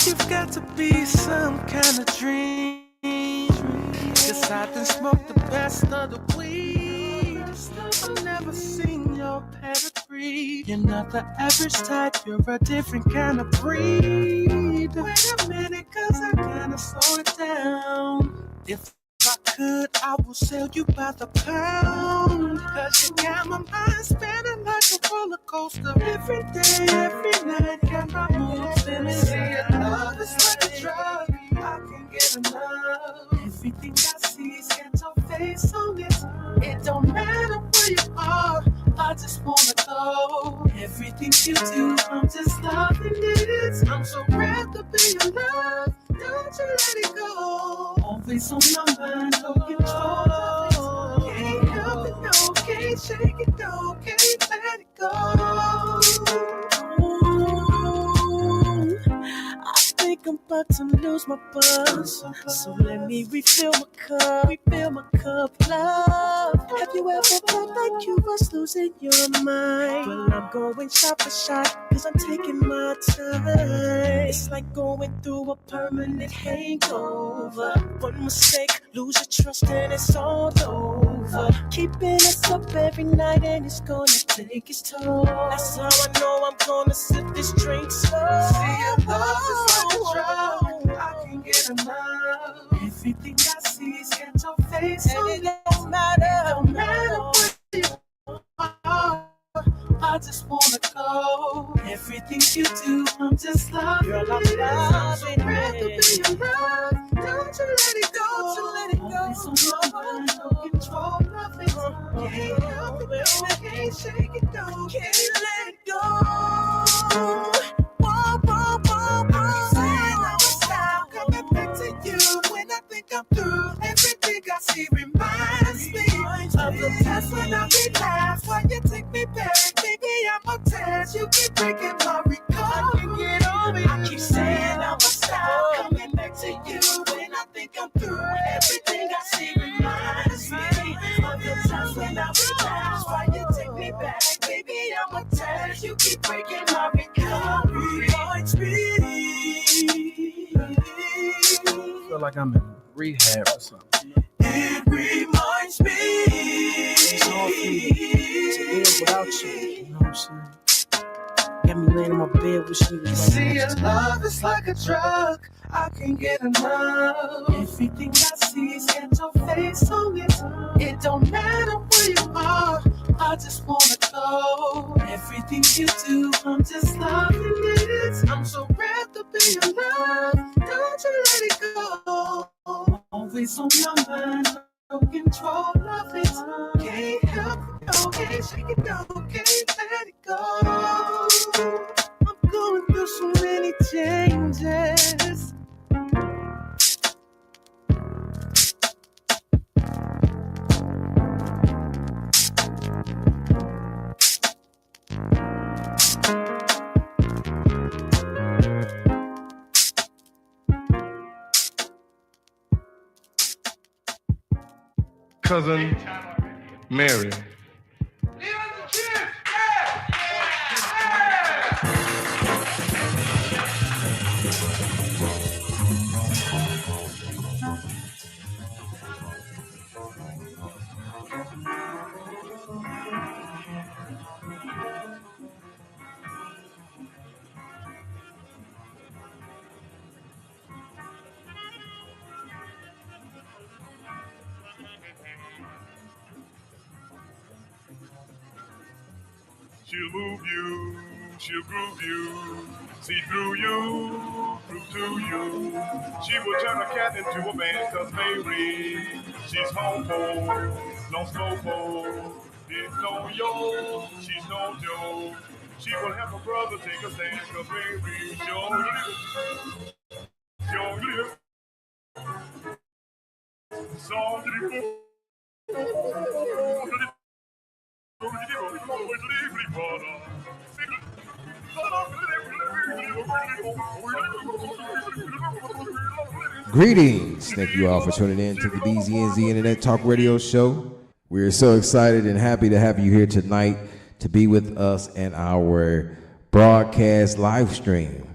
You've got to be some kind of dream. Cause I done smoked the best of the weed. I've never seen your pedigree. You're not the average type, you're a different kind of breed. Wait a minute, cause I gotta slow it down. If I could, I will sell you by the pound. Cause you got my mind spinning like a roller coaster. Every day, every night, got my mood spinning. See, your love is like a drug, I can get enough. Everything I see is got your face on it. It don't matter where you are, I just wanna go. Everything you do, I'm just loving it. I'm so glad to be your love. Don't you let it go. Always on my mind, no control. Can't help it, no, can't shake it, no, can't let it go. I think I'm about to lose my buzz. So let me refill my cup, love. Have you ever felt like you was losing your mind? Well, I'm going shot for shot, cause I'm taking my time. It's like going through a permanent hangover. One mistake, lose your trust and it's all over. Keeping us up every night and it's gonna take its toll. That's how I know I'm gonna sip this drink slow. See, your love is like a drug, I can get enough. Everything I see is got your face on it. Don't matter what you are, I just wanna go. Everything you do, I'm just loving. Girl, I'm loving it. I'm so be your love. Don't you let it go. Always on my mind, no control of it. Can't help it, no, can't shake it, no, can't let it go. Whoa, whoa, whoa, whoa. Saying I was stop coming back to you when I think I'm through. Everything I see reminds me of the times when I relapse. Why you take me back? Baby, I'm attached. You keep breaking my recall. I can't get over it. I keep saying I was stop coming back to you when I think I'm through. Everything I see reminds me of the times when I relapse. Why you take me back? Baby, I'm attached. You keep breaking my recovery. Feel like I'm in rehab or something. It reminds me. It's hard for me to live without you. You know what I'm saying? Got me laying in my bed wishing you was See, your love is like a drug, I can't get enough. Everything I see is got your face on it. It don't matter where you are, I just wanna go. Everything you do, I'm just loving it. I'm so glad to be your love. Don't you let it go. Always on my mind, no control of it. Can't help it, no, can't shake it, no, can't let it go. I'm going through so many changes. Cousin Mary. She'll move you, she'll groove you, see through you, prove to you. She will turn a cat into a man, cause Mary, she's home-ho, no slow-ho. It's no yo, she's no Joe. She will have her brother take a stand, cause Mary, show live. So Greetings. Thank you all for tuning in to the BZNZ Internet Talk Radio Show. We're so excited and happy to have you here tonight to be with us in our broadcast live stream.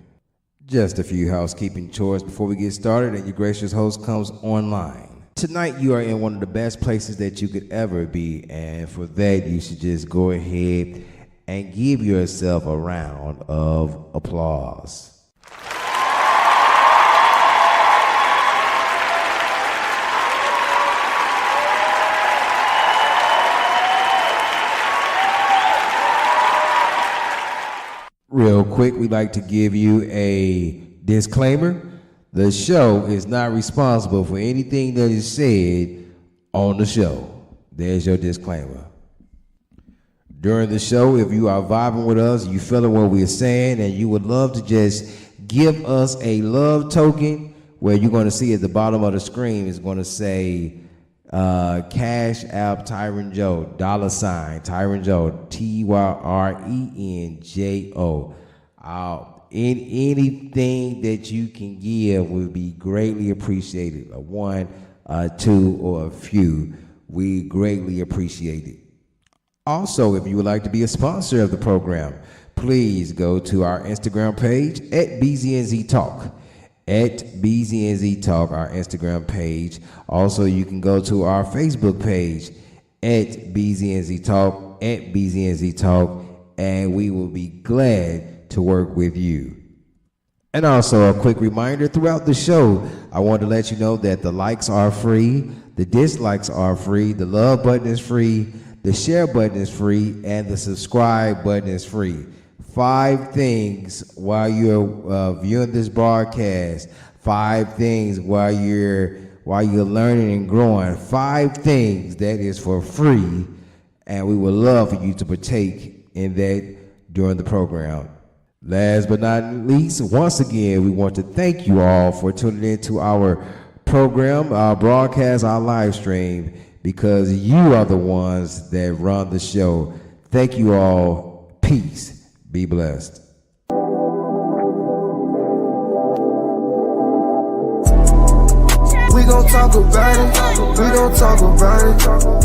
Just a few housekeeping chores before we get started and your gracious host comes online. Tonight you are in one of the best places that you could ever be, and for that you should just go ahead and give yourself a round of applause. Real quick, we'd like to give you a disclaimer. The show is not responsible for anything that is said on the show. There's your disclaimer. During the show, if you are vibing with us, you feeling what we're saying, and you would love to just give us a love token, where you're going to see at the bottom of the screen is going to say Cash App Tyron Joe, $ Tyron Joe, TYRENJO. Anything that you can give would be greatly appreciated. A one, a two, or a few. We greatly appreciate it. Also, if you would like to be a sponsor of the program, please go to our Instagram page at BZNZ Talk. At BZNZ Talk, our Instagram page. Also, you can go to our Facebook page at BZNZ Talk, at BZNZ Talk, and we will be glad to work with you. And also, a quick reminder throughout the show, I want to let you know that the likes are free, the dislikes are free, the love button is free, the share button is free, and the subscribe button is free. 5 things while you're viewing this broadcast. 5 things while you're learning and growing. 5 things that is for free, and we would love for you to partake in that during the program. Last but not least, once again, we want to thank you all for tuning in to our program, our broadcast, our live stream, because you are the ones that run the show. Thank you all. Peace. Be blessed. We gon' talk about it, we gon' talk about it,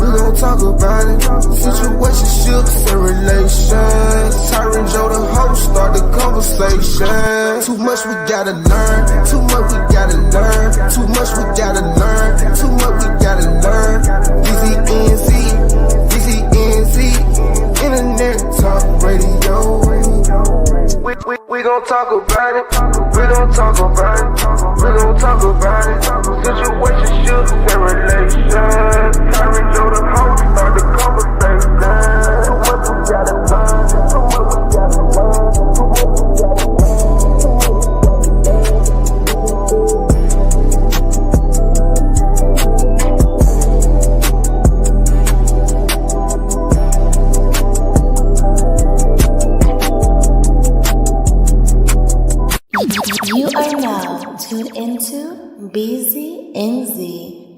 we gon' talk about it. Situationships and relations. Tyron Joe the host, start the conversation. Too much we gotta learn, too much we gotta learn, too much we gotta learn, too much we gotta learn. BZNZ, Internet Talk Radio. We gon' talk about it, we gon' talk about it, we gon' talk about it. Situationships and relations. Tyron Joe the host, start the conversation. Too much we gotta learn, too much we gotta learn, too much we gotta You are now tuned into BZNZ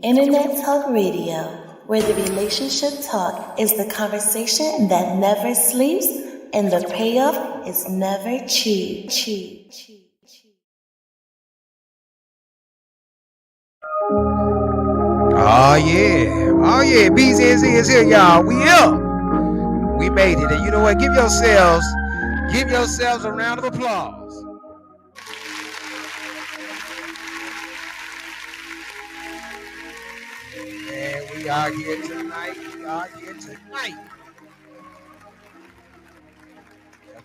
Internet Talk Radio, where the relationship talk is the conversation that never sleeps and the payoff is never cheap. Oh yeah, BZNZ is here, y'all. We here. We made it, and you know what? Give yourselves a round of applause. And we are here tonight. Yeah,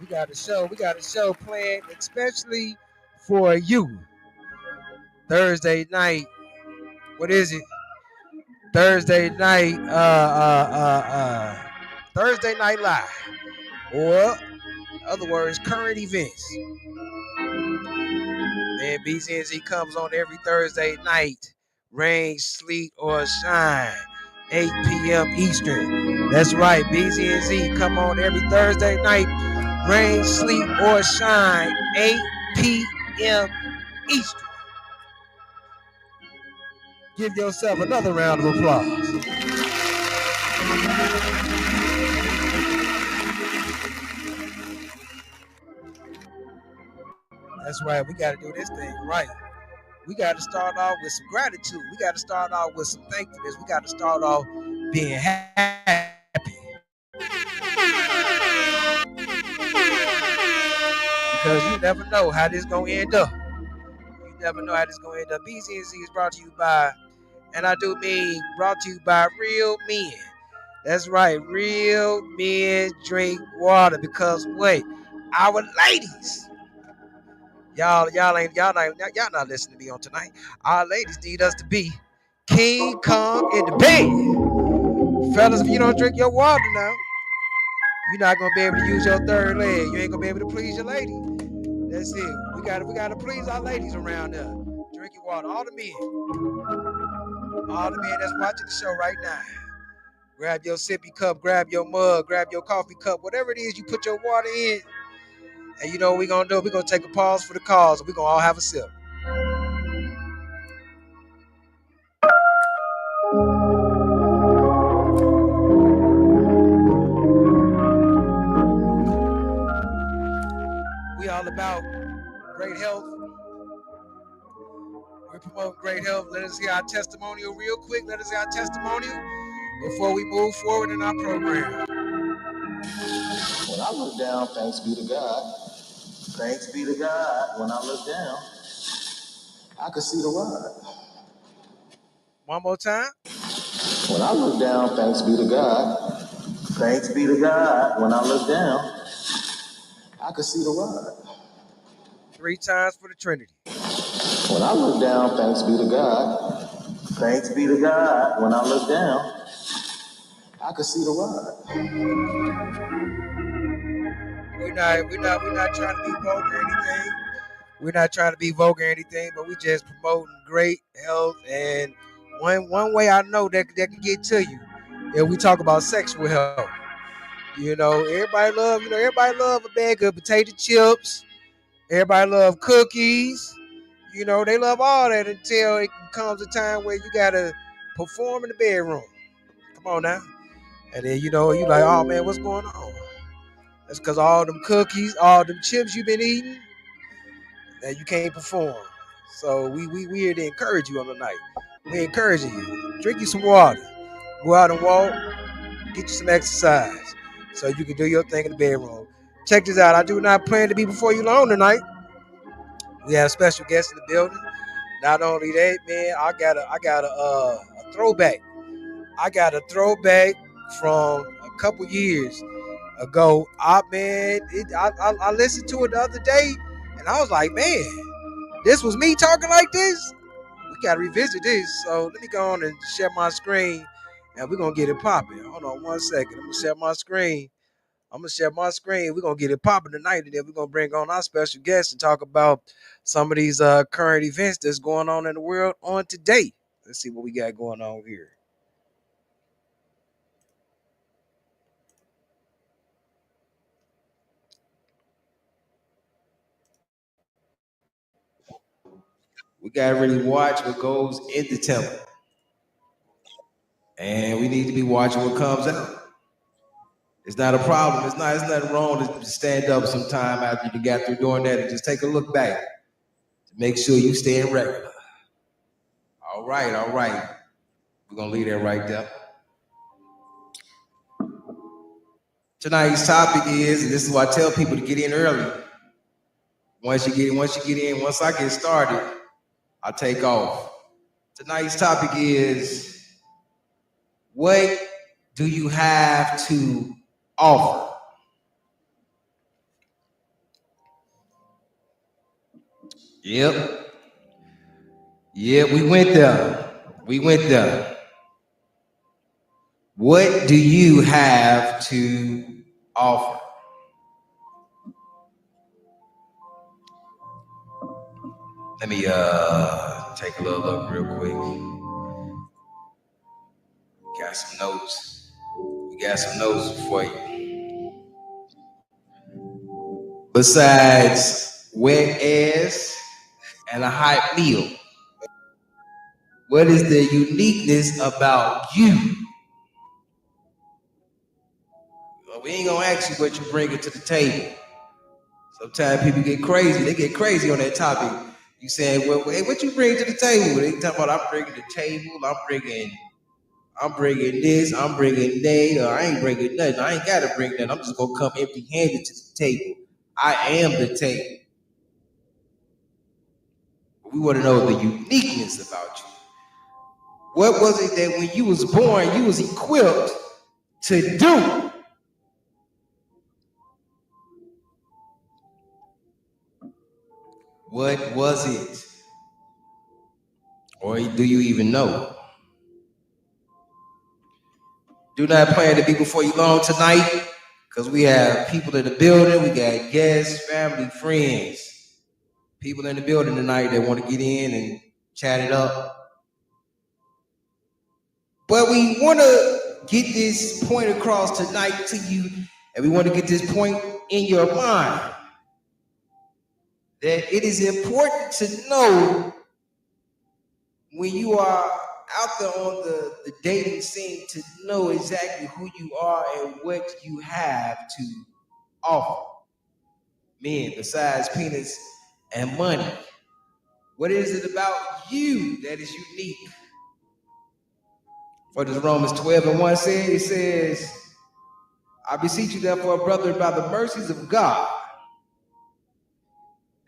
we got a show planned especially for you. Thursday night. What is it? Thursday night live, or in other words, current events. And BZNZ comes on every Thursday night, rain, sleet, or shine, 8 p.m. Eastern. That's right, BZNZ come on every Thursday night, rain, sleet, or shine, 8 p.m. Eastern. Give yourself another round of applause. That's right, we got to do this thing right. We got to start off with some gratitude. We got to start off with some thankfulness. We got to start off being happy. Because you never know how this going to end up. never know how this is going to end up. BZNZ is brought to you by, and I do mean brought to you by real men. That's right, real men drink water because wait, our ladies, y'all not listening to me on tonight. Our ladies need us to be King Kong in the bed. Fellas, if you don't drink your water now, you're not gonna be able to use your third leg. You ain't gonna be able to please your lady. That's it. We gotta please our ladies around there. Drink your water. All the men that's watching the show right now. Grab your sippy cup, grab your mug, grab your coffee cup, whatever it is you put your water in. And you know what we're gonna do? We're gonna take a pause for the cause. We're gonna all have a sip. We all about great health. We promote great health. Let us hear our testimonial real quick. Let us hear our testimonial before we move forward in our program. When I look down, thanks be to God. Thanks be to God. When I look down, I can see the rod. One more time. When I look down, thanks be to God. Thanks be to God. When I look down, I can see the rod. 3 times for the Trinity. When I look down, thanks be to God. Thanks be to God. When I look down, I can see the rod. We're not trying to be vulgar or anything. We're not trying to be vulgar or anything, but we just promoting great health. And one way I know that can get to you, if we talk about sexual health. Everybody love a bag of potato chips. Everybody love cookies. They love all that until it comes a time where you gotta perform in the bedroom. Come on now. And then you like, oh man, what's going on? That's because all them cookies, all them chips you've been eating, that you can't perform. So we here to encourage you on the night. We encouraging you. Drink you some water. Go out and walk. Get you some exercise. So you can do your thing in the bedroom. Check this out. I do not plan to be before you long tonight. We have special guests in the building. Not only that, man, I got a throwback. I got a throwback from a couple years ago. I listened to it the other day, and I was like, man, this was me talking like this. We gotta revisit this. So let me go on and share my screen, and we're gonna get it popping. Hold on 1 second. I'm gonna share my screen. We're gonna get it popping tonight, and then we're gonna bring on our special guests and talk about some of these current events that's going on in the world on today. Let's see what we got going on here. We gotta really watch what goes in the temple, and we need to be watching what comes out. It's not a problem. It's nothing wrong to stand up sometime after you got through doing that and just take a look back to make sure you stay in regular. All right, all right. We're gonna leave that right there. Tonight's topic is, and this is why I tell people to get in early. Once you get in, once I get started, I take off. Tonight's topic is, what do you have to offer? Yep. Yeah, we went there. We went there. What do you have to offer? Let me take a little look real quick. Got some notes. We got some notes for you. Besides wet ass and a hot meal, what is the uniqueness about you? Well, we ain't gonna ask you what you bring it to the table. Sometimes people get crazy. They get crazy on that topic. You saying, well, hey, what you bring to the table? They talking about, I'm bringing the table. I'm bringing this. I'm bringing that. Or I ain't bringing nothing. I ain't gotta bring nothing. I'm just gonna come empty-handed to the table. I am the table. We want to know the uniqueness about you. What was it that when you was born, you was equipped to do? What was it? Or do you even know? Do not plan to be before you long tonight, because we have people in the building. We got guests, family, friends, people in the building tonight that want to get in and chat it up. But we want to get this point across tonight to you, and we want to get this point in your mind that it is important to know when you are out there on the dating scene to know exactly who you are and what you have to offer. Men, besides penis and money, what is it about you that is unique? For this Romans 12:1 says, it says, I beseech you therefore, brethren, by the mercies of God,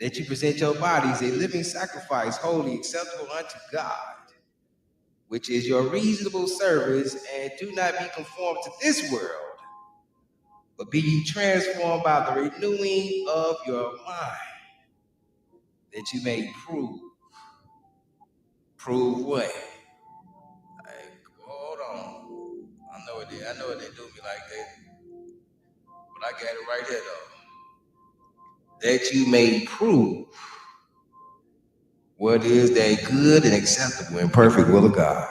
that you present your bodies a living sacrifice, holy, acceptable unto God, which is your reasonable service, and do not be conformed to this world, but be ye transformed by the renewing of your mind, that you may prove. Prove what? Like, hold on. I know it did. I know it didn't do me like that. But I got it right here though. That you may prove what is that good and acceptable and perfect will of God.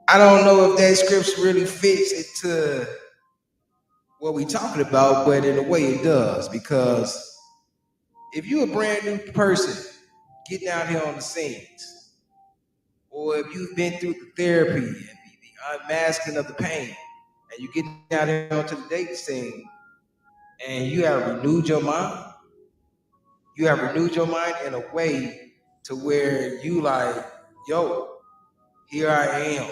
I don't know if that scripture really fits into what we're talking about, but in a way it does, because if you're a brand new person getting out here on the scenes, or if you've been through the therapy and the unmasking of the pain, and you get out here onto the dating scene, and you have renewed your mind, you have renewed your mind in a way to where you like, yo, here I am,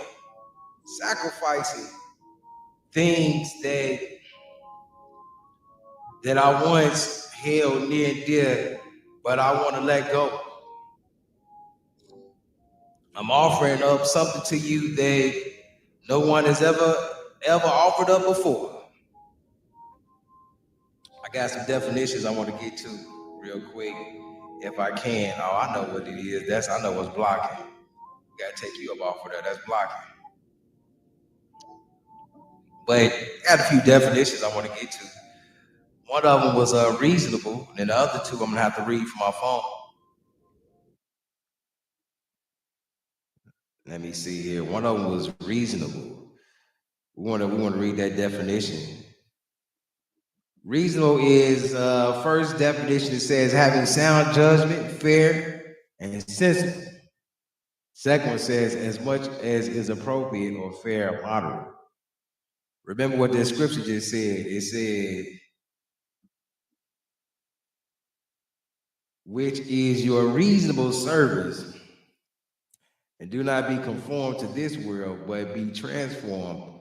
sacrificing things that I once held near and dear, but I want to let go. I'm offering up something to you that no one has ever offered up before. I got some definitions I want to get to real quick, if I can. Oh, I know what it is. I know what's blocking. Gotta take you up off of that. That's blocking. But I got a few definitions I want to get to. One of them was reasonable, and the other two I'm gonna have to read from my phone. Let me see here. One of them was reasonable. We want to read that definition. Reasonable is first definition. It says having sound judgment, fair and sensible. Second one says as much as is appropriate or fair or moderate. Remember what the scripture just said. It said, which is your reasonable service, and do not be conformed to this world, but be transformed.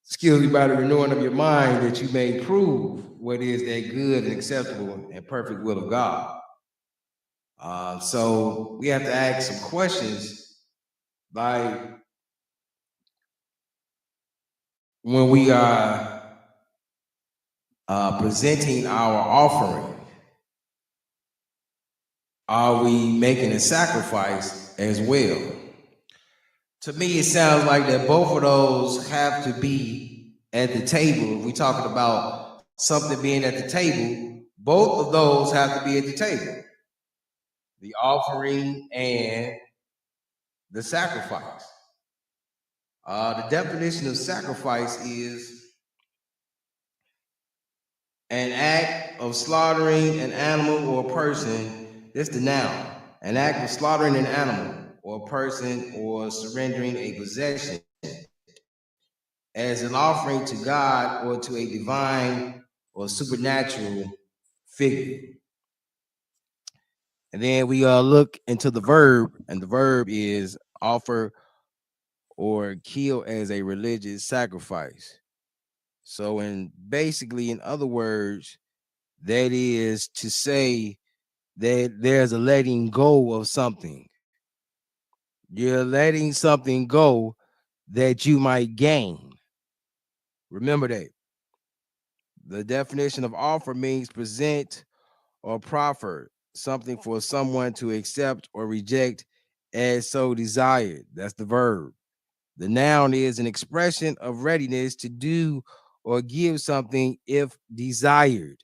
Excuse me, by the renewing of your mind, that you may prove what is that good and acceptable and perfect will of God. So we have to ask some questions, like when we are presenting our offering, are we making a sacrifice as well? To me, it sounds like that both of those have to be at the table. If we're talking about something being at the table, both of those have to be at the table. The offering and the sacrifice. The definition of sacrifice is an act of slaughtering an animal or person. That's the noun. An act of slaughtering an animal or person or surrendering a possession as an offering to God or to a divine or supernatural figure. And then we look into the verb, and the verb is offer or kill as a religious sacrifice. So, in other words, that is to say there's a letting go of something. You're letting something go that you might gain. Remember that. The definition of offer means present or proffer something for someone to accept or reject as so desired. That's the verb. The noun is an expression of readiness to do or give something if desired.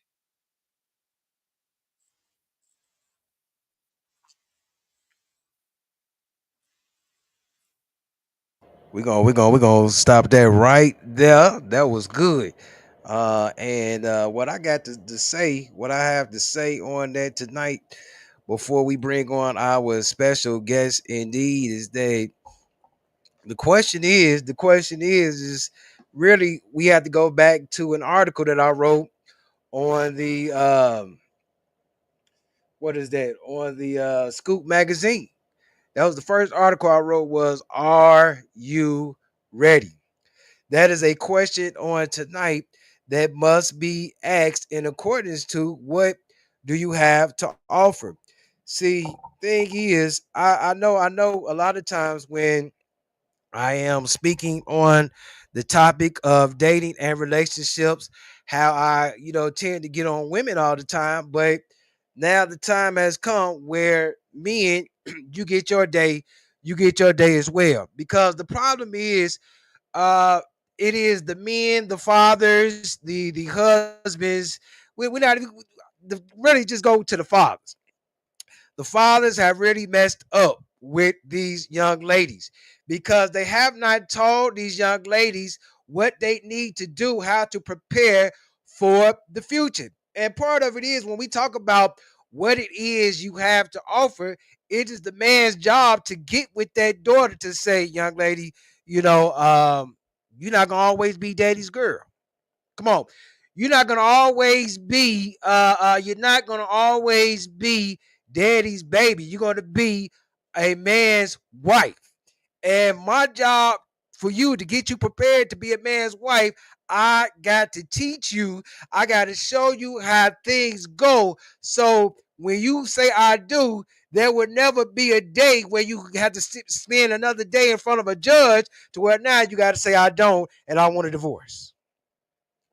We're gonna stop that right there. That was good. And what I got to say, what I have to say on that tonight, before we bring on our special guest, indeed, is that the question is really we have to go back to an article that I wrote on the what is that on the Scoop magazine. That was the first article I wrote was Are you ready? That is a question on tonight that must be asked in accordance to what do you have to offer. See, thing is, I know a lot of times when I am speaking on the topic of dating and relationships, how I tend to get on women all the time, but now the time has come where men, you get your day, you get your day as well. Because the problem is uh it is the men, the fathers, the husbands. We're not even really just go to the fathers. The fathers have really messed up with these young ladies because they have not told these young ladies what they need to do, how to prepare for the future. And part of it is when we talk about what it is you have to offer, it is the man's job to get with that daughter to say, young lady, you know, you're not gonna always be daddy's girl. Come on. You're not gonna always be daddy's baby. You're gonna be a man's wife. And my job for you to get you prepared to be a man's wife, I got to teach you, I got to show you how things go. So when you say I do, there would never be a day where you have to spend another day in front of a judge to where now you got to say I don't and I want a divorce.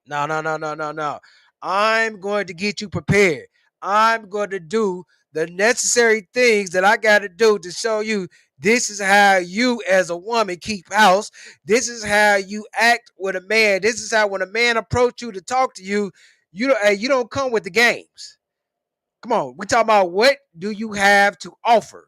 No, no, no, no, no, no. I'm going to get you prepared. I'm going to do the necessary things that I got to do to show you this is how you, as a woman, keep house. This is how you act with a man. This is how when a man approach you to talk to you, you don't come with the games. Come on, we talk about what do you have to offer.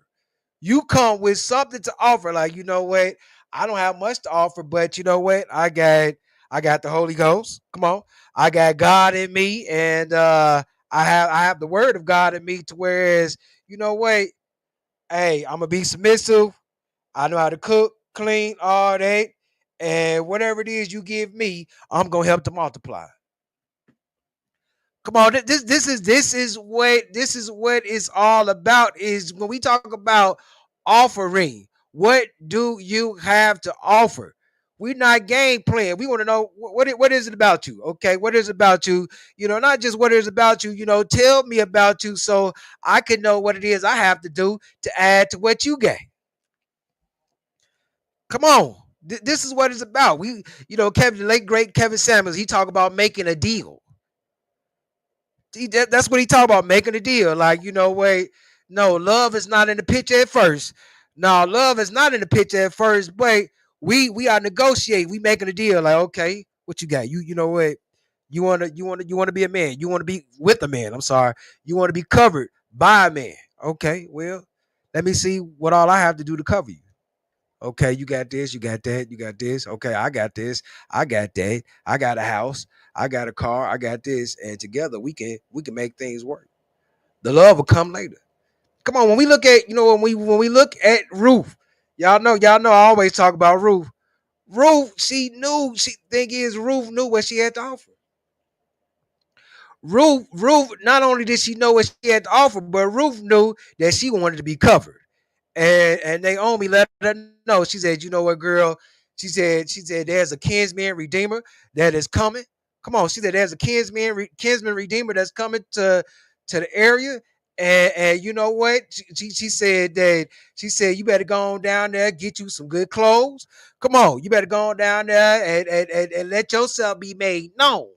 You come with something to offer. Like, you know what? I don't have much to offer, but you know what? I got the Holy Ghost. Come on. I got God in me, and I have the word of God in me to whereas, you know what? Hey, I'm gonna be submissive. I know how to cook, clean, all that. And whatever it is you give me, I'm gonna help to multiply. Come on, this is what it's all about. Is when we talk about offering, what do you have to offer? We're not game playing. We want to know what is it about you? Okay, what is it about you? Not just what is it about you. Tell me about you so I can know what it is I have to do to add to what you get. Come on, this is what it's about. Kevin, the late great Kevin Samuels, he talk about making a deal. That's what he talk about, making a deal. Like, wait, no, love is not in the picture at first. No, love is not in the picture at first, but we are negotiating. We making a deal. Like, okay, what you got? You know what? You wanna be a man. You wanna be with a man. I'm sorry. You wanna be covered by a man. Okay, well, let me see what all I have to do to cover you. Okay, you got this, you got that, you got this. Okay, I got this, I got that. I got a house, I got a car, I got this, and together we can make things work. The love will come later. Come on, when we look at when we look at Ruth, y'all know I always talk about Ruth. Ruth, she knew. She thing is Ruth knew what she had to offer. Ruth, not only did she know what she had to offer, but Ruth knew that she wanted to be covered. And Naomi let her know. She said, "You know what, girl?" She said, "There's a kinsman redeemer that is coming. Come on." She said, "There's a kinsman redeemer that's coming to the area, And you know what? She said that she said you better go on down there, get you some good clothes. Come on, you better go on down there and let yourself be made known.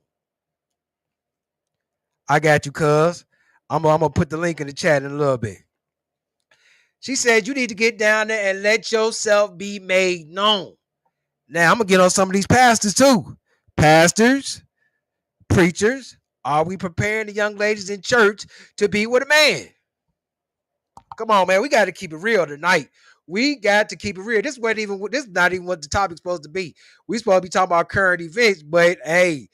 I got you, cuz. I'm gonna put the link in the chat in a little bit. She said you need to get down there and let yourself be made known. Now I'm gonna get on some of these pastors too. Pastors, preachers, are we preparing the young ladies in church to be with a man? Come on, man. We got to keep it real tonight. We got to keep it real. This is not even what the topic's supposed to be. We supposed to be talking about current events, but hey,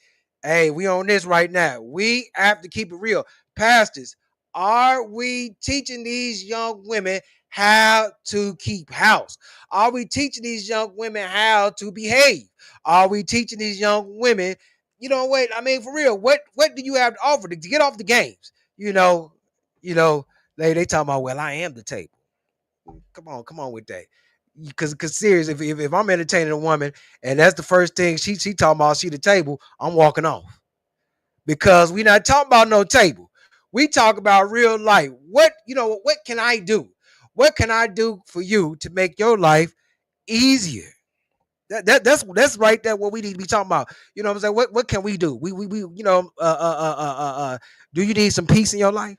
we on this right now. We have to keep it real. Pastors, are we teaching these young women how to keep house? Are we teaching these young women how to behave? Are we teaching these young women, wait, I mean, for real, what do you have to offer to get off the games? You know, you know, they talking about, well, I am the table. Come on with that. Cause serious, if I'm entertaining a woman and that's the first thing she talking about, she the table, I'm walking off. Because we not talking about no table. We talk about real life. What can I do? What can I do for you to make your life easier? That's right there what we need to be talking about. You know what I'm saying? What can we do? We do you need some peace in your life?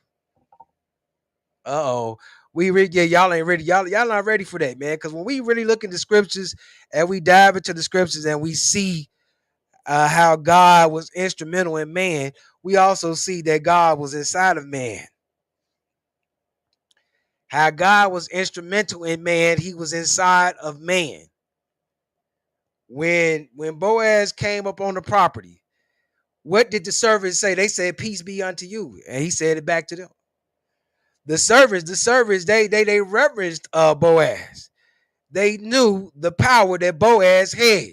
Uh-oh. Yeah, y'all ain't ready. Y'all not ready for that, man. Because when we really look into scriptures and we dive into the scriptures and we see how God was instrumental in man, we also see that God was inside of man. How God was instrumental in man, he was inside of man. When Boaz came up on the property, what did the servants say? They said, "Peace be unto you," and he said it back to them. The servants, they reverenced Boaz. They knew the power that Boaz had.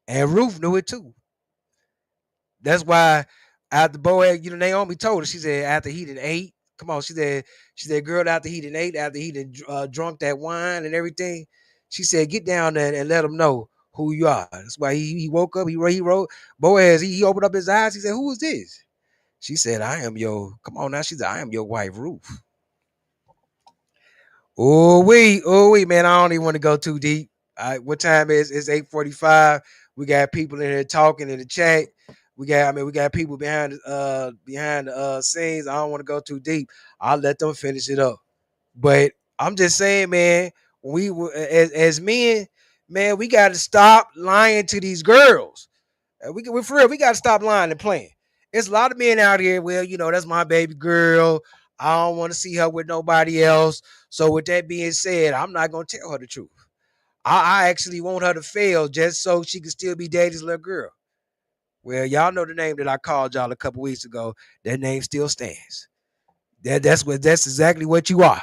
And Ruth knew it too. That's why after Boaz, Naomi told her, she said, after he done ate, come on, she said, girl, after he done ate, after he done drunk that wine and everything, she said, get down there and let him know who you are. That's why he woke up, he wrote, Boaz, he opened up his eyes, he said, who is this? She said, come on now, she said, I am your wife, Ruth. Oh, we, man, I don't even want to go too deep. All right, what time is it's 8:45. We got people in here talking in the chat. We got people behind the scenes. I don't want to go too deep. I'll let them finish it up. But I'm just saying, man, as men, man, we got to stop lying to these girls. We for real, we got to stop lying and playing. There's a lot of men out here. Well, that's my baby girl. I don't want to see her with nobody else. So with that being said, I'm not gonna tell her the truth. I actually want her to fail just so she can still be daddy's little girl. Well, y'all know the name that I called y'all a couple weeks ago. That name still stands. That's exactly what you are.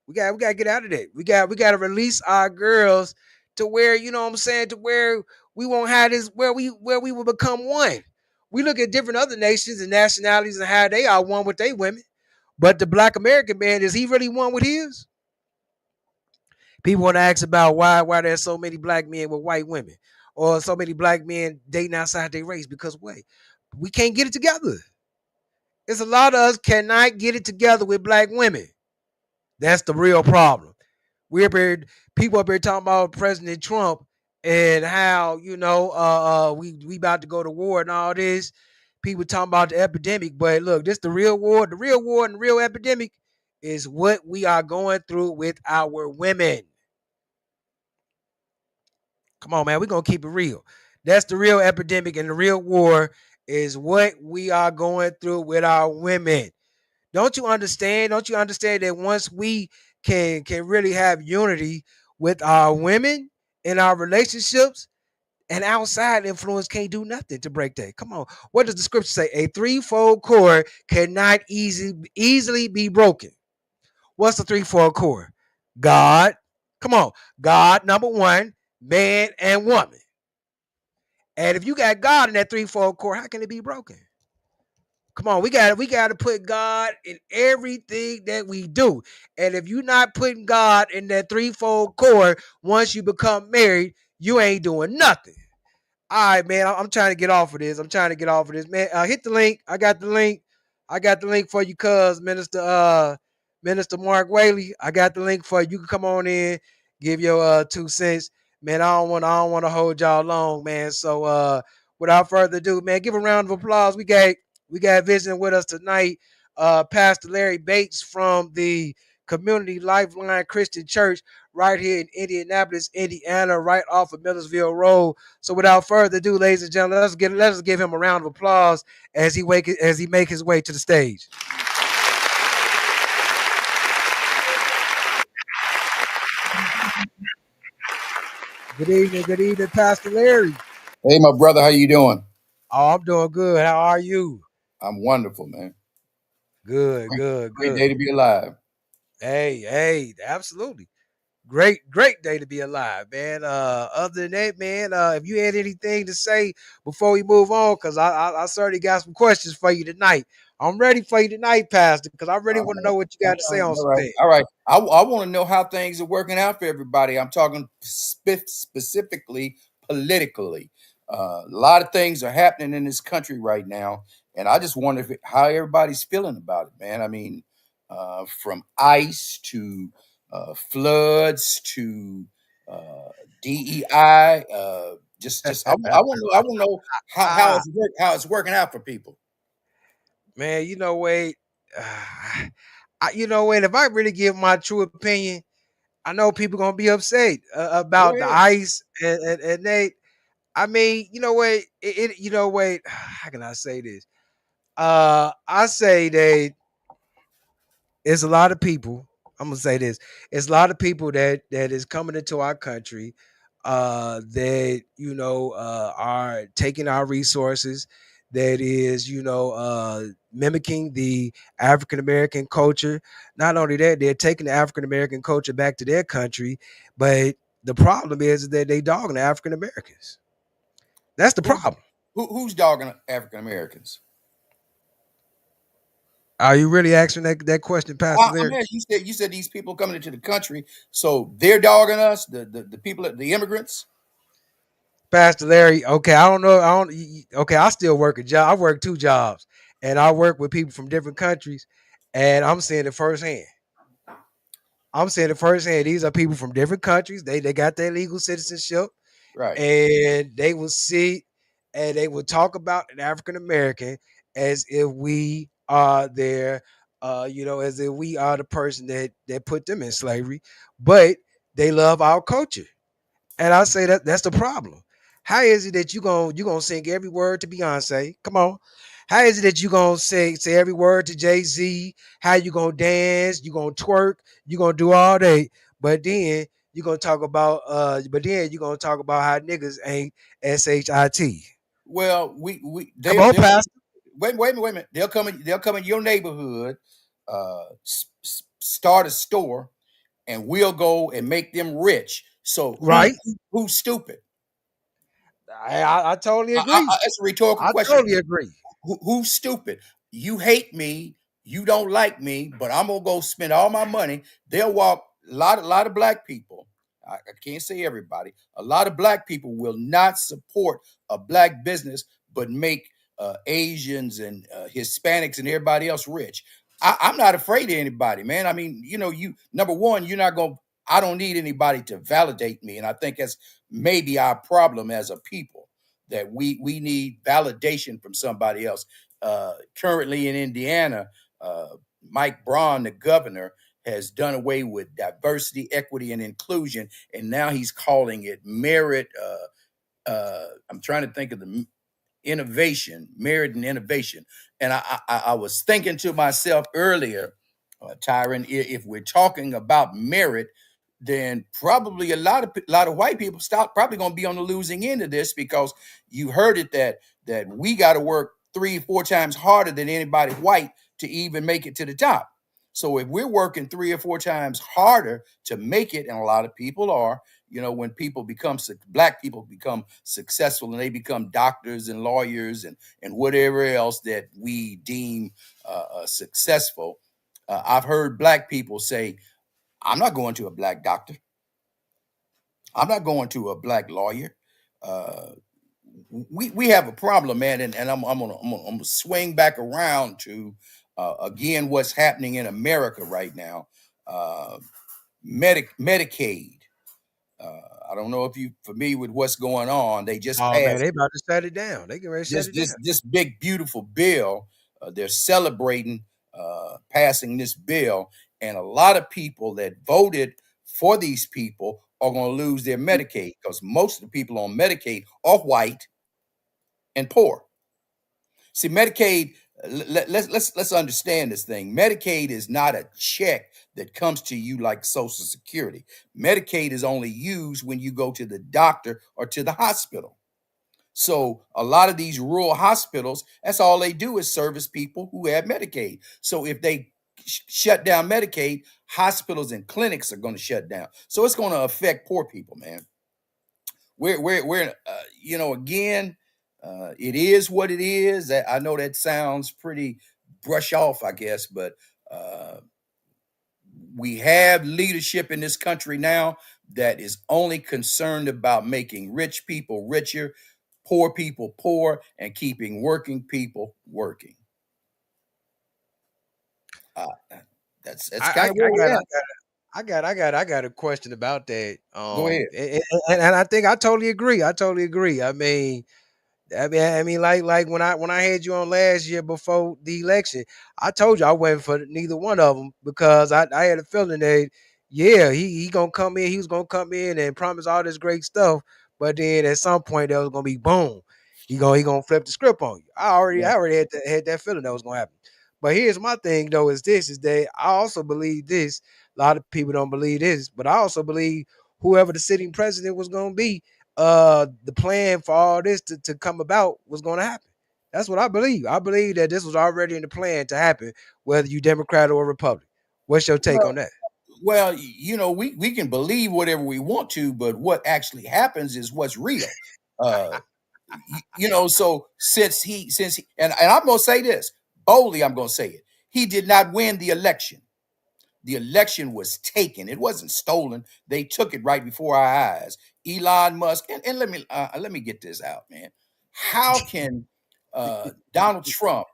We gotta get out of that. We gotta release our girls to where, what I'm saying, to where we won't have this, where we will become one. We look at different other nations and nationalities and how they are one with their women. But the black American man, is he really one with his? People want to ask about why there's so many black men with white women, or so many black men dating outside their race, because wait, we can't get it together. It's a lot of us cannot get it together with black women. That's the real problem. We're people up here talking about President Trump and how we about to go to war and all this. People talking about the epidemic, but look, this the real war. The real war and the real epidemic is what we are going through with our women. Come on, man, we're gonna keep it real. That's the real epidemic, and the real war is what we are going through with our women. Don't you understand? Don't you understand that once we can really have unity with our women in our relationships, and outside influence can't do nothing to break that. Come on. What does the scripture say? A threefold cord cannot easily be broken. What's the threefold cord? God. Come on. God, number one, man and woman. And if you got God in that threefold cord, how can it be broken? Come on, we got to put God in everything that we do. And if you're not putting God in that threefold cord, once you become married, you ain't doing nothing. All right, man. I'm trying to get off of this. Man. Hit the link. I got the link. I got the link for you, cuz Minister Mark Whaley. I got the link for you. You can come on in, give your 2 cents. Man, I don't want to hold y'all long, man. So without further ado, man, give a round of applause. We got visiting with us tonight, Pastor Larry Bates from the Community Lifeline Christian Church right here in Indianapolis, Indiana, right off of Millersville Road. So without further ado, ladies and gentlemen, let's give him a round of applause as he make his way to the stage. Good evening, Pastor Larry. Hey, my brother, how you doing? Oh, I'm doing good. How are you? I'm wonderful, man. Good, Great, good, great day good. to be alive. Hey, absolutely. Great day to be alive, man. Other than that, man, if you had anything to say before we move on, because I certainly got some questions for you tonight. I'm ready for you tonight, Pastor, because I really All want to right, know what you got to say all right, on all some right. things. All right. I want to know how things are working out for everybody. I'm talking specifically politically. A lot of things are happening in this country right now, and I just wonder how everybody's feeling about it, man. I mean, from ICE to floods to uh, DEI. Just I want to know Ah, how it's working out for people. man, wait. Wait. If I really give my true opinion, I know people gonna be upset Go about the ahead. ice and they. I mean, what? Wait. How can I say this? I say that it's a lot of people. I'm gonna say this. It's a lot of people that is coming into our country that are taking our resources, that is mimicking the African American culture. Not only that, they're taking the African American culture back to their country, but the problem is that they dogging the African Americans. That's the Who's problem. who's dogging African Americans? Are you really asking that question, Pastor I'm Larry? asking, you said these people coming into the country, so they're dogging us, the people, the immigrants. Pastor Larry, okay, I don't know. Okay, I still work a job. I work 2 jobs, and I work with people from different countries, and I'm saying it firsthand. I'm saying it firsthand. These are people from different countries. They got their legal citizenship, Right. and they will sit and they will talk about an African American as if we are their, as if we are the person that put them in slavery, but they love our culture. And I say that's the problem. How is it that you gonna sing every word to Beyonce? Come on. How is it that you gonna say every word to Jay-Z? How you gonna dance? You gonna twerk? You gonna do all that? But then you gonna talk about how niggas ain't shit. Well, Come on, they'll Pastor. wait a minute. They'll come in your neighborhood, start a store, and we'll go and make them rich. So Right? who's stupid? I totally agree. That's a rhetorical I question. totally agree. Who's stupid? You hate me, you don't like me, but I'm gonna go spend all my money. They'll walk a lot of black people. I can't say everybody. A lot of black people will not support a black business, but make Asians and Hispanics and everybody else rich. I'm not afraid of anybody, man. I mean, you number one, you're not gonna. I don't need anybody to validate me, and I think that's maybe our problem as a people that we need validation from somebody else. Currently in Indiana, Mike Braun, the governor, has done away with diversity, equity, and inclusion, and now he's calling it merit. I'm trying to think of the innovation, merit and innovation. And I was thinking to myself earlier, Tyron, if we're talking about merit, then probably a lot of white people stop probably going to be on the losing end of this because you heard it that we got to work 3 or 4 times harder than anybody white to even make it to the top. So if we're working 3 or 4 times harder to make it, and a lot of people are, when black people become successful and they become doctors and lawyers and whatever else that we deem successful. I've heard black people say, I'm not going to a black doctor. I'm not going to a black lawyer. Uh, we have a problem, man, and I'm gonna swing back around to again what's happening in America right now. Uh, Medicaid. Uh, I don't know if you familiar with what's going on. They just Oh man, passed they about to shut it down. They can ready to shut this it down. this big beautiful bill. They're celebrating passing this bill, and a lot of people that voted for these people are going to lose their Medicaid because most of the people on Medicaid are white and poor. See, Medicaid. Let's understand this thing. Medicaid is not a check that comes to you like Social Security. Medicaid is only used when you go to the doctor or to the hospital. So a lot of these rural hospitals, that's all they do is service people who have Medicaid. So if they shut down Medicaid, hospitals and clinics are going to shut down. So it's going to affect poor people, man. We're again, it is what it is. I know that sounds pretty brush off, I guess, but uh, we have leadership in this country now that is only concerned about making rich people richer, poor people poor, and keeping working people working. Uh, that's kind I, of where I got we're at. I got a question about that. Go ahead. And I think I totally agree. I totally agree. I mean, like when I had you on last year before the election, I told you I wasn't for neither one of them because I had a feeling that yeah, he gonna come in, he was gonna come in and promise all this great stuff, but then at some point there was gonna be boom, he gonna flip the script on you. Yeah. I already had that feeling that was gonna happen. But here's my thing though is that I also believe this. A lot of people don't believe this, but I also believe whoever the sitting president was gonna be, the plan for all this to come about was going to happen. That's what I believe. I believe that this was already in the plan to happen, whether you Democrat or Republican. What's your take Well, on that? well, we can believe whatever we want to, but what actually happens is what's real. Uh, so since he and I'm gonna say this boldly, I'm gonna say it. He did not win the election. The election was taken. It wasn't stolen. They took it right before our eyes. Elon Musk, and let me get this out, man. How can Donald Trump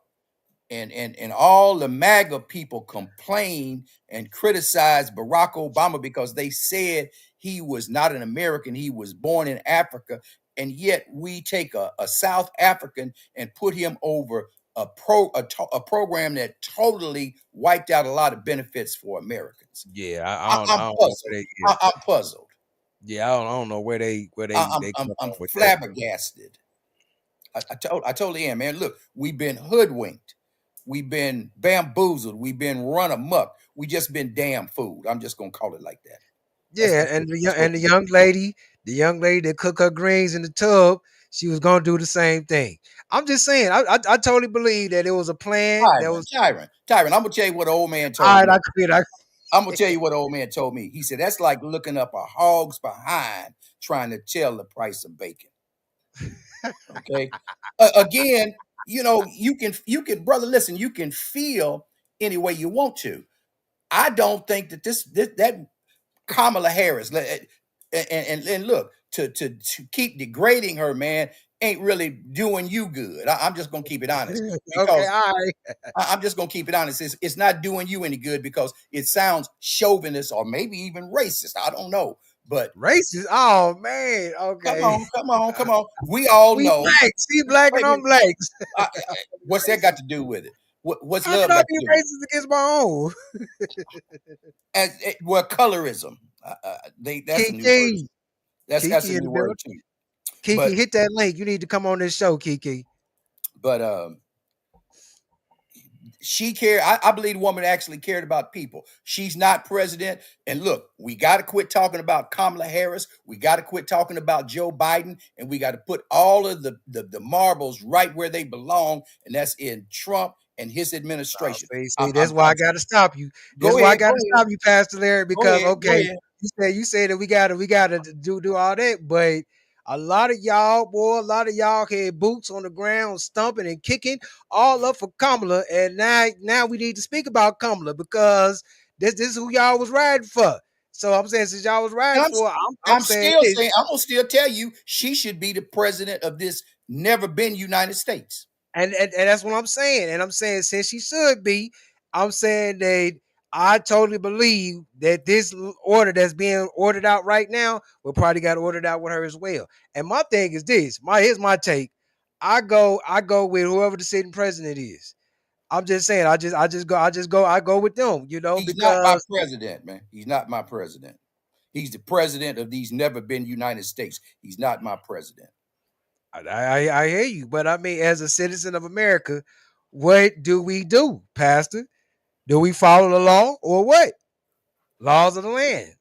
and all the MAGA people complain and criticize Barack Obama because they said he was not an American, he was born in Africa, and yet we take a South African and put him over a program that totally wiped out a lot of benefits for Americans. Yeah, I'm I don't know puzzled. where they yeah. I'm puzzled. Yeah, I don't know where they come I'm on with that. flabbergasted. I totally am, man. Look, we've been hoodwinked. We've been bamboozled. We've been run amok. We just been damn fooled. I'm just gonna call it like that. That's Yeah, that's what, that's what and the young lady that cook her greens in the tub, she was gonna do the same thing. I'm just saying, I totally believe that it was a plan. That Tyron, was Tyron, Tyron. I'm gonna tell you what an old man all told right. me. I quit. I I'm gonna tell you what an old man told me. He said that's like looking up a hog's behind trying to tell the price of bacon. Okay. Again, you can, brother. Listen, you can feel any way you want to. I don't think that that Kamala Harris. And look, to keep degrading her, man, ain't really doing you good. I'm just gonna keep it honest okay, because all right. I'm just gonna keep it honest. It's not doing you any good because it sounds chauvinist or maybe even racist. I don't know, but Racist. Oh man. come Okay. on, come on, come on. We all We know. black. See black and Wait a I'm minute. black. What's that got to do with it? What's How can love I got to be do with it? racist against my own? Well, colorism. That's a new word. Kiki. That's a Kiki in the new word building. too. Kiki, But hit that link. You need to come on this show, Kiki. but she cared. I believe the woman actually cared about people. She's not president. And look, we got to quit talking about Kamala Harris. We got to quit talking about Joe Biden, and we got to put all of the marbles right where they belong, and that's in Trump and his Oh, administration. see, that's why I got to stop you. That's Go why I ahead, got go to ahead, stop you, Pastor Larry, go because ahead, go okay, ahead. you say that we gotta do all that, but a lot of y'all, boy, a lot of y'all had boots on the ground, stumping and kicking all up for Kamala, and now we need to speak about Kamala because this is who y'all was riding for. So I'm saying since y'all was And riding for it, I'm I'm saying still this. saying, I'm gonna still tell you, she should be the president of this never been United States. And that's what I'm saying. And I'm saying since she should be, I'm saying that I totally believe that this order that's being ordered out right now will probably got ordered out with her as well. And my thing is this. Here's my take. I go with whoever the sitting president is. I'm just saying. I go with them. He's not my Because president, man. He's not my president. He's the president of these never been United States. He's not my president. I hear you. But I mean, as a citizen of America, what do, Pastor? Do we follow the law or what? Laws of the land.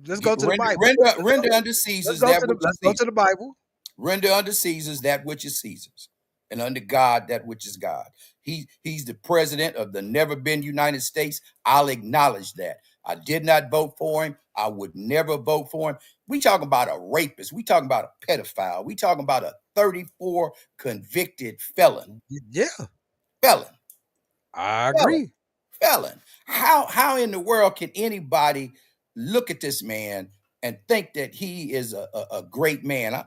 Let's go to the Render, Bible. render, Let's go. render unto Let's Caesar's go that to the. which is Let's go to Caesar. the Bible. Render unto Caesar's that which is Caesar's, and unto God that which is God. He's the president of the never been United States. I'll acknowledge that. I did not vote for him. I would never vote for him. We talking about a rapist. We talking about a pedophile. We talking about a 34 convicted felon. Yeah, Felon. I Felon. agree. Felon. How in the world can anybody look at this man and think that he is a great man? I,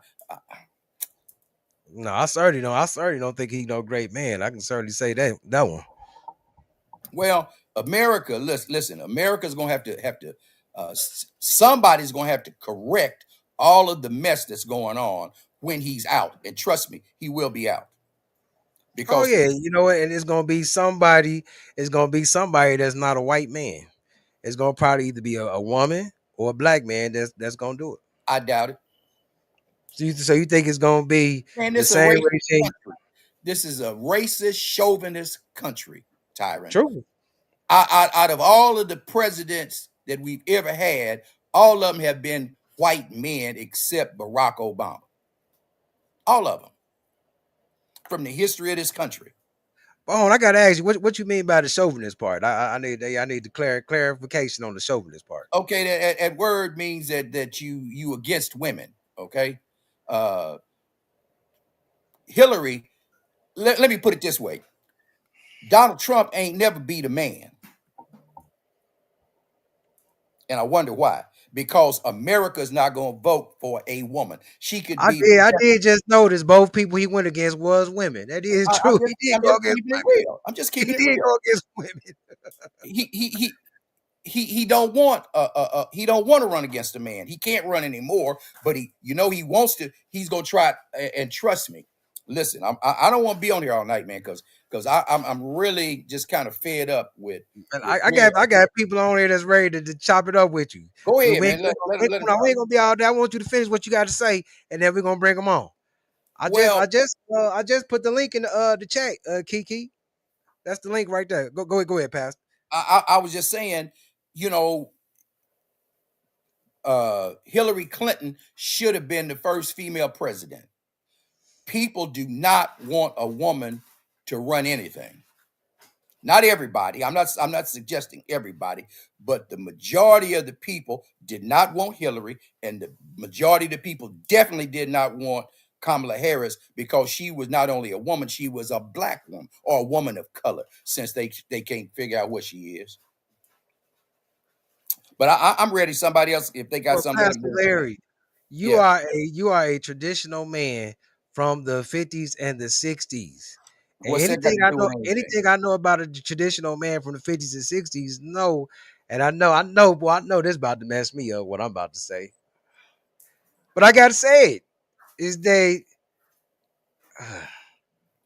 No, I certainly don't. I certainly don't think he's no great man. I can certainly say that one. Well, America, listen. America's gonna have to. Somebody's gonna have to correct all of the mess that's going on when he's out. And trust me, he will be out Oh because yeah, you know what? And it's gonna be somebody. It's gonna be somebody that's not a white man. It's gonna probably either be a woman or a black man that's gonna do it. I doubt it. So you think it's gonna be Man, the this is a same racist regime? country. This is a racist, chauvinist country, Tyron. True. Out of all of the presidents that we've ever had, all of them have been white men except Barack Obama. All of them from the history of this country. Oh, and I gotta ask you, what you mean by the chauvinist part? I need the clarification on the chauvinist part. Okay, that word means that you against women. Okay, uh, Hillary. Let me put it this way: Donald Trump ain't never beat a man, and I wonder why. Because America's not going to vote for a woman. She could I be. did. I did just notice both people he went against was women. That is true. He did I'm go just against keeping it women. real. I'm just He keeping it did real. go against women. He he he. He don't want he don't want to run against a man. He can't run anymore, but he wants to. He's gonna try it, and trust me. Listen, I don't want to be on here all night, man, because I'm really just kind of fed up And with I where. got I got people on here that's ready to chop it up with you. Go We, ahead, we, ain't, man. we, ain't, Let him no, we talk. ain't gonna be all there. I want you to finish what you got to say, and then we're gonna bring them on. Well, I just put the link in the chat, Kiki. That's the link right there. Go ahead, Pastor. I was just saying, you know, Hillary Clinton should have been the first female president. People do not want a woman to run anything. Not everybody. I'm not suggesting everybody, but the majority of the people did not want Hillary, and the majority of the people definitely did not want Kamala Harris because she was not only a woman, she was a black woman or a woman of color, since they can't figure out what she is. But I'm ready. Somebody else, if they got Well, something, let them Pastor hear somebody. Larry, Yeah. you are a traditional man from the 50s and the 60s. And What's that got to do with anything? anything I know about a traditional man from the 50s and 60s, no. And I know this about to mess me up what I'm about to say. But I gotta say it is that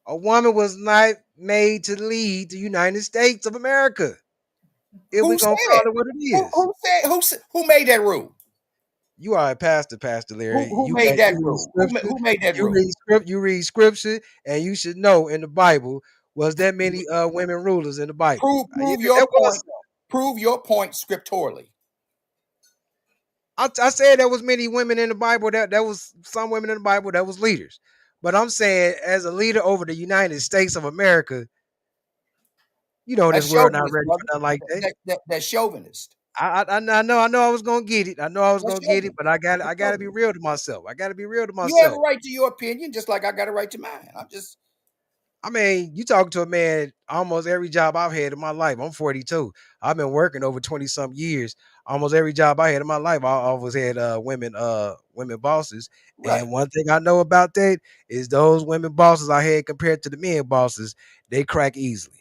a woman was not made to lead the United States of America. If Who we gonna said? call it what it Who, is. who said? Who made that rule? You are a pastor, Pastor Larry. Who made that You read rule? scripture, Who made that you rule? read script, you read scripture, and you should know in the Bible was that many women rulers in the Bible. Prove your There was point. Prove your point scripturally. I said there was many women in the Bible. That there was some women in the Bible that was leaders. But I'm saying as a leader over the United States of America, That's this world not chauvinist, ready brother. for nothing like that. That's chauvinist. I know I was gonna get it. I know I was That's gonna get it, chauvinist. but I That's gotta be chauvinist. real to myself. I gotta be real to You have a myself. right to your opinion, just like I got a right to mine. I'm just I mean, you talking to a man, almost every job I've had in my life. I'm 42. I've been working over 20 some years. Almost every job I had in my life, I always had women bosses. Right. And one thing I know about that is those women bosses I had compared to the men bosses, they crack easily.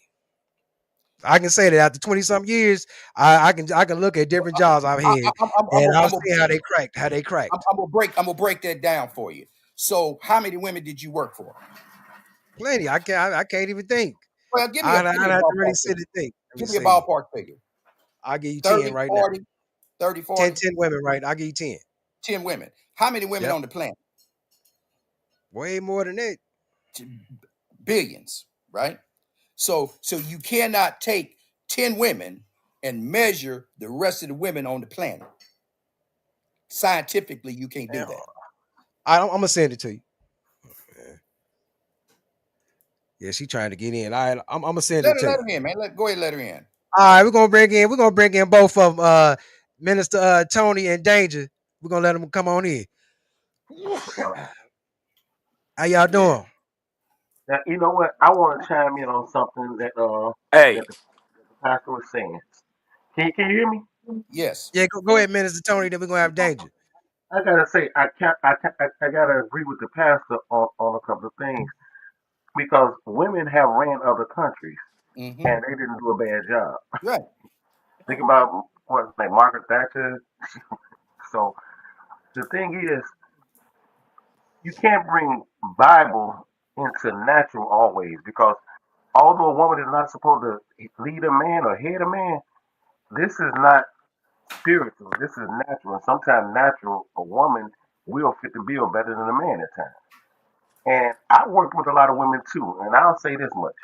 I can say that after 20 some years, I can look at different jobs I've I, had I'm, and I'll I'm, see how they cracked. I'm gonna break that down for you. So, how many women did you work for? Plenty. I can't even think. Well, give I'd me a have to really ballpark sit figure. and think. Let me Give me a see. ballpark figure. I'll give you 10 30, right now. 40, 30, 10, 40, 10 women, right? I'll give you 10. 10 women. How many women Yep. on the planet? Way more than that. Billions, right? So you cannot take 10 women and measure the rest of the women on the planet. Scientifically, you can't do Now, that. I'm gonna send it to you. Yeah, yeah, she trying to get in. I'm gonna send it to Let you. her in, man. Go ahead, let her in. All right, we're gonna bring in both of them, Minister Tony and Danger. We're gonna let them come on in. How y'all Yeah. doing? Now, you know what? I want to chime in on something Hey, that the pastor was saying. Can you hear me? Yes. Yeah, go ahead, Minister Tony. Then we're gonna have Danger. I gotta say I gotta agree with the pastor on a couple of things because women have ran other countries Mm-hmm. and they didn't do a bad job. Right. Think about what's like Margaret Thatcher. So the thing is, you can't bring Bible into natural always because although a woman is not supposed to lead a man or head a man, this is not spiritual. This is natural. And sometimes natural, a woman will fit the bill better than a man at times. And I worked with a lot of women too. And I'll say this much.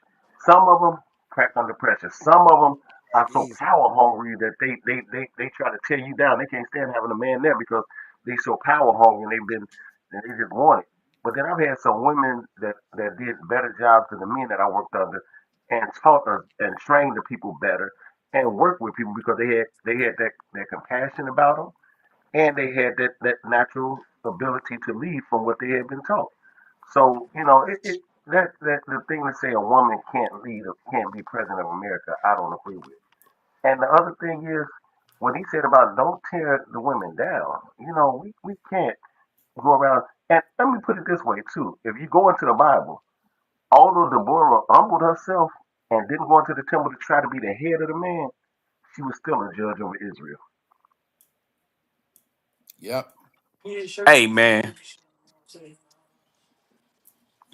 Some of them crack under pressure. Some of them are so Easy. power hungry that they try to tear you down. They can't stand having a man there because they so power hungry and they just want it. But then I've had some women that did better jobs than the men that I worked under and taught us and trained the people better and worked with people because they had that compassion about them and they had that natural ability to lead from what they had been taught. So that the thing to say a woman can't lead or can't be president of America, I don't agree with. And the other thing is when he said about don't tear the women down, we can't go around. And let me put it this way too: if you go into the Bible, although Deborah humbled herself and didn't go into the temple to try to be the head of the man, she was still a judge over Israel. Yep. hey, man,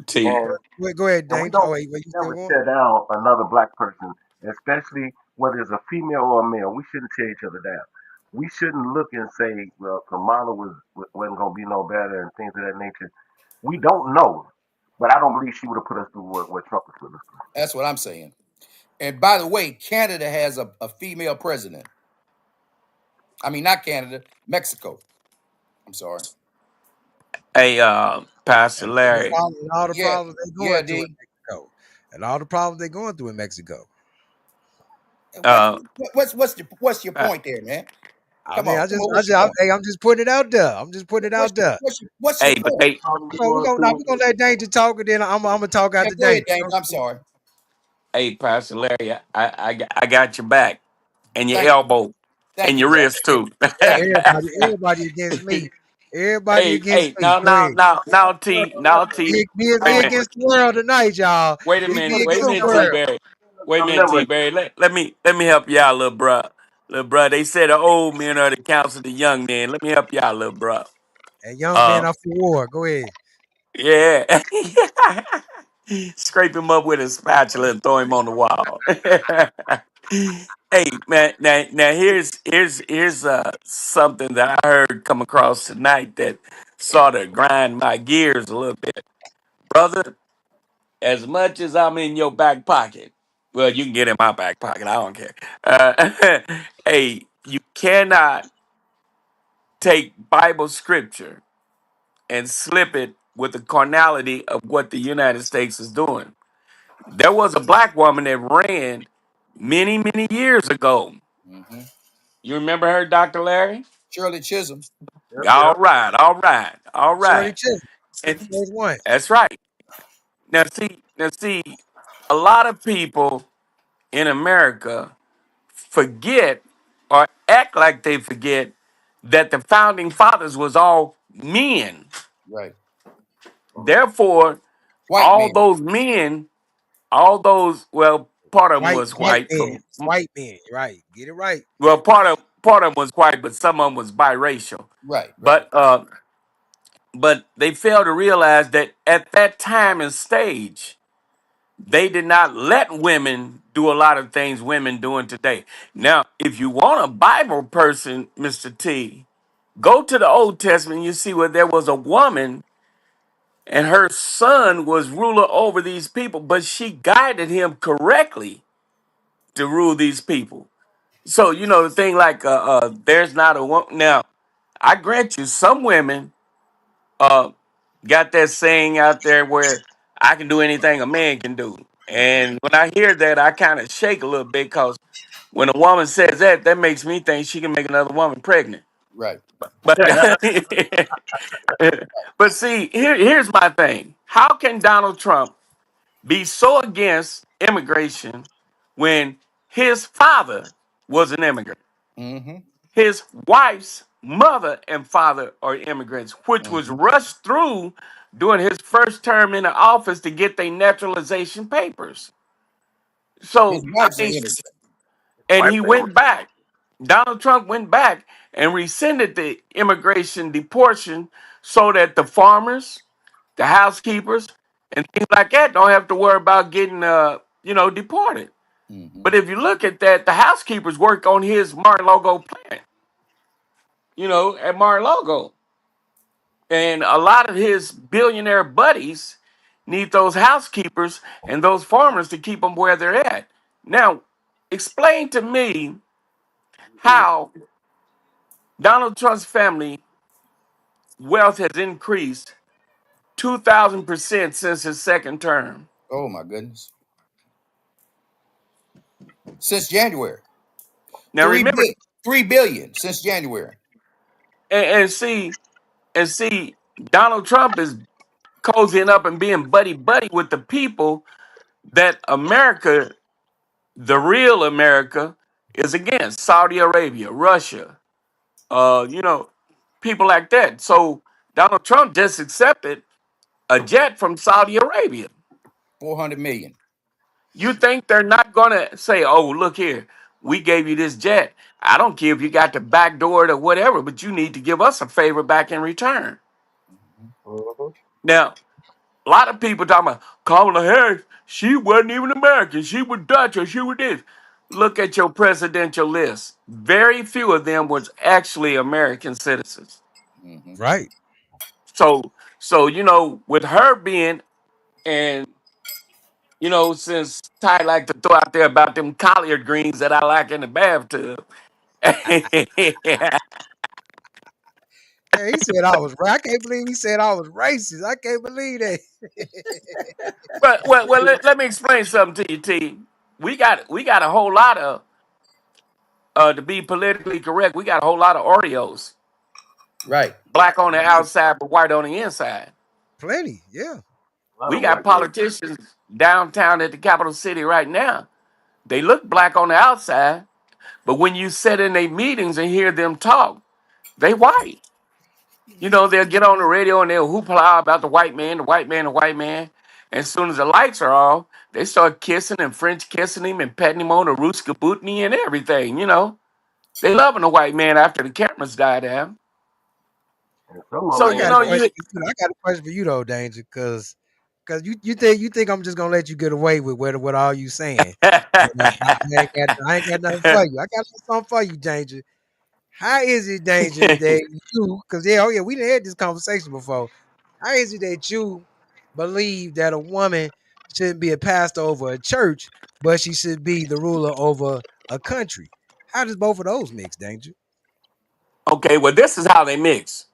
T. And Go ahead, And we Danger. Oh don't wait, you still never going? tear down another black person, especially whether it's a female or a male. We shouldn't tear each other down. We shouldn't look and say, well, Kamala wasn't going to be no better and things of that nature. We don't know, but I don't believe she would have put us through what Trump has put us through. That's what I'm saying. And by the way, Canada has a female president. I mean, not Canada, Mexico. I'm sorry. Hey, Pastor And the Larry. problem, and all the Yeah. problems they're Yeah, going through in D. Mexico, and all the problems they're going through in Mexico. What, Uh, what's your uh, point there, man? I Come mean, on, come on. What's your point? hey, I'm just putting it out there. I'm just putting it out there. What's your hey, but point? they, All they're We're going gonna, now through we're gonna let Danger talk, and then I'm gonna talk Yeah, after go ahead, Danger. Dave. I'm sorry. hey, Pastor Larry, I got your back and your Thank you. elbow and Thank you, your brother. wrist too. Thank you. Everybody against me. Everybody against Hey, me. Go ahead. now, T. Me Wait a minute, against the world tonight, y'all. It's me wait a against the minute, T. world. Barry. Wait a I'm minute, never T. Barry. Let me help you out, little bruh. They said the old men are the counsel of the young men. Let me help you out, little bruh. And young men Uh, are for war. Go ahead. yeah. Scrape him up with a spatula and throw him on the wall. Hey man, now here's something that I heard come across tonight that sort of grind my gears a little bit, brother. As much as I'm in your back pocket, well, you can get in my back pocket. I don't care. Hey, you cannot take Bible scripture and slip it with the carnality of what the United States is doing. There was a black woman that ran many years ago. Hmm. You remember her, Dr. Larry? Shirley Chisholm. yep, All yep. right, all right, all Shirley right. Chisholm. And First one. that's right. Now, see, Now, see, a lot of people in America forget or act like they forget that the founding fathers was all men. Right. Therefore, White all man. those men, all those, well, part of them White was white white, men. White men. Right. Get it right. well, part of them was white, but some of them was biracial. Right. Right. But they failed to realize that at that time and stage, they did not let women do a lot of things women doing today. Now, if you want a Bible person, Mr. T, go to the Old Testament, you see where there was a woman and her son was ruler over these people, but she guided him correctly to rule these people. So, the thing like there's not a woman. Now, I grant you, some women uh, got that saying out there where I can do anything a man can do. And when I hear that, I kind of shake a little bit because when a woman says that, that makes me think she can make another woman pregnant. Right. But but see, here's my thing. How can Donald Trump be so against immigration when his father was an immigrant? Mm-hmm. His wife's mother and father are immigrants, which was Mm-hmm. rushed through during his first term in the office to get their naturalization papers. His So, I wife's an mean, immigrant. and White he family. went back. Donald Trump went back and rescinded the immigration deportation so that the farmers, the housekeepers, and things like that don't have to worry about getting, deported. Mm-hmm. But if you look at that, the housekeepers work on his Mar-a-Lago plant, at Mar-a-Lago. And a lot of his billionaire buddies need those housekeepers and those farmers to keep them where they're at. Now, explain to me how Donald Trump's family wealth has increased 2,000% since his second term. Oh my goodness. Since January. Now remember, 3 billion since January. and see, Donald Trump is cozying up and being buddy buddy with the people that America, the real America, is against. Saudi Arabia, Russia, people like that. So Donald Trump just accepted a jet from Saudi Arabia. 400 million. You think they're not going to say, oh, look here, we gave you this jet. I don't care if you got the back door or whatever, but you need to give us a favor back in return. Mhm. Now, a lot of people talking about Kamala Harris, she wasn't even American. She was Dutch or she was this. Look at your presidential list. Very few of them was actually American citizens. Mm-hmm. Right. So with her being, and since Ty like to throw out there about them collard greens that I like in the bathtub. Yeah, he said I was right. I can't believe he said I was racist. I can't believe that. well, let me explain something to you, T. We got a whole lot of to be politically correct. We got a whole lot of Oreos, Right. black on the outside but white on the inside. Plenty. Yeah. A lot We of got white men. politicians downtown at the capital city right now. They look black on the outside, but when you sit in their meetings and hear them talk, they white. They'll get on the radio and they'll hoopla about the white man, the white man, the white man. And as soon as the lights are off, they start kissing and French kissing him and petting him on the Ruska Bootney and everything. They loving the white man after the cameras die down. And some of So, I them you got a know, want question. you I got a question for you though, Danger, because you think I'm just gonna let you get away with what all you saying. And I ain't got nothing for you. I got something for you, Danger. How is it, Danger, that you? Because yeah, oh yeah, we done had this conversation before. How is it that you believe that a woman shouldn't be a pastor over a church, but she should be the ruler over a country? How does both of those mix, Danger? okay, well, this is how they mix.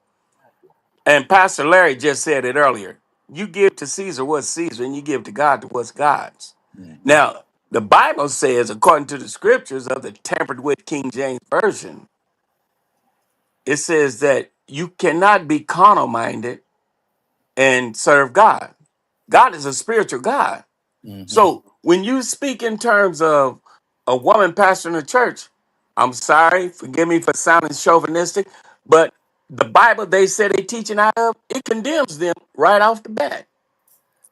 And Pastor Larry just said it earlier. You give to Caesar what's Caesar, and you give to God to what's God's. Mm-hmm. Now, the Bible says, according to the scriptures of the tampered with King James Version, it says that you cannot be carnal minded and serve God. God is a spiritual God. Mm-hmm. So when you speak in terms of a woman pastoring a church, I'm sorry, forgive me for sounding chauvinistic, but the Bible they say they teaching out of, it condemns them right off the bat.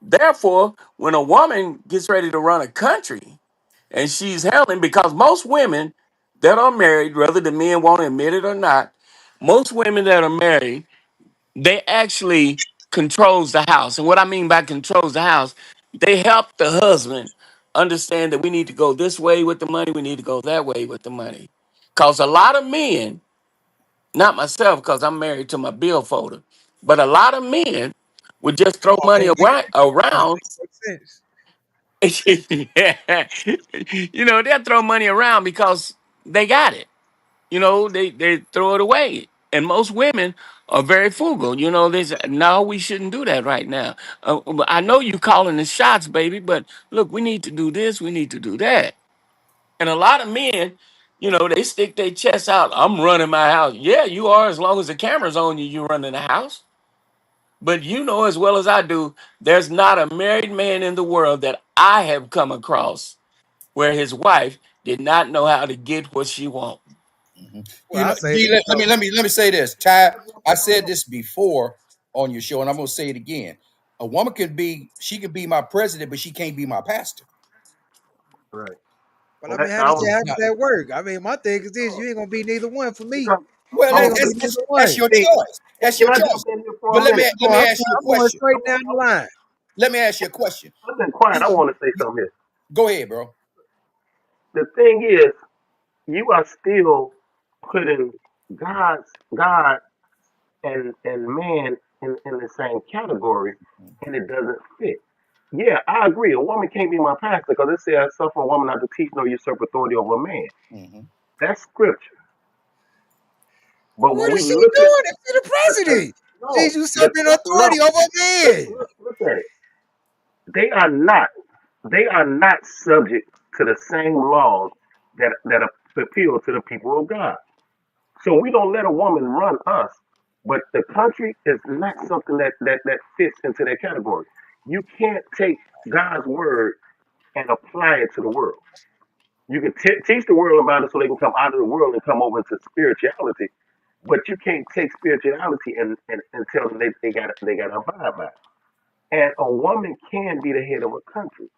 Therefore, when a woman gets ready to run a country and she's handling, because most women that are married, whether the men want to admit it or not, most women that are married, they actually controls the house. And what I mean by controls the house, they help the husband understand that we need to go this way with the money, we need to go that way with the money. Cause a lot of men, not myself, because I'm married to my billfolder, but a lot of men would just throw money Hey, that around. makes sense. You know, they'll throw money around because they got it. You know, they throw it away. And most women are very frugal. You know, they say, no, we shouldn't do that right now. But I know you calling the shots, baby, but look, we need to do this, we need to do that. And a lot of men, you know, they stick their chest out. I'm running my house. Yeah, you are, as long as the camera's on you, you running the house. But you know as well as I do, there's not a married man in the world that I have come across where his wife did not know how to get what she wants. Mm-hmm. Well, I say G, this though. let me say this. Ty, I said this before on your show, and I'm gonna say it again. A woman she could be my president, but she can't be my pastor. Right. But I And mean, I was how does Now, that work? I mean, my thing is this: you ain't gonna be neither one for me. because well, You I'm ain't gonna gonna be say, neither that's one. your hey, choice. That's can your I jump choice. in here for But a minute? let me ask you a I'm going question. straight down the line. Let me ask you a question. I've been quiet. I You, want to say you something here. go ahead, bro. The thing is, you are still putting God and man in the same category, and it doesn't fit. Yeah, I agree. A woman can't be my pastor because it says, "Suffer a woman not to teach nor usurp authority over a man." Mm-hmm. That's scripture. But when What we is she look at doing if she the listen, president? no, She's usurping authority no, over a man. look at it. They are not. They are not subject to the same laws that appeal to the people of God. So we don't let a woman run us. But the country is not something that fits into that category. You can't take God's word and apply it to the world. You can teach the world about it so they can come out of the world and come over into spirituality, but you can't take spirituality and tell them they got to abide by it. And a woman can be the head of a country.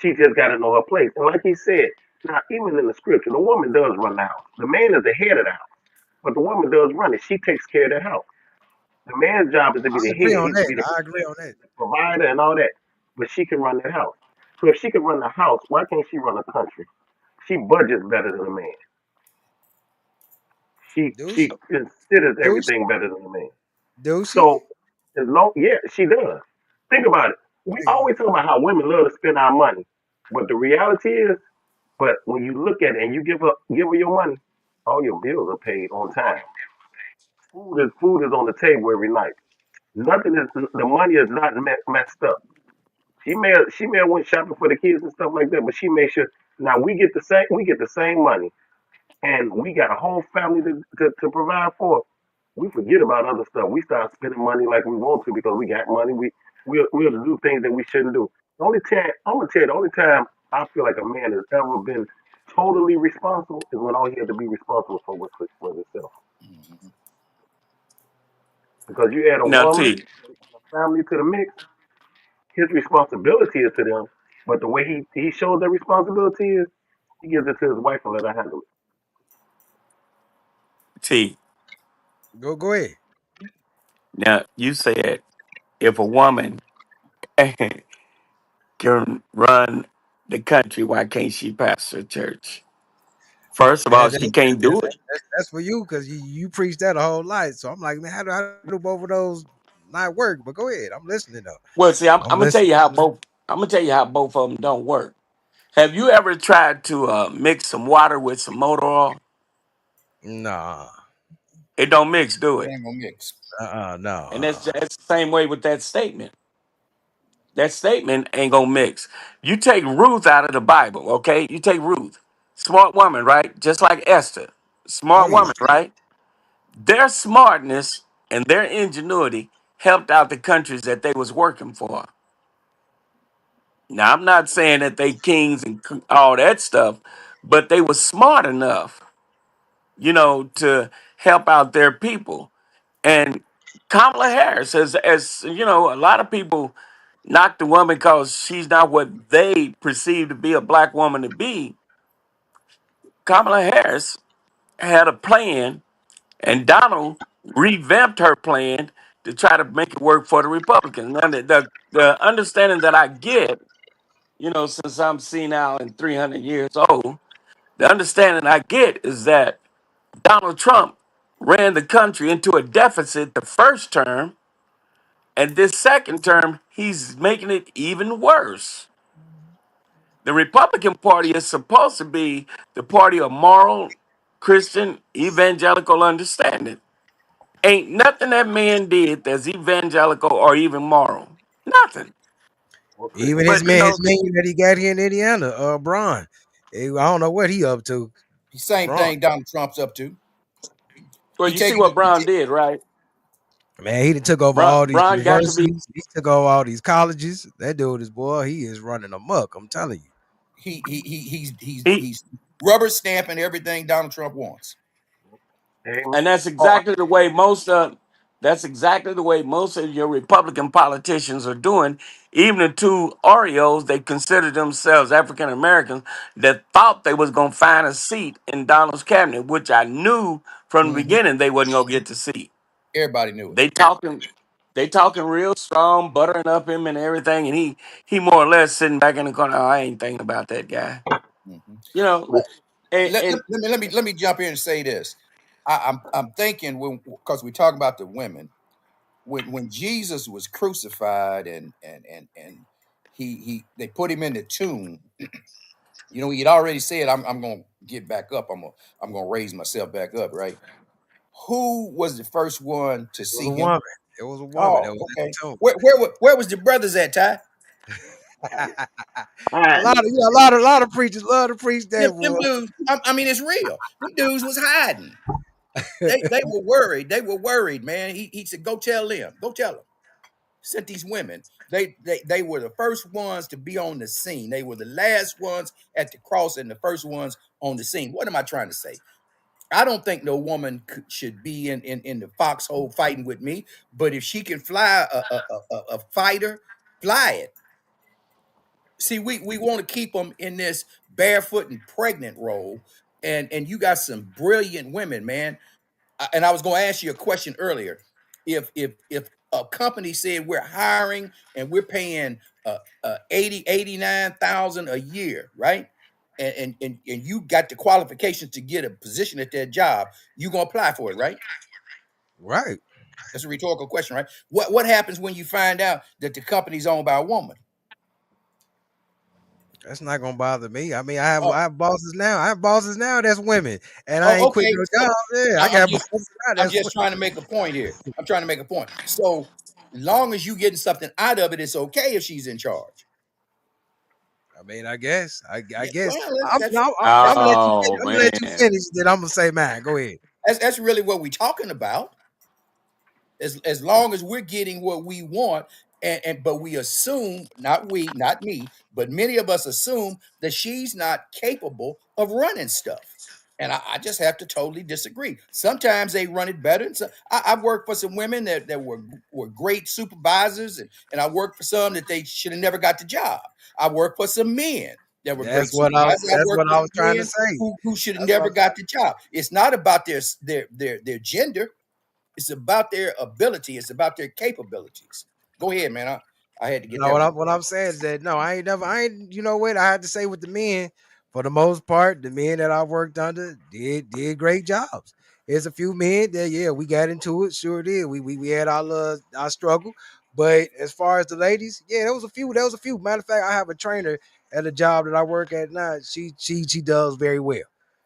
She just got to know her place. And like he said, now even in the scripture, the woman does run the house. The man is the head of the house, but the woman does run it. She takes care of the house. The man's job is to be I the agree head. on He's to that. be the I agree on that. provider and all that. But she can run that house. So if she can run the house, why can't she run a country? She budgets better than a man. Do she? She considers Do she? everything better than a man. Do she? So as long, yeah, she does. Think about it. We Hey, always talk about how women love to spend our money, but the reality is, but when you look at it and you give her your money, all your bills are paid on time. Food is on the table every night. Nothing is the money is not messed up. She may have went shopping for the kids and stuff like that, but she made sure. Now we get the same money, and we got a whole family to provide for. We forget about other stuff. We start spending money like we want to because we got money. We'll do things that we shouldn't do. The only time I'm gonna tell you, the only time I feel like a man has ever been totally responsible is when all he had to be responsible for was himself. Mm-hmm. Because you add a Now, woman, T, a family to the mix, his responsibility is to them. But the way he shows that responsibility is he gives it to his wife and let her handle it. T. go ahead. Now, you said if a woman can run the country, why can't she pastor a church? First of all, That, she that, can't do it. that's for you because you preach that a whole lot. So I'm like, man, how do both of those not work? But go ahead. I'm listening though. Well, see, I'm, I'm I'm gonna tell listening. you how both. I'm gonna tell you how both of them don't work. Have you ever tried to mix some water with some motor oil? Nah. It don't mix, do It it? ain't gonna mix. No. And that's the same way with that statement. That statement ain't gonna mix. You take Ruth out of the Bible, okay? You take Ruth, smart woman, right? Just like Esther, Oh smart yeah. woman, right? Their smartness and their ingenuity helped out the countries that they was working for. Now, I'm not saying that they kings and all that stuff, but they were smart enough, to help out their people. And Kamala Harris, as you know, a lot of people knock the woman because she's not what they perceive to be a black woman to be. Kamala Harris had a plan, and Donald revamped her plan to try to make it work for the Republicans. Now, the understanding that I get, since I'm senile and 300 years old, the understanding I get is that Donald Trump ran the country into a deficit the first term, and this second term, he's making it even worse. The Republican Party is supposed to be the party of moral, Christian, evangelical understanding. Ain't nothing that man did that's evangelical or even moral. Nothing. Well, Even But his man that he got here in Indiana, Braun. I don't know what he up to. The same Braun. thing Donald Trump's up to. well, He you see taking what the, he Brown ta- did, right? Man, he done took over Brown, all these Brown got to be universities. He took over all these colleges. That dude is boy, he is running amok. I'm telling you. he, he's rubber stamping everything Donald Trump wants. amen. and Oh, that's exactly the way most of your Republican politicians are doing. Even the two Oreos, they consider themselves African Americans that thought they was gonna find a seat in Donald's cabinet, which I knew from the Hmm. beginning they wasn't gonna get the seat. Everybody knew it. They talking they talking real strong, buttering up him and everything, and he more or less sitting back in the corner. Oh, I ain't thinking about that guy. Hmm. You know, Let, and let me jump in and say this. I'm thinking when because we talk about the women when Jesus was crucified and he they put him in the tomb. You know, he'd already said, I'm gonna get back up. I'm gonna raise myself back up, right? Who was the first one to It was see a him? woman. It was a woman that Oh, was okay. at the Where was the brothers at, Ty? tomb. A lot hiding. of a lot of preachers love to preach that Them boy. dudes, I mean, it's real. Them dudes was hiding. They were worried. They were worried, man. He said, "Go tell them. Go tell them." Sent these women. They were the first ones to be on the scene. They were the last ones at the cross and the first ones on the scene. What am I trying to say? I don't think no woman should be in the foxhole fighting with me. But if she can fly a fighter, fly it. See, we want to keep them in this barefoot and pregnant role, and you got some brilliant women, man. And I was going to ask you a question earlier. If a company said we're hiring and we're paying 89,000 a year, right? And you got the qualifications to get a position at that job, you gonna apply for it, right? Right. That's a rhetorical question, right? What happens when you find out that the company's owned by a woman? That's not gonna bother me. I mean, Oh, I have bosses now. I have bosses now that's women, and I oh, ain't quit okay. no So job. Yeah, I I'm got just bosses now I'm that's just women. trying to make a point here. I'm trying to make a point. So long as you getting something out of it, it's okay if she's in charge. I mean, I guess. I Yeah, guess. well, I'm that's gonna let you. oh I'm gonna let you man, finish. Then I'm gonna say mine. Go ahead. that's really what we're talking about. As long as we're getting what we want, and but we assume, not we, not me, but many of us assume that she's not capable of running stuff. And I just have to totally disagree. Sometimes they run it better. And so I've worked for some women that were great supervisors, and I worked for some that they should have never got the job. I worked for some men that were great That's what I. supervisors. I That's worked what for I was some trying to men say. who should have That's what never I'm got trying. the job. It's not about their gender. It's about their ability. It's about their capabilities. Go ahead, man. I had to get No, that one. what I'm saying is that no, I ain't never. I ain't. You know what? I had to say with the men. For the most part, the men that I worked under did great jobs. There's a few men that yeah, we got into it. Sure did. We had our struggle. But as far as the ladies, yeah, there was a few. There was a few. Matter of fact, I have a trainer at a job that I work at now. She does very well.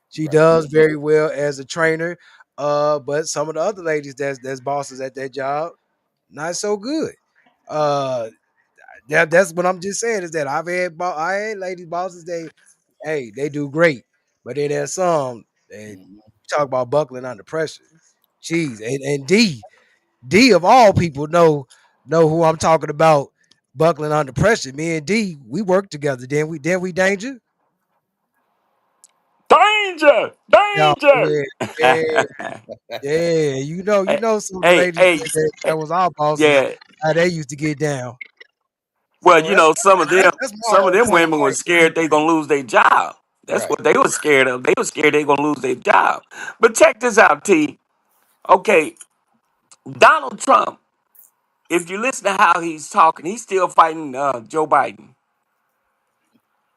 She Right. does very well as a trainer. But some of the other ladies that's bosses at that job, not so good. Uh, that's what I'm just saying is that I had ladies bosses. They do great, but then there's some that Mhm. talk about buckling under pressure. Jeez, and D of all people know who I'm talking about. buckling under pressure. Me and D, we worked together. Then we danger. Danger, Yeah, danger. yeah, yeah, yeah. You hey, know some of the hey, ladies hey, that was our bosses, yeah. how they used to get down. Well, So you know, that's my some of whole them point, women were right? scared they gonna lose their job. That's Right. what they were scared of. They were scared they gonna lose their job. But check this out, T. Okay, Donald Trump. If you listen to how he's talking, he's still fighting Joe Biden.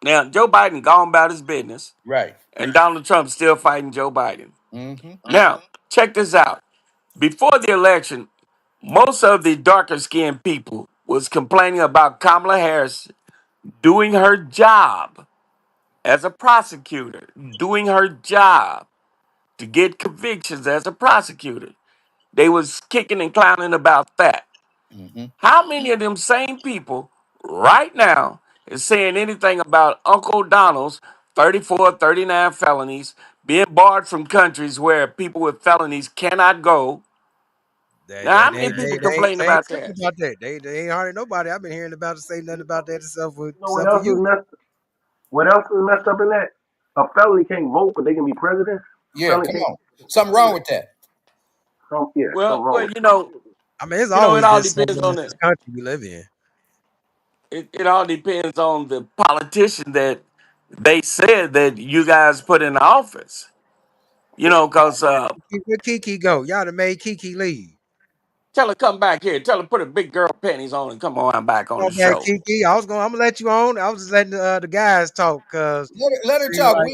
Now, Joe Biden gone about his business, Right. and Donald Trump's still fighting Joe Biden. Mm-hmm. Now, check this out. Before the election, most of the darker skinned people was complaining about Kamala Harris doing her job as a prosecutor, doing her job to get convictions as a prosecutor. They was kicking and clowning about that. Mm-hmm. How many of them same people right now is saying anything about Uncle Donald's 34, 39 felonies, being barred from countries where people with felonies cannot go? They Now, they how they many they, people they, ain't, complain they ain't about tripping that? about that. They ain't hardly nobody. I've been hearing about it say nothing about that You know what except for else is you. messed? What else is messed up in that? A felony can't vote, but they can be president. A Yeah, felony come can't on. be Something wrong president. with that. Yeah, something wrong Well, with I mean, it's you know, it always all been something depends in on this the country we live in. it all depends on the politician that they said that you guys put in office. You know, because Where Kiki go? Y'all done made Kiki leave. tell her come back here. Tell her put a big girl panties on and come on back on Come the on back, show. Kiki. I'm gonna let you on. I was just letting the guys talk because Let her seem talk. like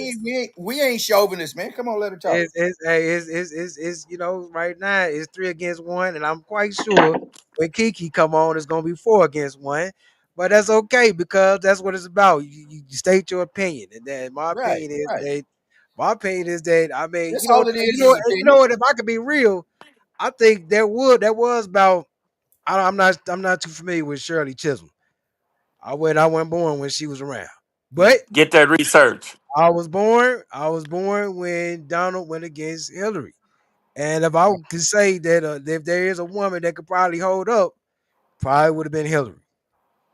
We ain't chauvinists, man. Come on, let her talk. it's right now it's 3 against 1, and I'm quite sure when Kiki come on it's gonna be 4 against 1. But that's okay because that's what it's about. You state your opinion, and then Right, right. my opinion is that I mean That's all it is you opinion. know what, if I could be real, I think there was about I'm not too familiar with Shirley Chisholm. I wasn't born when she was around, but Get that research. I was born when Donald went against Hillary. And if I could say that if there is a woman that could probably hold up, probably would have been Hillary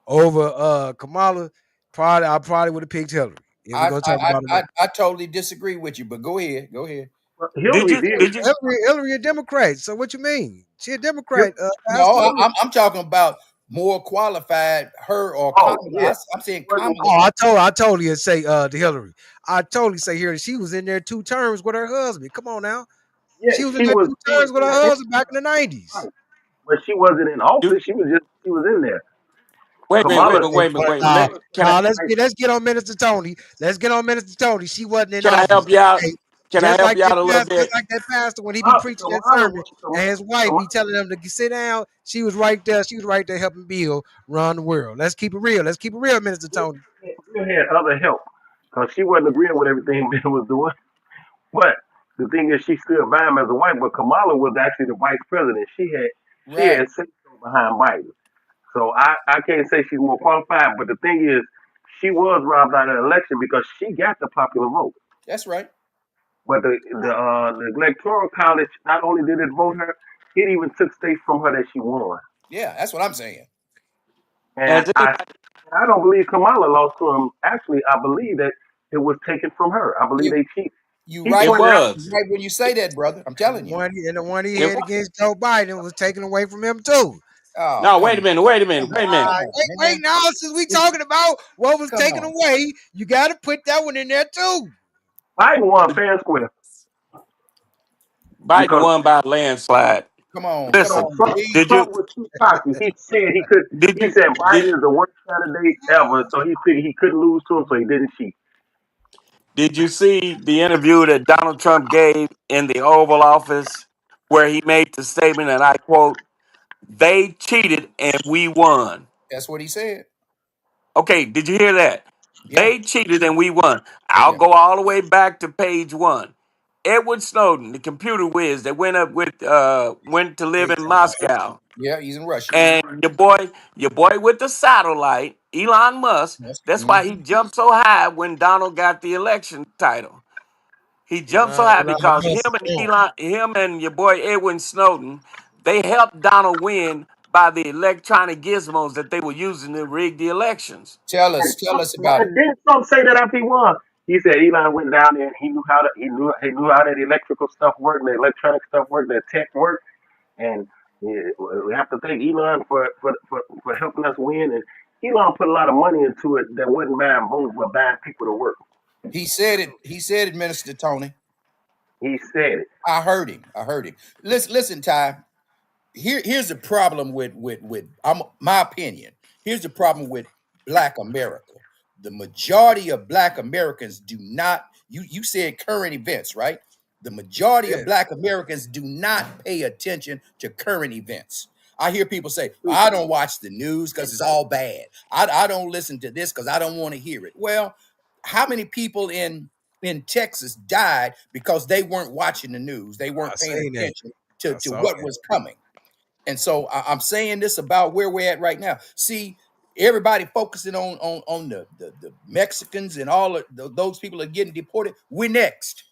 over Kamala. I probably would have picked Hillary. If we're I, gonna I talk about it, I I totally disagree with you, but go ahead. Go ahead. Did Hillary you did. did you Hillary a Democrat. So what you mean? She a Hil- Democrat, No, Pastor. I'm talking about more qualified, her or Oh Kamala. yeah, I'm saying she wasn't. Kamala. Oh, I totally say to Hillary. I totally say here she was in there 2 terms with her husband. Come on now, Yeah, she was in she there was. two She was terms with in her the husband back in the '90s. right, but she wasn't in do office. She was in there. wait a minute, Kamala, wait a minute. Nah, Kamala Can I let's get on Minister Tony. Let's get on Minister Tony. She wasn't in can I office. help you out? Hey, Can I help you out a little just bit? like that pastor when he be Kamala, preaching that Kamala, sermon, and his wife be telling him to sit down. She was right there. She was right there helping Bill run the world. Let's keep it real. Let's keep it real, Minister Tony. Bill had other help because she wasn't agreeing with everything Bill was doing. But the thing is, she stood by him as a wife. But Kamala was actually the vice president. She Right. had say so behind Biden. So I can't say she's more qualified. But the thing is, she was robbed out of the election because she got the popular vote. That's right. But the electoral college not only did it vote her, it even took states from her that she won. Yeah, that's what I'm saying. And Has anybody I don't believe Kamala lost to him. Actually, I believe that it was taken from her. I believe You they cheated. you He right. it pointed out. You was. right when you say that, brother. I'm And telling you. the one he It had was. against Joe Biden was taken away from him too. Oh, No, come wait a on, minute, wait a minute. come on, Wait man. now, since we talking about what was Come taken on. away, you got to put that one in there too. Biden won fair and square Biden because won by a landslide. Come Listen, on, Trump, G. did you Trump was too cocky. He said he could. did He you said did Biden is the worst candidate ever. So he figured he couldn't lose to him, so he didn't cheat. did you see the interview that Donald Trump gave in the Oval Office where he made the statement, and I quote, "They cheated and we won." That's what he said. Okay, did you hear that? Yeah, They cheated and we won. I'll yeah. go all the way back to page one. Edward Snowden, the computer whiz that went to live Big in time. Moscow, Yeah, he's in Russia. and your boy with the satellite, Elon Musk. Yes. That's why he jumped so high when Donald got the election title. He jumped so high Elon because Musk is gone. him and your boy Edwin Snowden, they helped Donald win by the electronic gizmos that they were using to rig the elections. Tell us about it. And didn't Trump say that after he won? He said Elon went down there and he knew how that electrical stuff worked, the electronic stuff worked, the tech worked, and yeah, we have to thank Elon for helping us win. And Elon put a lot of money into it that wasn't buying votes, but buying people to work. He said it. He said it, Minister Tony. He said it. I heard him. I heard him. Listen, Ty. Here's the problem with my opinion. Here's the problem with Black America. The majority of Black Americans do not. You said current events, right? The majority of Yeah. Black Americans do not pay attention to current events. I hear people say, I don't watch the news because it's all bad. I don't listen to this because I don't want to hear it. Well, how many people in Texas died because they weren't watching the news? They I weren't paying seen that. attention I to saw what that. was coming. And so I'm saying this about where we're at right now. See, everybody focusing on the Mexicans and all of those people are getting deported. We're next.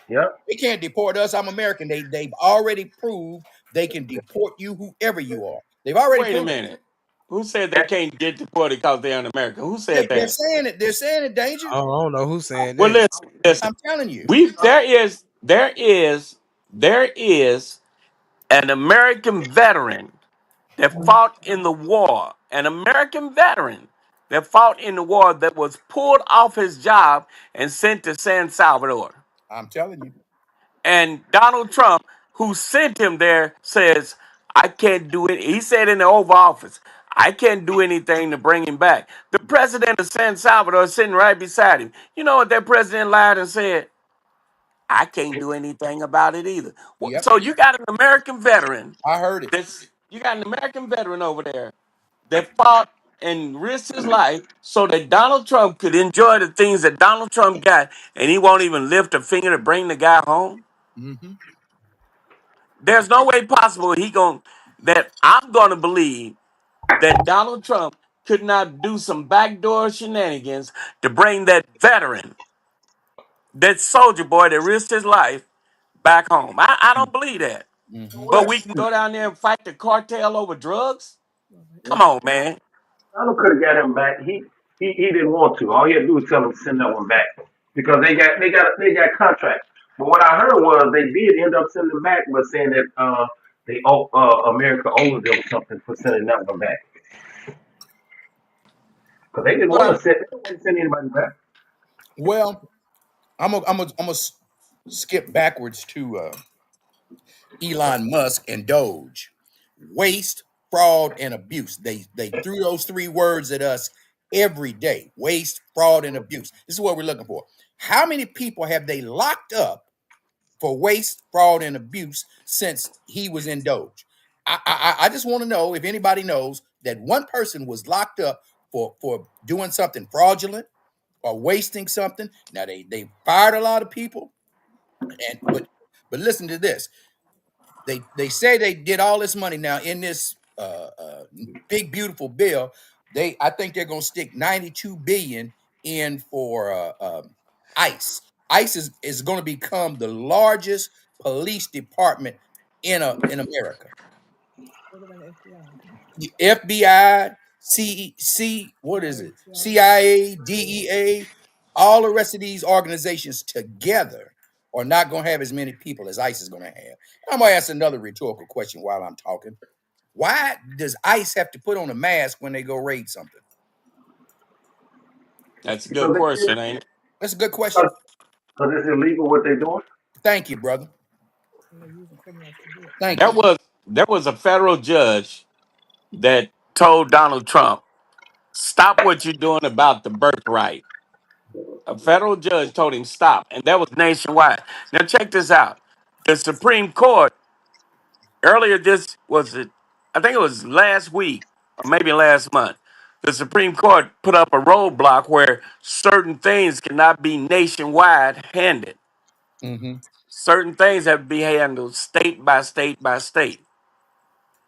Yep. They can't deport us. I'm American. They've already proved they can deport you, whoever you are. They've already Wait a proved it. minute. Who said they can't get deported because they're in America? Who said They're that? saying it. They're saying it, Danger. I don't know who's saying Well, that. listen. I'm telling you. There is an American veteran that fought in the war, an American veteran that fought in the war that was pulled off his job and sent to San Salvador. I'm telling you. And Donald Trump, who sent him there, says, I can't do it. He said in the Oval Office, I can't do anything to bring him back. The president of San Salvador is sitting right beside him. You know what that president lied and said? I can't do anything about it either. Yep. So you got an American veteran I heard it. you got an American veteran over there that fought and risked his life so that Donald Trump could enjoy the things that Donald Trump got, and he won't even lift a finger to bring the guy home. Hmm. There's no way possible that I'm gonna believe that Donald Trump could not do some backdoor shenanigans to bring that veteran, that soldier boy that risked his life back home. I don't believe that. Hmm. But we can go down there and fight the cartel over drugs? Come on, man. Donald could have got him back. He didn't want to. All he had to do was tell him to send that one back because they got contracts. But what I heard was they did end up sending him back, but saying that they America owed them something for sending that one back because they didn't want Well, to send anybody back. well, I'm gonna skip backwards to Elon Musk and Doge. Waste, fraud, and abuse. They threw those three words at us every day. Waste, fraud, and abuse. This is what we're looking for. How many people have they locked up for waste, fraud, and abuse since he was in Doge? I just want to know if anybody knows that one person was locked up for doing something fraudulent or wasting something. Now they fired a lot of people, and but listen to this. They say they did all this money now in this big beautiful bill. I think they're going to stick 92 billion in for ICE. ICE is going to become the largest police department in America. The FBI, what is it? CIA, DEA, all the rest of these organizations together are not going to have as many people as ICE is going to have. I'm going to ask another rhetorical question while I'm talking. Why does ICE have to put on a mask when they go raid something? That's a good Because question, ain't it? That's a good question. it's illegal what they're doing. Thank you, brother. Thank There you. was there was a federal judge that told Donald Trump, stop what you're doing about the birthright. A federal judge told him stop, and that was nationwide. Now check this out. The Supreme Court earlier this was it I think it was last week or maybe last month. The Supreme Court put up a roadblock where certain things cannot be nationwide handed. Hmm. Certain things have to be handled state by state by state.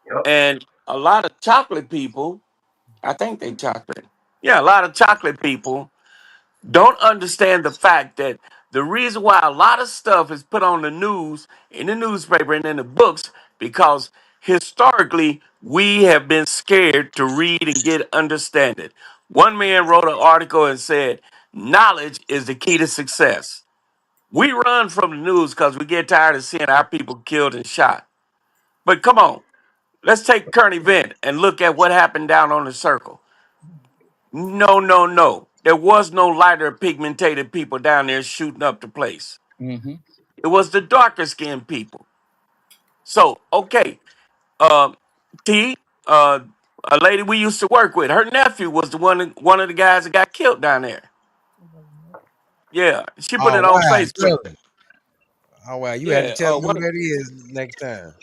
Yep. And a lot of chocolate people, I think they chocolate. Yeah, a lot of chocolate people don't understand the fact that the reason why a lot of stuff is put on the news, in the newspaper, and in the books, because Historically, we have been scared to read and get understanding. One man wrote an article and said, knowledge is the key to success. We run from the news because we get tired of seeing our people killed and shot. But come on, let's take current event and look at what happened down on the circle. No, no, no. There was no lighter pigmented people down there shooting up the place. Mm-hmm. It was the darker skinned people. So, okay, um, T, uh, a lady we used to work with, her nephew was the one of the guys that got killed down there. Yeah, she put Oh it on wow, Facebook. really? Oh wow, you had to Yeah, tell me who one of, that is next time.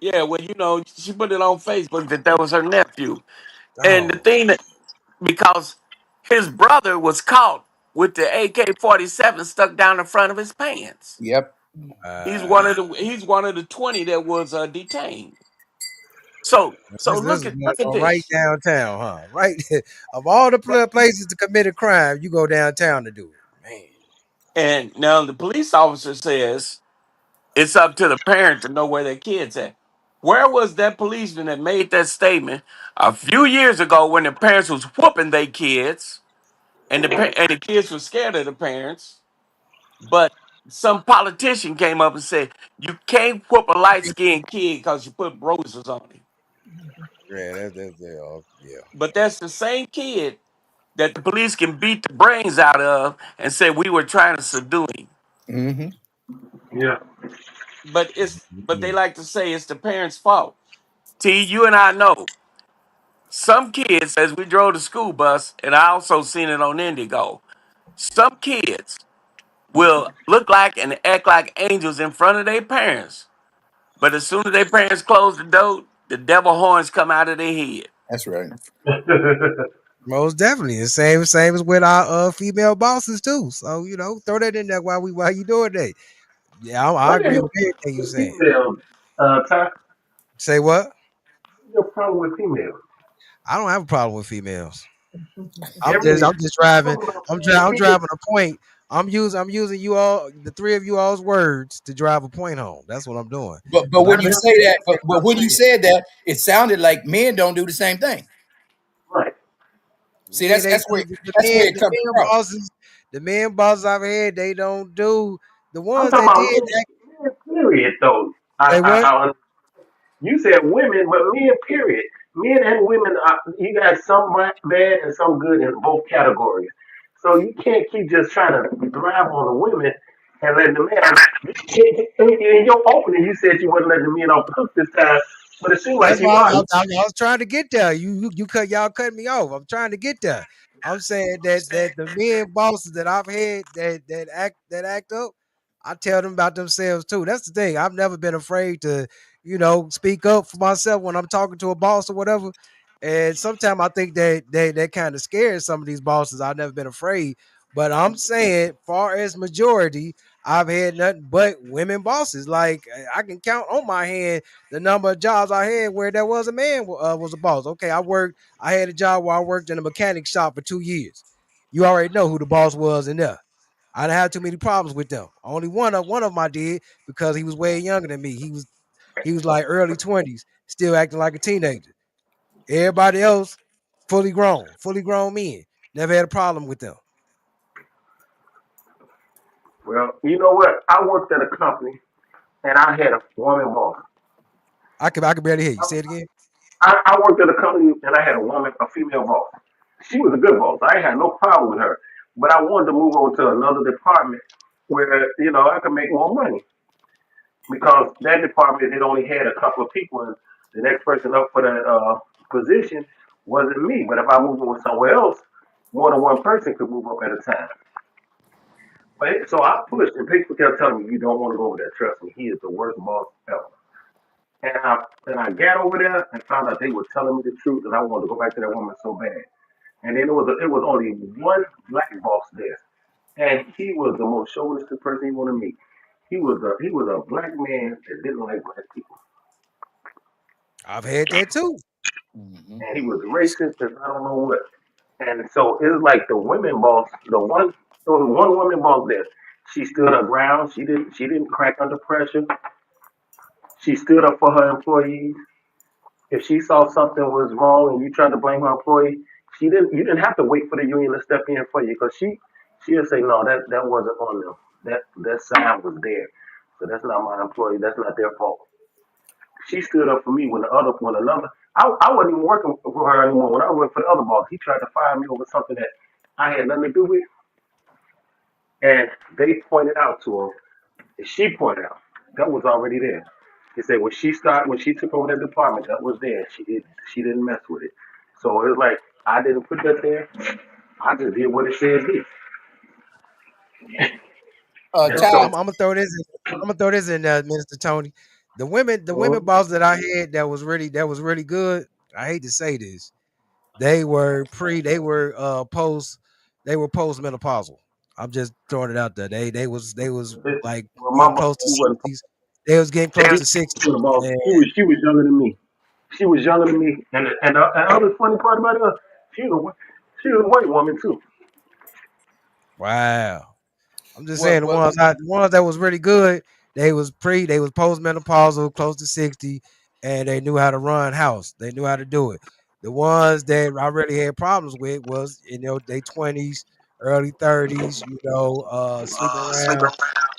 yeah, well, she put it on Facebook that was her nephew, and the Oh, thing that because his brother was caught with the AK-47 stuck down the front of his pants. Yep. He's one of the 20 that was detained. So this is look at right this. downtown, huh? Right of all the places to commit a crime, you go downtown to do it, man. And now the police officer says it's up to the parent to know where their kids at. Where was that policeman that made that statement a few years ago when the parents was whooping their kids and and the kids were scared of the parents? But some politician came up and said you can't whoop a light skinned kid because you put roses on him. Yeah, that's yeah. But that's the same kid that the police can beat the brains out of and say we were trying to subdue him. Mm-hmm. Yeah. But they like to say it's the parents' fault. T, you and I know some kids, as we drove the school bus, and I also seen it on Indigo. Some kids will look like and act like angels in front of their parents, but as soon as their parents close the door, the devil horns come out of their head. That's right. Most definitely. The same as with our female bosses too. So, throw that in there while you doing that. Yeah, I What is agree your with everything you with saying. females, Ty? Say what? What's your problem with females? I don't have a problem with females. Every I'm just driving. talking about I'm being driving a point. I'm using you all, the three of you all's words to drive a point home. That's what I'm doing. But But when I you know say that, that's what but I'm when you saying. said that, it sounded like men don't do the same thing. Right. See, yeah, they that's do. where that's where it The comes men across. bosses, the men bosses I've had, they don't do the I'm ones talking that about did. men period, though. Say what? You said women, but men, period. Men and women, you got some bad and some good in both categories. So you can't keep just trying to drive on the women and let the men. In your opening, you said you wouldn't let the men off the hook this time, but it seems like That's you why are. I was trying to get there. Y'all cut me off. I'm trying to get there. I'm saying that the men bosses that I've had that act up, I tell them about themselves too. That's the thing. I've never been afraid to, speak up for myself when I'm talking to a boss or whatever. And sometimes I think that kind of scares some of these bosses. I've never been afraid. But I'm saying, far as majority, I've had nothing but women bosses. Like I can count on my hand the number of jobs I had where there was a man was a boss. Okay, I had a job where I worked in a mechanic shop for 2 years. You already know who the boss was in there. I didn't have too many problems with them. Only one of them I did because he was way younger than me. He was like early 20s, still acting like a teenager. Everybody else, fully grown men. Never had a problem with them. Well, you know what? I worked at a company and I had a woman boss. I could barely hear you. Say it again. I worked at a company and I had a female boss. She was a good boss. I had no problem with her, but I wanted to move on to another department where I could make more money because that department it only had a couple of people, and the next person up for that position wasn't me. But if I moved on somewhere else, more than one person could move up at a time. So I pushed, and people kept telling me, "You don't want to go over there. Trust me, he is the worst boss ever." And I got over there and found out they were telling me the truth, and I wanted to go back to that woman so bad. And then it was only one black boss there, and he was the most chauvinistic person you want to meet. He was a black man that didn't like black people, I've had that too. Hmm. and he was racist as I don't know what. And so it was like the women boss, there was one woman boss there. She stood her ground. She didn't crack under pressure. She stood up for her employees. If she saw something was wrong and you tried to blame her employee, she didn't. You didn't have to wait for the union to step in for you because she'll say no, that wasn't on them. That sign was there, so that's not my employee. That's not their fault. She stood up for me when another I wasn't even working for her anymore. When I worked for the other boss, he tried to fire me over something that I had nothing to do with, and they pointed out to him. And she pointed out that was already there. He said when she took over that department, that was there. She didn't mess with it. So it was like I didn't put that there. I just did what it said did. And I'm, Ty, so I'm, I'm gonna throw this. I'm gonna throw this in there, Mr. Tony. The women uh, boss that I had that was really good. I hate to say this. They were post menopausal. I'm just throwing it out there. They was this, like well, my getting boss close to she wasn't. 60s. They was getting close to 60. Boss. And She was younger than me. She was younger than me, and the other funny part about her, she was a, she was a white woman too. wow. I'm just well, saying well, the ones that was really good, they was postmenopausal, close to 60, and they knew how to run house. They knew how to do it. The ones that I really had problems with was, they 20s, early 30s,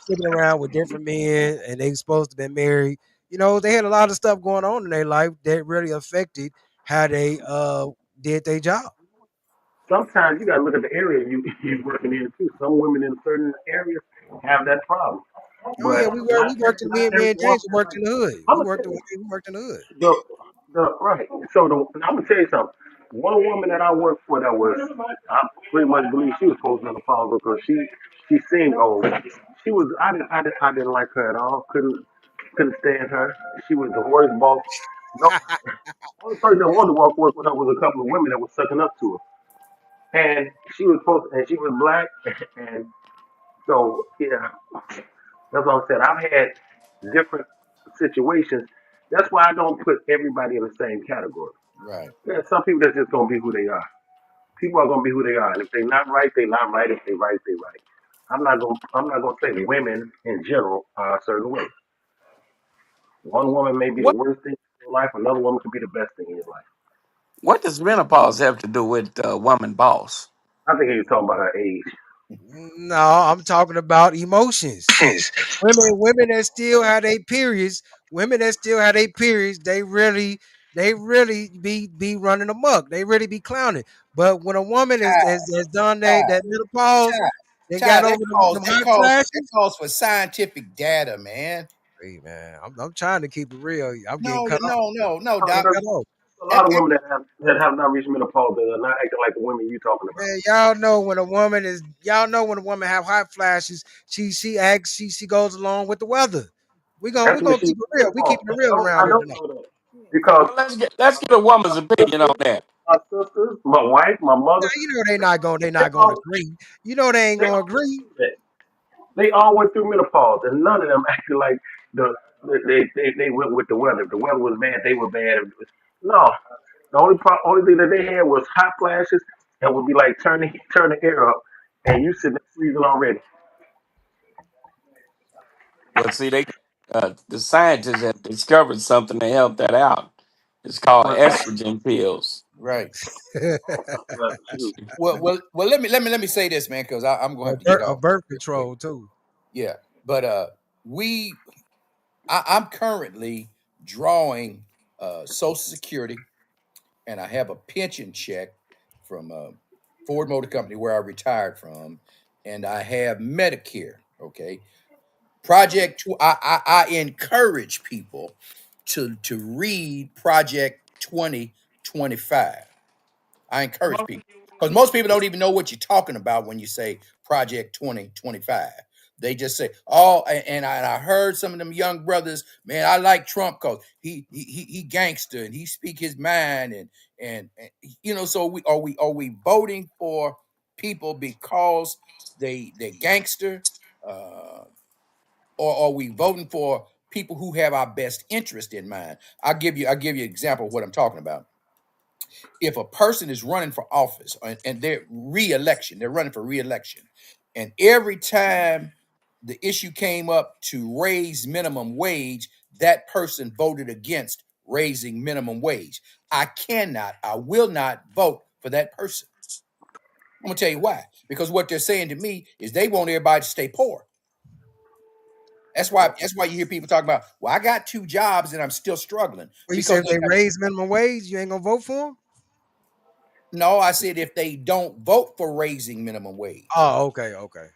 sleeping around with different men, and they supposed to be married. They had a lot of stuff going on in their life that really affected how they did their job. Sometimes you gotta look at the area you working in too. Some women in certain areas have that problem, Oh yeah, but we worked in me and every James woman. worked in the hood. I'm We gonna worked tell in you we worked in the hood. right. So I'm gonna tell you something. One woman that I worked for that was I pretty much believe she was supposed to be phone because she seemed old. She was I didn't like her at all. Couldn't stand her. She was the worst boss. No, only person that wanted to work with her was a couple of women that was sucking up to her. And she was black, and so yeah, that's what I'm saying. I've had different situations. That's why I don't put everybody in the same category. right. There are some people that's just gonna be who they are. People are gonna be who they are, and if they're not right, they're not right. If they're right, they're right. I'm not gonna say women in general are a certain way. One woman may be the What worst thing in your life. Another woman could be the best thing in your life. what does menopause have to do with woman boss? I think he was talking about her age. No, I'm talking about emotions. Women that still have their periods, they really be running amok. They really be clowning. But when a woman is Ty, has done Ty, that menopause, Ty, they Ty, got that over them calls that hot calls that flashes. calls for scientific data, man. Hey man, I'm trying to keep it real. I'm getting No, cut off. no, no, no, I'm getting doc. There's cut off. a Ev- lot of ev- women that have not reached menopause that are not acting like the women you talking about. Man, y'all know when a woman have hot flashes, she acts, she goes along with the weather. We gonna That's we when gonna she keep it real. We keeping it real I around here don't tonight. know that because Well, let's get a woman's opinion on that. my sisters, my wife, my Now mother, you know they they not gonna all agree. You know they ain't they gonna all went agree. through that. They all went through menopause, and none of them acted like the they went with the weather. If the weather was bad, they were bad. No, the only thing that they had was hot flashes and would be like turn the air up, and you sitting there freezing already. Well, see, the scientists have discovered something to help that out. It's called But estrogen pills. right. shoot, Well. Let me say this, man, because I'm gonna have to get A off birth real quick. control too. Yeah, but we I'm currently drawing Social Security, and I have a pension check from Ford Motor Company where I retired from, and I have Medicare. Okay, I encourage people to read Project 2025. I encourage people because most people don't even know what you're talking about when you say Project 2025. They just say, "Oh," and I heard some of them young brothers, man. I like Trump because he gangster and he speak his mind and So we voting for people because they gangster, uh, or are we voting for people who have our best interest in mind? I'll give you an example of what I'm talking about. If a person is running for office and they're running for reelection, and every time the issue came up to raise minimum wage, that person voted against raising minimum wage. I will not vote for that person. I'm gonna tell you why. Because what they're saying to me is they want everybody to stay poor. That's why. Yep. That's why you hear people talk about, well, I got two jobs and I'm still struggling Well, you said because if they raise minimum wage, you ain't gonna vote for them? no, I said if they don't vote for raising minimum wage. Oh, okay, okay.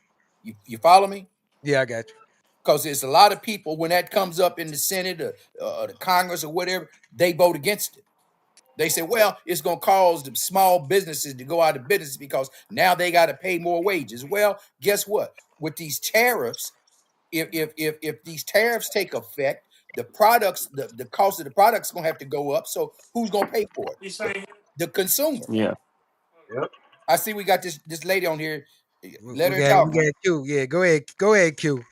You follow me? Yeah, I got you. Because there's a lot of people when that comes up in the Senate or the Congress or whatever, they vote against it. They say, well, it's going to cause the small businesses to go out of business because now they got to pay more wages. Well, guess what? With these tariffs, if these tariffs take effect, the products, the cost of the products is going to have to go up. So who's going to pay for it? The consumer. Yeah. Yep. I see we got this lady on here. We, Let we her got talk, we man. got Q. Yeah, go ahead, Q.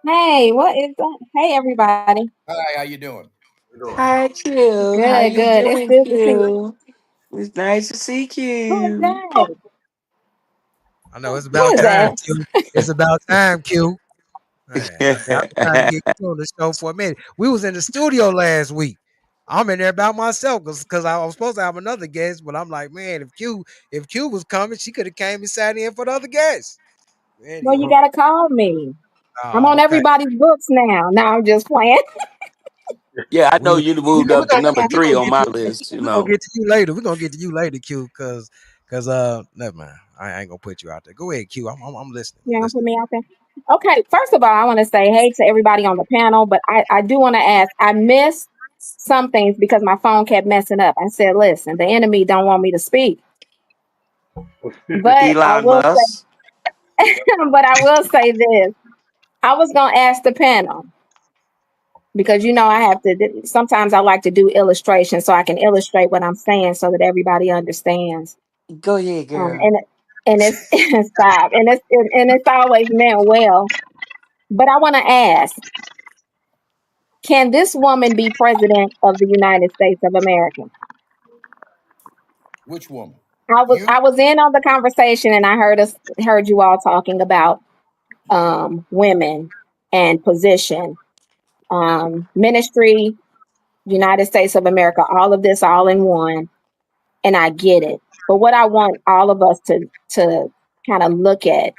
Hey, what is that? Hey, everybody. Hi, how you doing? What you doing? Hi, Q. How Good, you good. It's doing, good to see you. Q? It's nice to see Who is Q. that? I know it's Who about is time, that? Q. It's about time, Q. Man, I've been trying to get you on the show for a minute. We was in the studio last week. I'm in there about myself because I was supposed to have another guest, but I'm like, man, if Q was coming, she could have came and sat in for the other guests. Well, you Anywho, gotta call me. I'm oh, on okay. everybody's books now. Now I'm just playing. Yeah, I We know we you moved up to number we 3 gonna on get my to list, you we gonna know. get to you later. We're gonna get to you later, Q, because never mind. I ain't gonna put you out there. Go ahead, Q. I'm listening. You I'm know, put listening. me out there. Okay, first of all, I want to say hey to everybody on the panel, but I do want to ask. I missed some things because my phone kept messing up. I said, listen, the enemy don't want me to speak, but I Elon will Musk. say, but I will say this. I was gonna ask the panel because I have to. Sometimes I like to do illustrations so I can illustrate what I'm saying so that everybody understands. Go ahead, Um, girl. and and it's stop, and it's always meant well. But I want to ask: can this woman be president of the United States of America? Which woman? I You? was in on the conversation and I heard you all talking about women and position, ministry, United States of America, all of this all in one, and I get it. But what I want all of us to kind of look at,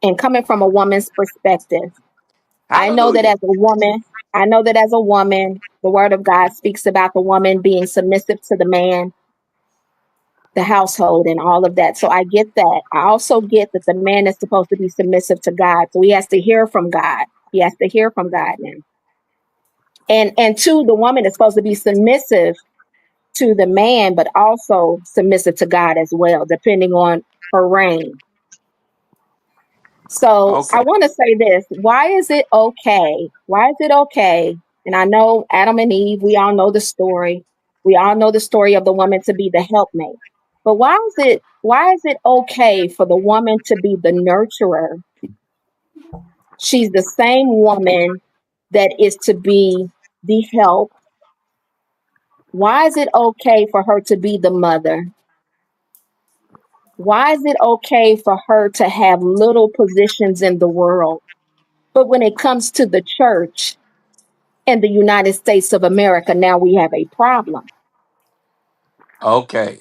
and coming from a woman's perspective, I know that Hallelujah. as a woman, I know that as a woman, the word of God speaks about the woman being submissive to the man, the household, and all of that. So I get that. I also get that the man is supposed to be submissive to God. So he has to hear from God. He has to hear from God now. And two, the woman is supposed to be submissive to the man, but also submissive to God as well, depending on her reign. So I Okay. want to say this. Why is it okay? Why is it okay? And I know Adam and Eve, we all know the story. We all know the story of the woman to be the helpmate. But why is it okay for the woman to be the nurturer? She's the same woman that is to be the help. Why is it okay for her to be the mother? Why is it okay for her to have little positions in the world? But when it comes to the church in the United States of America, now we have a problem. Okay.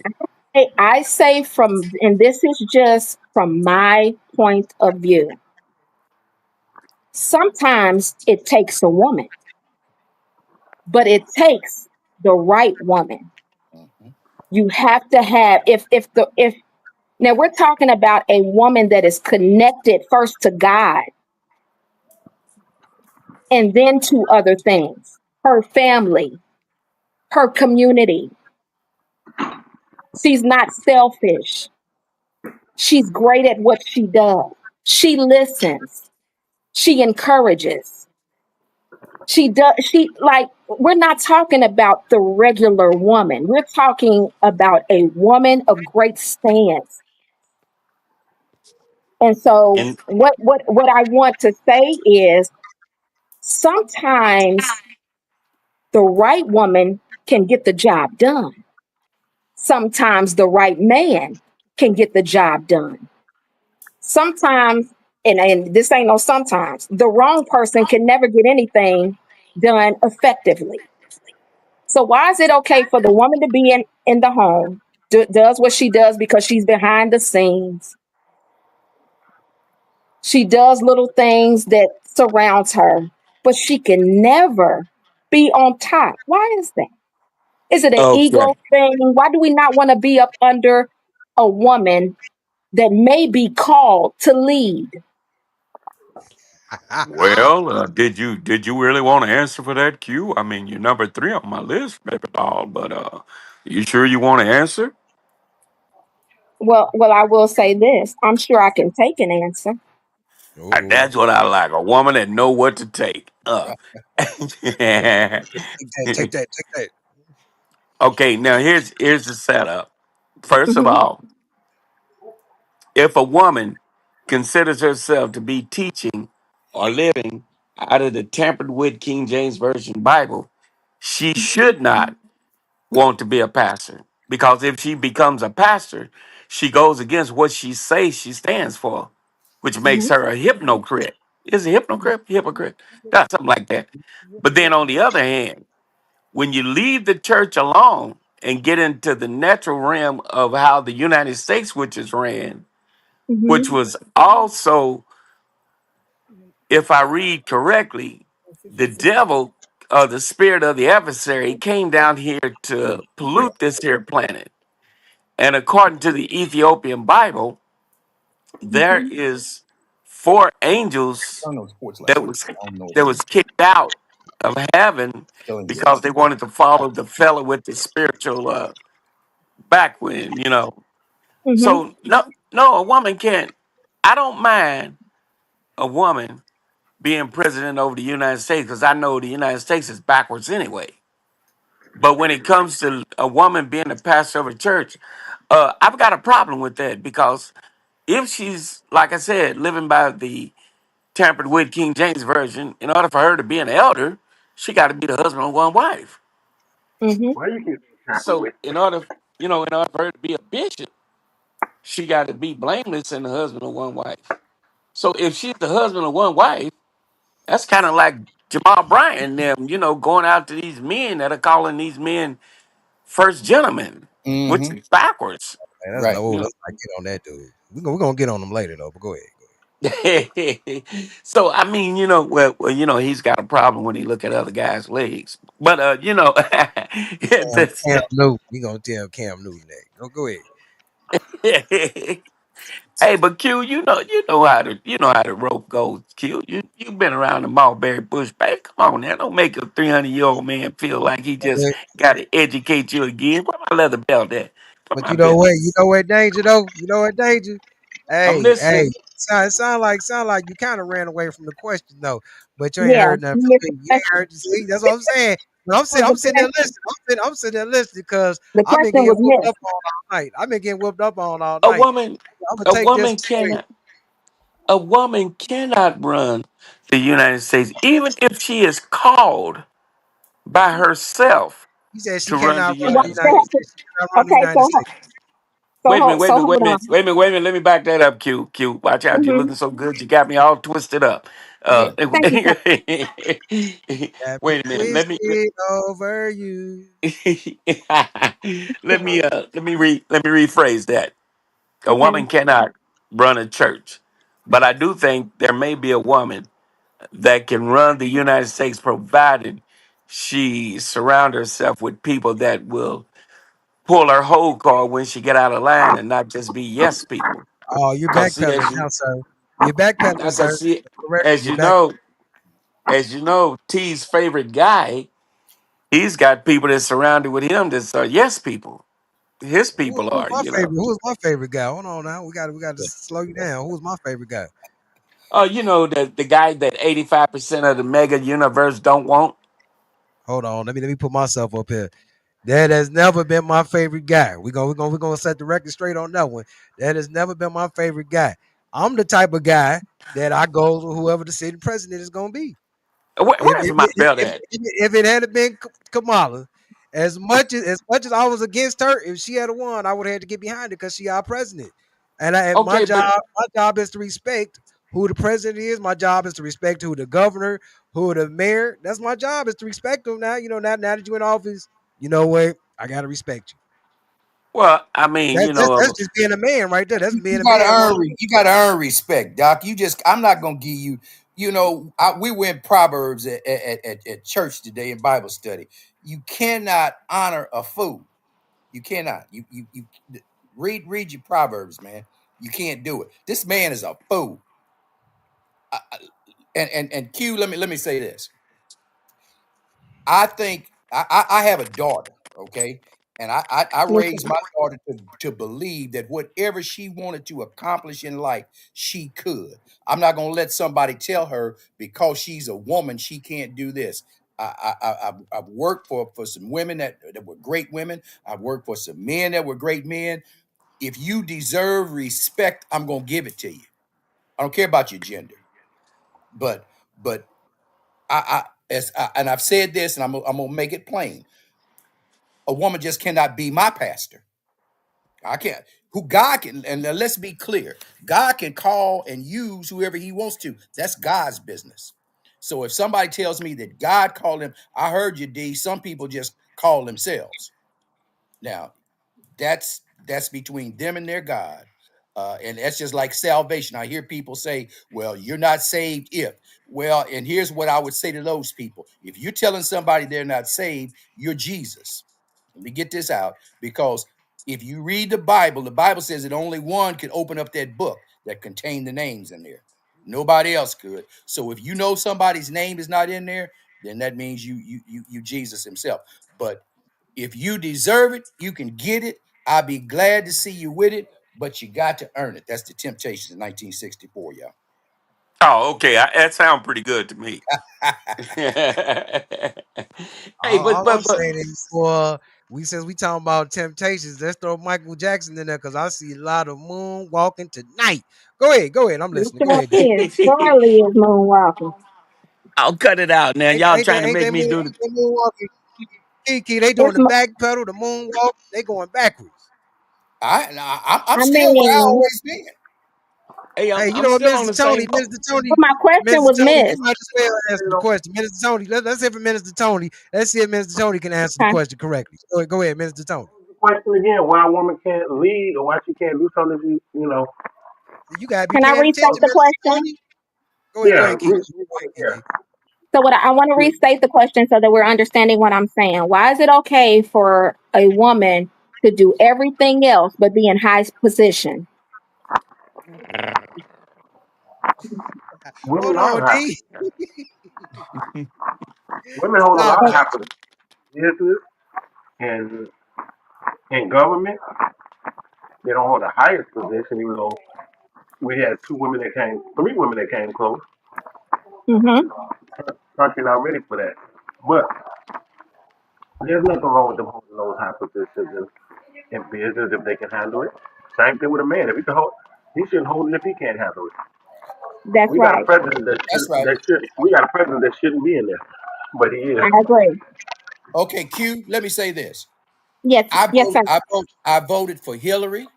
I say and this is just from my point of view, sometimes it takes a woman, but it takes the right woman. Mhm. You have to have, if now we're talking about a woman that is connected first to God and then to other things, her family, her community. She's not selfish. She's great at what she does. She listens. She encourages. We're not talking about the regular woman. We're talking about a woman of great stance. And so And what I want to say is sometimes the right woman can get the job done. Sometimes the right man can get the job done. Sometimes, and this ain't no sometimes, the wrong person can never get anything done effectively. So why is it okay for the woman to be in the home, does what she does because she's behind the scenes? She does little things that surrounds her, but she can never be on top. Why is that? Is it an Okay. ego thing? Why do we not want to be up under a woman that may be called to lead? Well, did you really want to answer for that, Q? I mean, you're number three on my list, baby doll. But you sure you want to answer? Well, I will say this. I'm sure I can take an answer. Oh, That's what I like. A woman that know what to take. take that, take that. Okay, now here's the setup. First of Hmm. all, if a woman considers herself to be teaching or living out of the tampered with King James Version Bible, she should not want to be a pastor. Because if she becomes a pastor, she goes against what she says she stands for, which makes Hmm. her a hypocrite. Is it hypocrite? Hypocrite. That's something like that. But then on the other hand, when you leave the church alone and get into the natural realm of how the United States, which is ran, which Hmm. was also, if I read correctly, the devil or the spirit of the adversary came down here to pollute this here planet. And according to the Ethiopian Bible, there Hmm. is four angels I don't know sports like that that. was I don't know that them. was kicked out of heaven Telling you. because they wanted to follow the fellow with the spiritual backwind, Hmm. So no, a woman can't. I don't mind a woman being president over the United States because I know the United States is backwards anyway. But when it comes to a woman being a pastor of a church, I've got a problem with that because if she's, like I said, living by the tampered with King James version, in order for her to be an elder, she got to be the husband of one wife. Hmm. Why you keep tapping So with? in order for her to be a bishop, she got to be blameless and the husband of one wife. So if she's the husband of one wife, that's kind of like Jamal Bryant and them, going out to these men that are calling these men first gentlemen, which Mm-hmm. is backwards. Man, that's Right. no. You Let's not get on that dude. We're gonna get on him later though. But go ahead. Go know. So I mean, well, he's got a problem when he look at other guys' legs. But ahead. that's, Cam Newton. We gonna tell Cam Newton that. Go ahead. hey, but Q, you know how to rope goes. Q, you've been around the Mulberry Bush, babe. Come on now, don't make a 300-year-old man feel like he just But, got to educate you again. Where my leather belt at? Where but my you know belt? what? You know what danger though. You know what danger. I'm Hey. listening. Sound like you kind of ran away from the question though. But you ain't Yeah, heard nothing you from missed me. the You ain't question. heard. See, that's what I'm saying. But Oh, I'm sitting there listening. I'm sitting there listening because the I've been question getting was whooped up missed. on all night. I've been getting whooped up on all A night. woman, I'm gonna a take this woman one straight. cannot run the United States, even if she is called by herself He said she to run the cannot And run why the United does it United States. have to? States. She cannot run the Okay, United States. Wait a minute, wait a minute, wait a hold on. minute, wait a minute, wait a minute. Let me back that up, Q. Watch out. You're Hmm. looking so good. You got me all twisted up. Yeah. Thank you, sir. Got me Wait a minute. twisted over you. Let me rephrase that. A Okay. woman cannot run a church, but I do think there may be a woman that can run the United States provided she surround herself with people that will pull her whole card when she get out of line and not just be yes people. Oh, you're Cause see, backpedaling now, sir. You're backpedaling, sir. cause see, For the record, as you're you back. know, T's favorite guy, he's got people that surrounded with him that's yes people. His people Who's are, my favorite? Who's my favorite guy? Hold on now. We got to slow you down. Who's my favorite guy? Oh, the guy that 85% of the mega universe don't want. Hold on. Let me put myself up here. That has never been my favorite guy. We're gonna set the record straight on that one. That has never been my favorite guy. I'm the type of guy that I go to whoever the sitting president is gonna be. If Where's if my if, belt if, at? if it had been Kamala, as much as I was against her, if she had won, I would have had to get behind it because she our president. And Okay, my job is to respect who the president is. My job is to respect who the governor, who the mayor. That's my job is to respect them. Now, now that you're in office, you know what? I gotta respect you. Well, I mean, That's just being a man right there. That's being You a gotta man, woman. you gotta earn respect, Doc. I'm not gonna give you. We went Proverbs at church today in Bible study. You cannot honor a fool. You cannot. You read your Proverbs, man. You can't do it. This man is a fool. And Q. Let me say this. I think I have a daughter, okay, and I Me raised too. my daughter to believe that whatever she wanted to accomplish in life, she could. I'm not gonna let somebody tell her because she's a woman she can't do this. I've worked for some women that were great women. I've worked for some men that were great men. If you deserve respect, I'm gonna give it to you. I don't care about your gender, but and I've said this, and I'm gonna make it plain. A woman just cannot be my pastor. I can't. Who God can, and let's be clear, God can call and use whoever He wants to. That's God's business. So if somebody tells me that God called him, I heard you, D. Some people just call themselves. Now, that's between them and their God. And that's just like salvation. I hear people say, well, you're not saved if. Well, and here's what I would say to those people. If you're telling somebody they're not saved, you're Jesus. Let me get this out, because if you read the Bible says that only one could open up that book that contained the names in there. Nobody else could. So if you know somebody's name is not in there, then that means you Jesus himself. But if you deserve it, you can get it. I'll be glad to see you with it, but you got to earn it. That's the Temptations in 1964, y'all. oh, okay. That sounds pretty good to me. Hey, but All I'm but but saying is, for we since we talking about temptations, let's throw Michael Jackson in there because I see a lot of moonwalking tonight. Go ahead. I'm We listening. Go sure ahead, Keith. is. Charlie is moonwalking. I'll cut it out now. Y'all trying to Ain't make they me do the. moonwalking? Key, they doing It's, the back pedal, the moonwalk. They going backwards. I'm I still where I mean, always been. Hey, Hey, you I'm know what, still on the same boat. but my question Minister was Tony, you missed. might as well answer the question. Minister Tony, let's hear from Minister Tony. Let's see if Minister Tony can answer the Okay. question correctly. Go ahead, Minister Tony. The question again: why a woman can't lead, or why she can't do something? If you know, You gotta be Can I paying restate attention, the Minister question? Tony. Go yeah, ahead, Kiki. Go ahead, Kiki. So what I want to restate the question so that we're understanding what I'm saying. Why is it okay for a woman to do everything else but be in high position? women Hold are on, high. D. Women hold a Stop lot of it. high positions in business and in government. They don't hold the highest position, even though we had three women that came close. Mm-hmm. Country not ready for that. But there's nothing wrong with them holding those high positions in business if they can handle it. Same thing with a man. If he can hold, he shouldn't hold it if he can't handle it. That's We got a right. president That's right. we got a president that shouldn't be in there, but he is. I agree. Okay, Q. Let me say this. Yes, yes, sir. I voted for Hillary.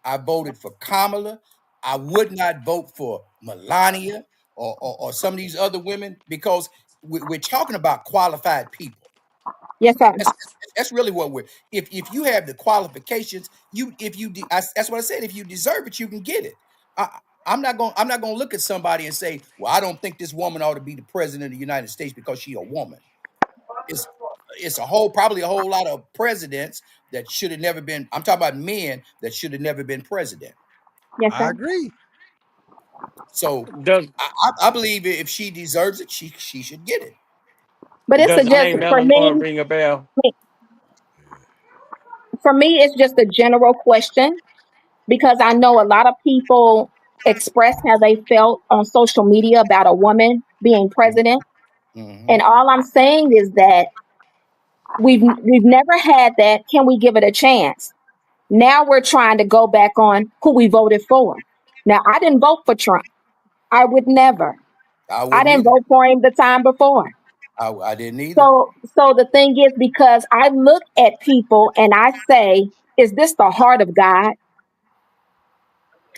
I voted for Kamala. I would not vote for Melania or some of these other women because we're talking about qualified people. Yes, sir. That's, that's really what we're. If you have the qualifications, that's what I said. If you deserve it, you can get it. I, I'm not going to look at somebody and say, well, I don't think this woman ought to be the president of the United States because she's a woman. It's it's probably a whole lot of presidents that should have never been. I'm talking about men that should have never been president. Yes, I sir. agree. So Does I believe if she deserves it, she should get it. But it's a does the just name for Eleanor me. ring a bell? For me, it's just a general question because I know a lot of people express how they felt on social media about a woman being president, Mm-hmm. and all I'm saying is that we've never had that. Can we give it a chance? Now we're trying to go back on who we voted for. Now I didn't vote for Trump. I would never. I I wouldn't didn't either. vote for him the time before. I didn't either. So the thing is, because I look at people and I say, is this the heart of God?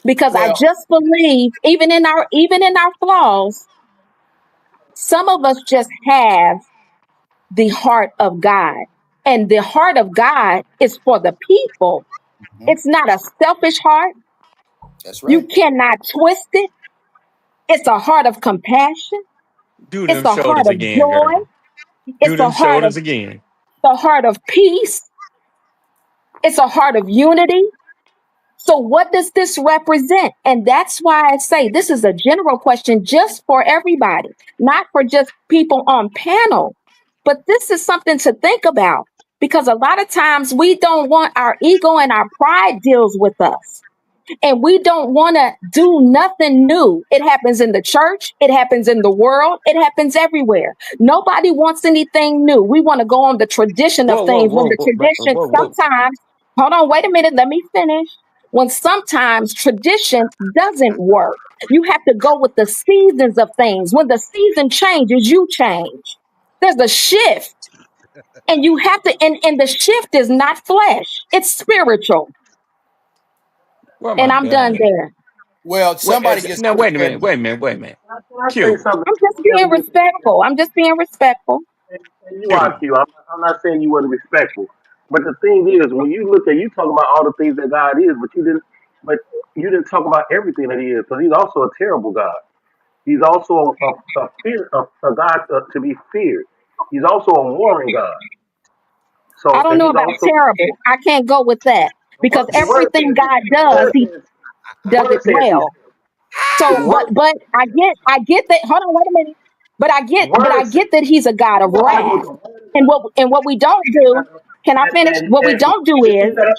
Because I Well, just believe, even in our flaws, some of us just have the heart of God. And the heart of God is for the people. mhm, It's not a selfish heart. that's You right. cannot twist it. It's a heart of compassion. Do It's them a heart shoulders of again, joy. girl. Do It's a them heart of shoulders again. the heart of peace. It's a heart of unity. So what does this represent? And that's why I say this is a general question just for everybody, not for just people on panel. But this is something to think about because a lot of times we don't want our ego and our pride deals with us. And we don't want to do nothing new. It happens in the church, it happens in the world, it happens everywhere. Nobody wants anything new. We want to go on the tradition of Whoa, whoa, things when whoa, the whoa, tradition whoa, whoa. sometimes, hold on, wait a minute, let me finish. When sometimes tradition doesn't work, you have to go with the seasons of things. When the season changes, you change. There's a shift, and you have to, and the shift is not flesh, it's spiritual. Where And my I'm gun done at? there. Well, somebody just Now, wait a said, minute, wait a minute, wait a minute. Can I say Q, something? I'm just being respectful. I'm just being respectful. And you are Q. Q. I'm not saying you weren't respectful, but the thing is, when you look at you talking about all the things that God is, but you didn't talk about everything that He is, because He's also a terrible God. He's also a God to be feared. He's also a warring God. I So, don't and know He's about also terrible. I can't go with that because the word everything says God the does, word he says the does word it says He's well. the So, but word but I get that. Hold on, wait a minute. the But I word says get that he's a God of you don't argue with wrath. the word of And what we don't do, God. can I finish? What we don't do You see is, that?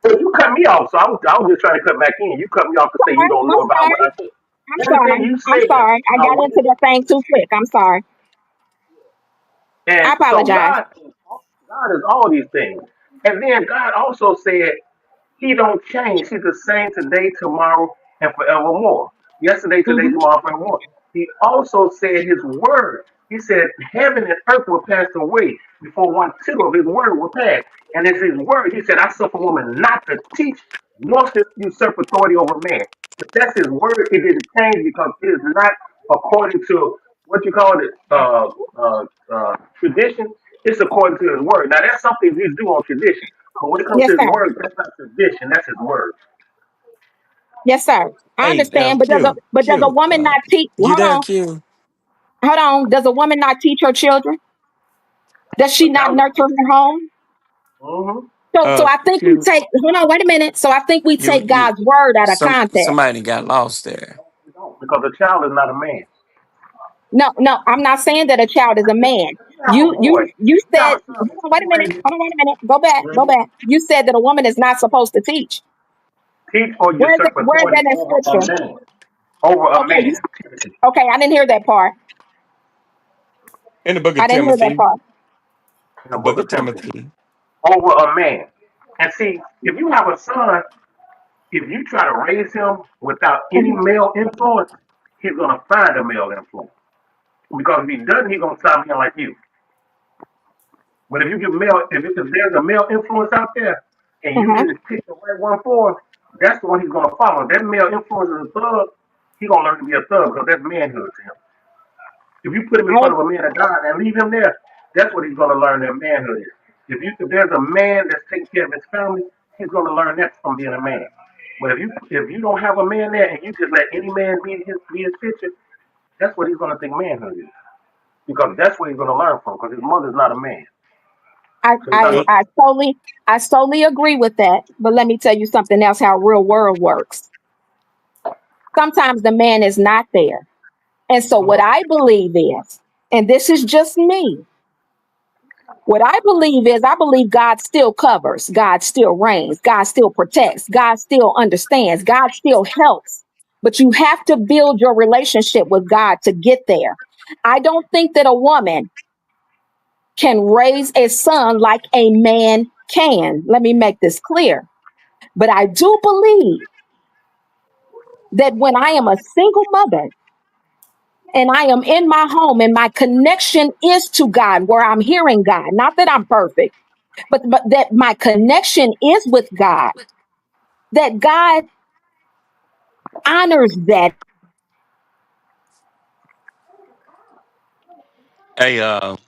Well, you cut me off, so I was just trying to cut back in. You cut me off to say you sorry, don't know I'm about what sorry, I said. I'm Everything sorry, you I'm said sorry. I about got what into the thing too quick. I'm sorry. and I so apologize. God is all these things. And then God also said He don't change. He's the same today, tomorrow, and forevermore. Yesterday, today, Hmm. tomorrow, forevermore. He also said His word. He said heaven and earth will pass away before one tittle of His word will pass. And it's His word. He said, "I suffer woman not to teach, nor to usurp authority over man." If that's His word, it didn't change because it is not according to what you call it, tradition. It's according to His word. Now that's something He's do on tradition. But when it comes Yes, to His sir. word, that's not tradition. That's His word. Yes, sir. I Hey, understand. Q, But does a Q. woman not teach? You Hold there, on, Q? hold on. Does a woman not teach her children? Does she A not child. nurture her home? Mm-hmm. So I think we Q. take, hold on, wait a minute. So I think we take You. God's word out of context. Somebody got lost there. You don't, because a child is not a man. No, no, I'm not saying that a child is a man. If you have a boy, You if you have said, a son, hold on, wait a you minute. raise him, Hold on, wait a minute. Go back, you go raise him, back. You said that a woman is not supposed to teach. teach or usurp Where is authority that in over a scripture? man. Over a Okay, man. Period. okay, I didn't hear that part. In the book I of didn't hear that Timothy. part. In the The book book of of Timothy. Timothy. Over a man. And see, if you have a son, if you try to raise him without any Mhm. male influence, he's gonna find a male influence. Because if he doesn't, he's gonna stop being like you. But if you give male, if there's a male influence out there, and you Uh-huh. just pick the right one for him, that's the one he's gonna follow. If that male influence is a thug, he's gonna learn to be a thug because that's manhood to him. If you put him in I front would, of a man of God and leave him there, that's what he's gonna learn that manhood is. If there's a man that's taking care of his family, he's gonna learn that from being a man. But if you don't have a man there and you just let any man be his picture, that's what he's gonna think manhood is. Because that's what he's gonna learn from. Because his mother's not a man, I, so he's not I, Well, gonna. I totally, I totally agree with that. But let me tell you something else, how real world works. Sometimes the man is not there. And so what Mhm. I believe is, and this is just me, what I believe is, I believe God still covers, God still reigns, God still protects, God still understands, God still helps. But you have to build your relationship with God to get there. I don't think that a woman can raise a son like a man can. Let me make this clear. But I do believe that when I am a single mother and I am in my home and my connection is to God, where I'm hearing God, not that I'm perfect, but that my connection is with God, that God honors that. Hey, What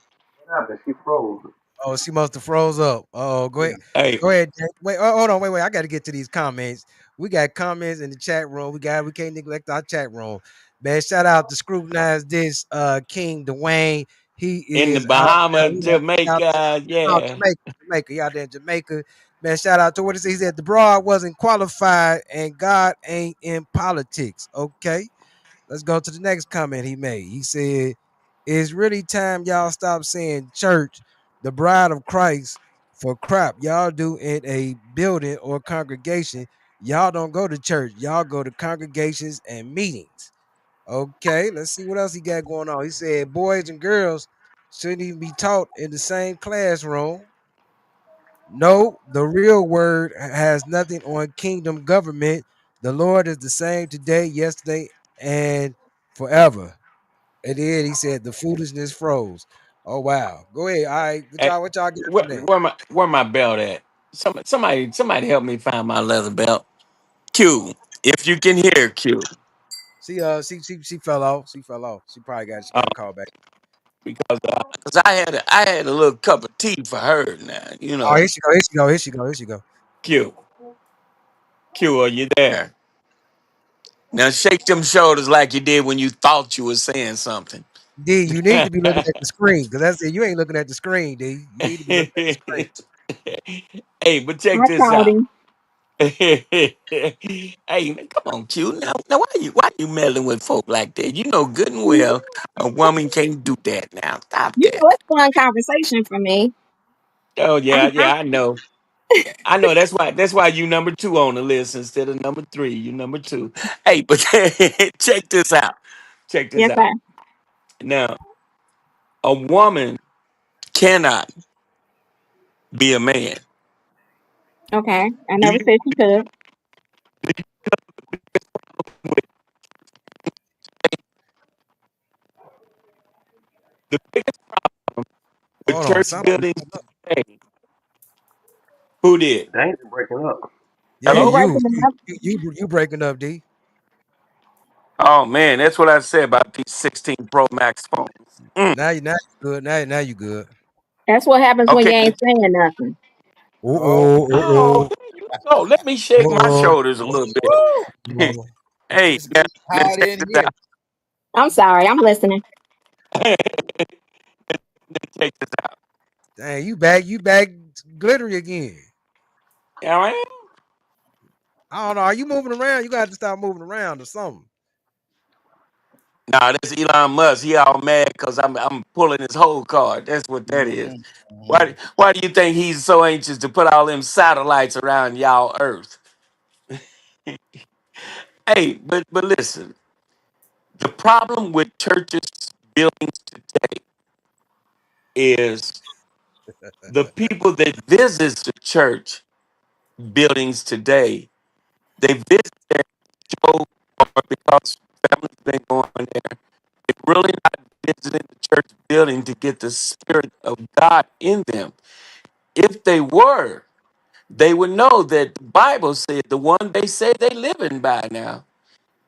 happened? She froze. Oh, she must have froze up. Oh, go Yeah. ahead. hey, Go ahead, Jake. Wait, hold on, wait. I got to get to these comments. We got comments in the chat room. We can't neglect our chat room. Man, shout out to Scrutinize This King Dwayne. He in the is out there. Bahamas, He out there. Jamaica, Oh, yeah. Jamaica. He out there in Jamaica. Man, shout out to what he said. The broad wasn't qualified and God ain't in politics. Okay. Let's go to the next comment he made. He said, "It's really time y'all stop saying church, the bride of Christ, for crap y'all do in a building or congregation. Y'all don't go to church. Y'all go to congregations and meetings." Okay, let's see what else he got going on. He said, "Boys and girls shouldn't even be taught in the same classroom. No, the real word has nothing on kingdom government. The Lord is the same today, yesterday, and forever." And then he said the foolishness froze. Oh wow. Go ahead. All right. Hey, What y'all got where, from that? where my belt at? Somebody help me find my leather belt. Q, if you can hear Q, She fell off. She fell off. She uh, gotta call back. because I had a little cup of tea for her now. Oh, here she go, here she go, here she go, here she go. Q, Q, are you there? Now shake them shoulders like you did when you thought you was saying something. D, you need to be looking at the screen because that's it. You ain't looking at the screen, D. You need to be looking at the screen. Hey, but check I this called out. him. Hey, man, come on, Q. Now, why you meddling with folk like that? You know good and You well a woman can't do that. Now, stop that. know, it's fun conversation for me. Oh I, yeah, I, yeah, I know. I know. That's why you number two on the list instead of number three. You number two. Hey, but check this out. Check this yes, sir. out. Now, a woman cannot be a man. Okay. I Do never you? said you could. The biggest with Hold on. church Sound like buildings today. Who did? Dang, it breaking up. yeah, You Hello? you breaking you it up. you breaking up, D. Oh man, that's what I said about these 16 Pro Max phones. Mm. Now you good. Now you good. That's what happens when Okay. you ain't saying nothing. Oh, Oh, Oh. there you go. Let me shake my Oh. shoulders a little bit. woo! Oh. Hey, It's now, getting now hot check in this here. I'm sorry. I'm listening. out. Check this out. Dang, you back glittery again. All right. I don't know. Are you moving around? You got to stop moving around or something. Nah, that's Elon Musk. He all mad because I'm pulling his whole card. That's what that is. Mhm, mhm. Why do you think he's so anxious to put all them satellites around y'all Earth? Hey, but listen, the problem with churches buildings today is the people that visit the church buildings today. They visit there show or because families been going there. They're really not visiting the church building to get the spirit of God in them. If they were, they would know that the Bible said the one they say they living by now.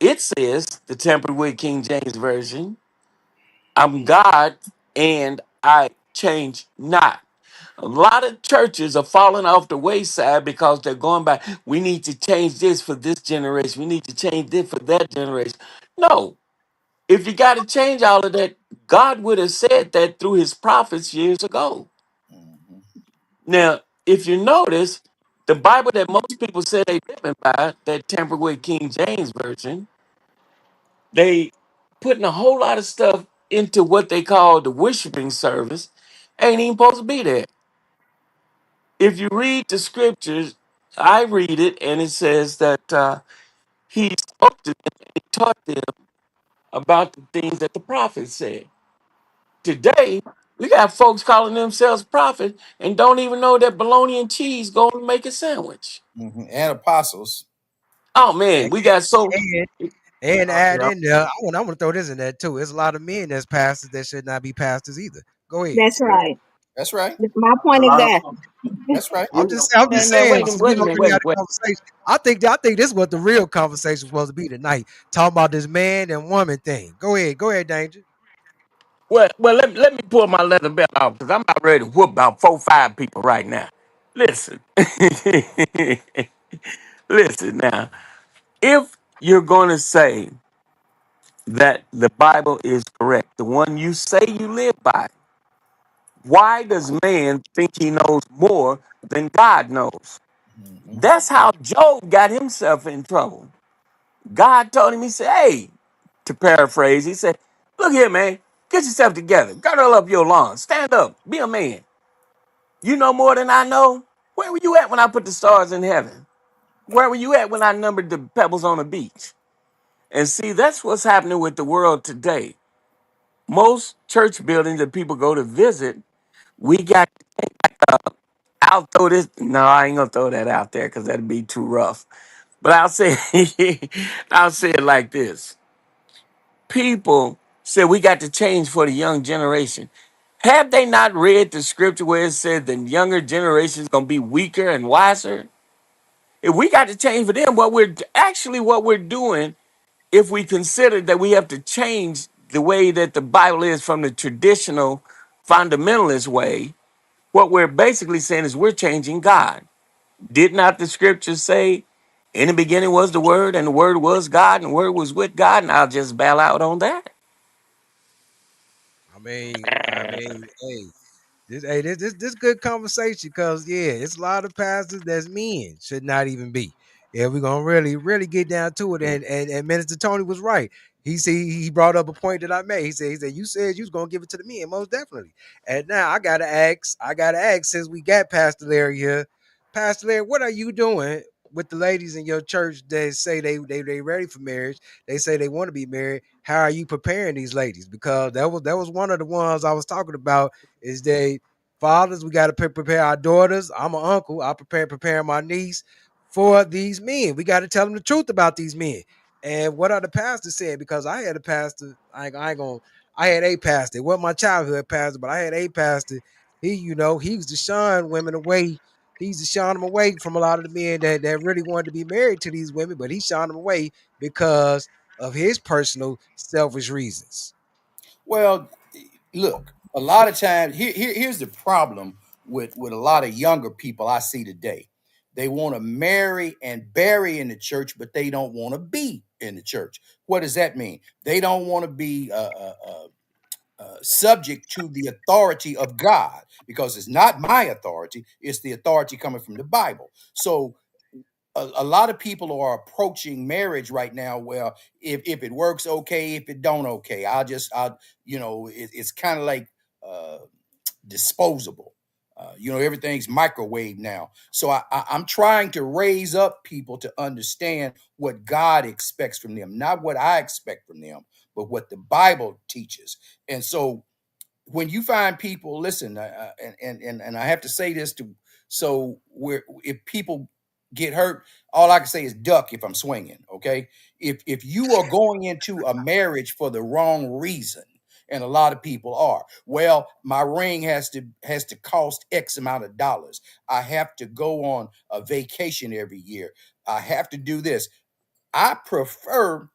It says, the tempered with King James Version, I'm God and I change not. A lot of churches are falling off the wayside because they're going by, we need to change this for this generation. We need to change this for that generation. No, if you got to change all of that, God would have said that through his prophets years ago. Mhm. Now, if you notice, the Bible that most people say they living by, that tempered with King James Version, they putting a whole lot of stuff into what they call the worshiping service. Ain't even supposed to be there. If you read the scriptures, I read it, and it says that he spoke to them and he taught them about the things that the prophets said. Today, we got folks calling themselves prophets and don't even know that bologna and cheese going to make a sandwich. Mhm. And apostles. Oh And man, we got so and, and add yeah. in there, I want to throw this in there too. There's a lot of men that's pastors that should not be pastors either. Go ahead. That's right. That's right. My A point lot of exactly. That's right. you I'm Man, just man, saying, wait a so minute, we wait a don't minute, really wait a have minute, a wait. conversation. I think this is what the real conversation was supposed to be tonight. Talking about this man and woman thing. Go ahead, Danger. Well, let me pull my leather belt off because I'm about ready to whoop about 4, 5 people right now. Listen, listen now. If you're going to say that the Bible is correct, the one you say you live by, why does man think he knows more than God knows? Hmm. That's how Job got himself in trouble. God told him, he said, hey, to paraphrase, he said, look here, man, get yourself together. Girdle up your loins. Stand up. Be a man. You know more than I know. Where were you at when I put the stars in heaven? Where were you at when I numbered the pebbles on the beach? And see, that's what's happening with the world today. Most church buildings that people go to visit, we got, I'll throw this, no, I ain't gonna throw that out there because that'd be too rough. But I'll say, I'll say it like this. People said we got to change for the young generation. Have they not read the scripture where it said the younger generation is gonna be weaker and wiser? If we got to change for them, what we're doing, if we consider that we have to change the way that the Bible is from the traditional fundamentalist way, what we're basically saying is we're changing God. Did not the scriptures say, in the beginning was the Word, and the Word was God, and the Word was with God? And I'll just bail out on that. Hey, this good conversation because yeah, it's a lot of pastors that's men should not even be. Yeah, we're gonna really get down to it. And Minister Tony was right. He brought up a point that I made. He said you said you was gonna give it to the men, most definitely. And now I gotta ask since we got Pastor Larry here, Pastor Larry, what are you doing with the ladies in your church that say they ready for marriage? They say they want to be married. How are you preparing these ladies? Because that was one of the ones I was talking about is they fathers, we got to prepare our daughters. I'm an uncle. I preparing my niece for these men. We got to tell them the truth about these men. And what are the pastors saying? Because I had a pastor. I ain't gonna. I had a pastor. It wasn't my childhood pastor, but I had a pastor. He was to shun women away. He's to shun them away from a lot of the men that really wanted to be married to these women, but he shunned them away because of his personal selfish reasons. Well, look, a lot of times here's the problem with a lot of younger people I see today. They want to marry and bury in the church, but they don't want to be in the church. What does that mean? They don't want to be subject to the authority of God because it's not my authority; it's the authority coming from the Bible. So a lot of people are approaching marriage right now. Well, if it works, okay. If it don't, okay. It's kind of like uh, disposable. Everything's microwave now. So I'm trying to raise up people to understand what God expects from them, not what I expect from them, but what the Bible teaches. And so when you find people, listen, and I have to say this to so where if people get hurt, all I can say is duck if I'm swinging. Okay, if you are going into a marriage for the wrong reason, and a lot of people are, well, my ring has to cost X amount of dollars. I have to go on a vacation every year. I have to do this. I prefer.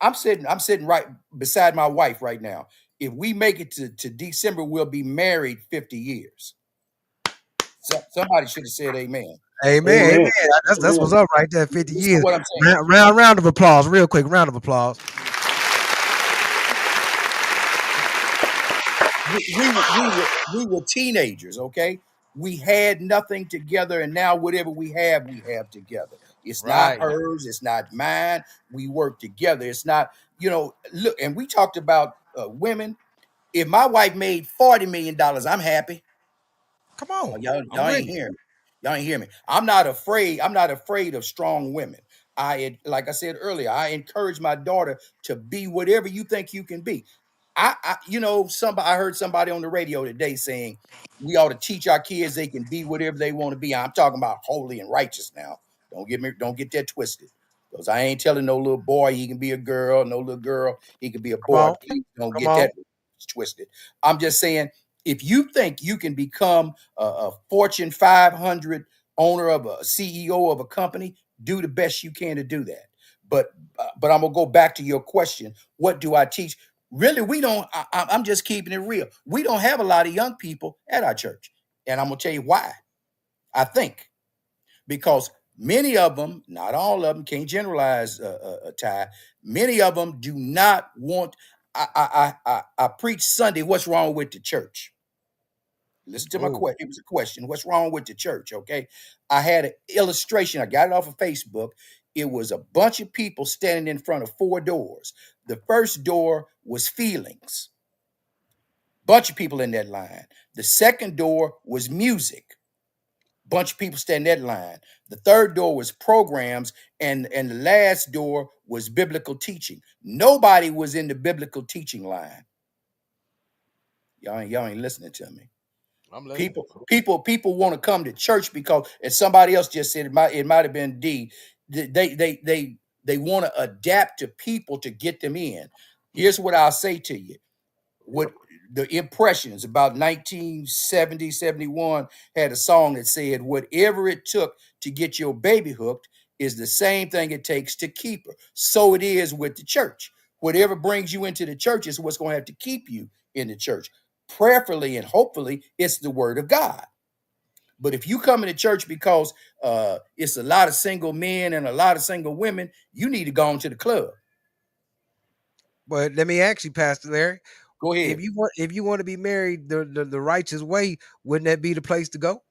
I'm sitting right beside my wife right now. If we make it to December, we'll be married 50 years. Somebody should have said amen. Amen, Amen. amen. That's Amen. what's up right there. 50 Listen to years. what I'm saying. Round of applause, real quick. Round of applause. We were teenagers, okay? We had nothing together, and now whatever we have together. It's not Right. hers, it's not mine. We work together. It's not, look, and we talked about women. If my wife made $40 million, I'm happy. Come on. Oh, y'all, I'm y'all with ain't you. hearing me. Y'all ain't hear me. I'm not afraid. I'm not afraid of strong women. Like I said earlier, I encourage my daughter to be whatever you think you can be. Somebody I heard somebody on the radio today saying we ought to teach our kids they can be whatever they want to be. I'm talking about holy and righteous now. Don't get that twisted. Because I ain't telling no little boy he can be a girl, no little girl he can be a Come boy. on. Please don't Come get on. that twisted. I'm just saying If you think you can become a Fortune 500 owner of a CEO of a company, do the best you can to do that. But I'm gonna go back to your question. What do I teach? Really, we don't. I'm just keeping it real. We don't have a lot of young people at our church, and I'm gonna tell you why. I think because many of them, not all of them, can't generalize, Ty. Many of them do not want. I preach Sunday. What's wrong with the church? Listen to my Oh, question. It was a question. What's wrong with the church? Okay. I had an illustration. I got it off of Facebook. It was a bunch of people standing in front of four doors. The first door was feelings, bunch of people in that line. The second door was music, bunch of people standing in that line. The third door was programs, and the last door was biblical teaching. Nobody was in the biblical teaching line. Y'all ain't listening to me. I'm listening. People want to come to church because, as somebody else just said, it might have been D. They want to adapt to people to get them in. Here's what I'll say to you: what the Impressions about 1970, 71 had a song that said, "Whatever it took to get your baby hooked is the same thing it takes to keep her." So it is with the church. Whatever brings you into the church is what's going to have to keep you in the church. Prayerfully and hopefully, it's the word of God. But if you come into church because it's a lot of single men and a lot of single women, you need to go into the club. But let me ask you, Pastor Larry, Go ahead. if you want to be married the righteous way, wouldn't that be the place to go?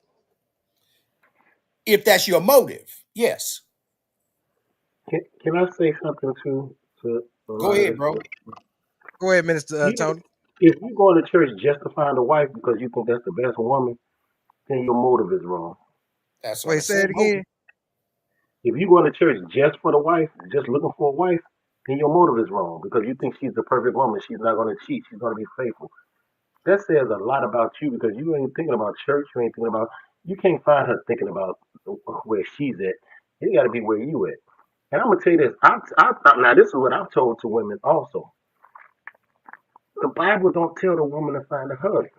If that's your motive, yes. Can I say something to a Go lot of ahead, this? bro. Go ahead, Minister You, Tony. if you go to church just to find a wife because you think that's the best woman, then your motive is wrong. That's what I Wait, say said. it Motive. again. If you go to church just for the wife, just looking for a wife, then your motive is wrong because you think she's the perfect woman. She's not going to cheat. She's going to be faithful. That says a lot about you because you ain't thinking about church. You ain't thinking about. You can't find her thinking about where she's at. You got to be where you at. And I'm gonna tell you this. Now this is what I've told to women also. The Bible don't tell the woman to find a husband.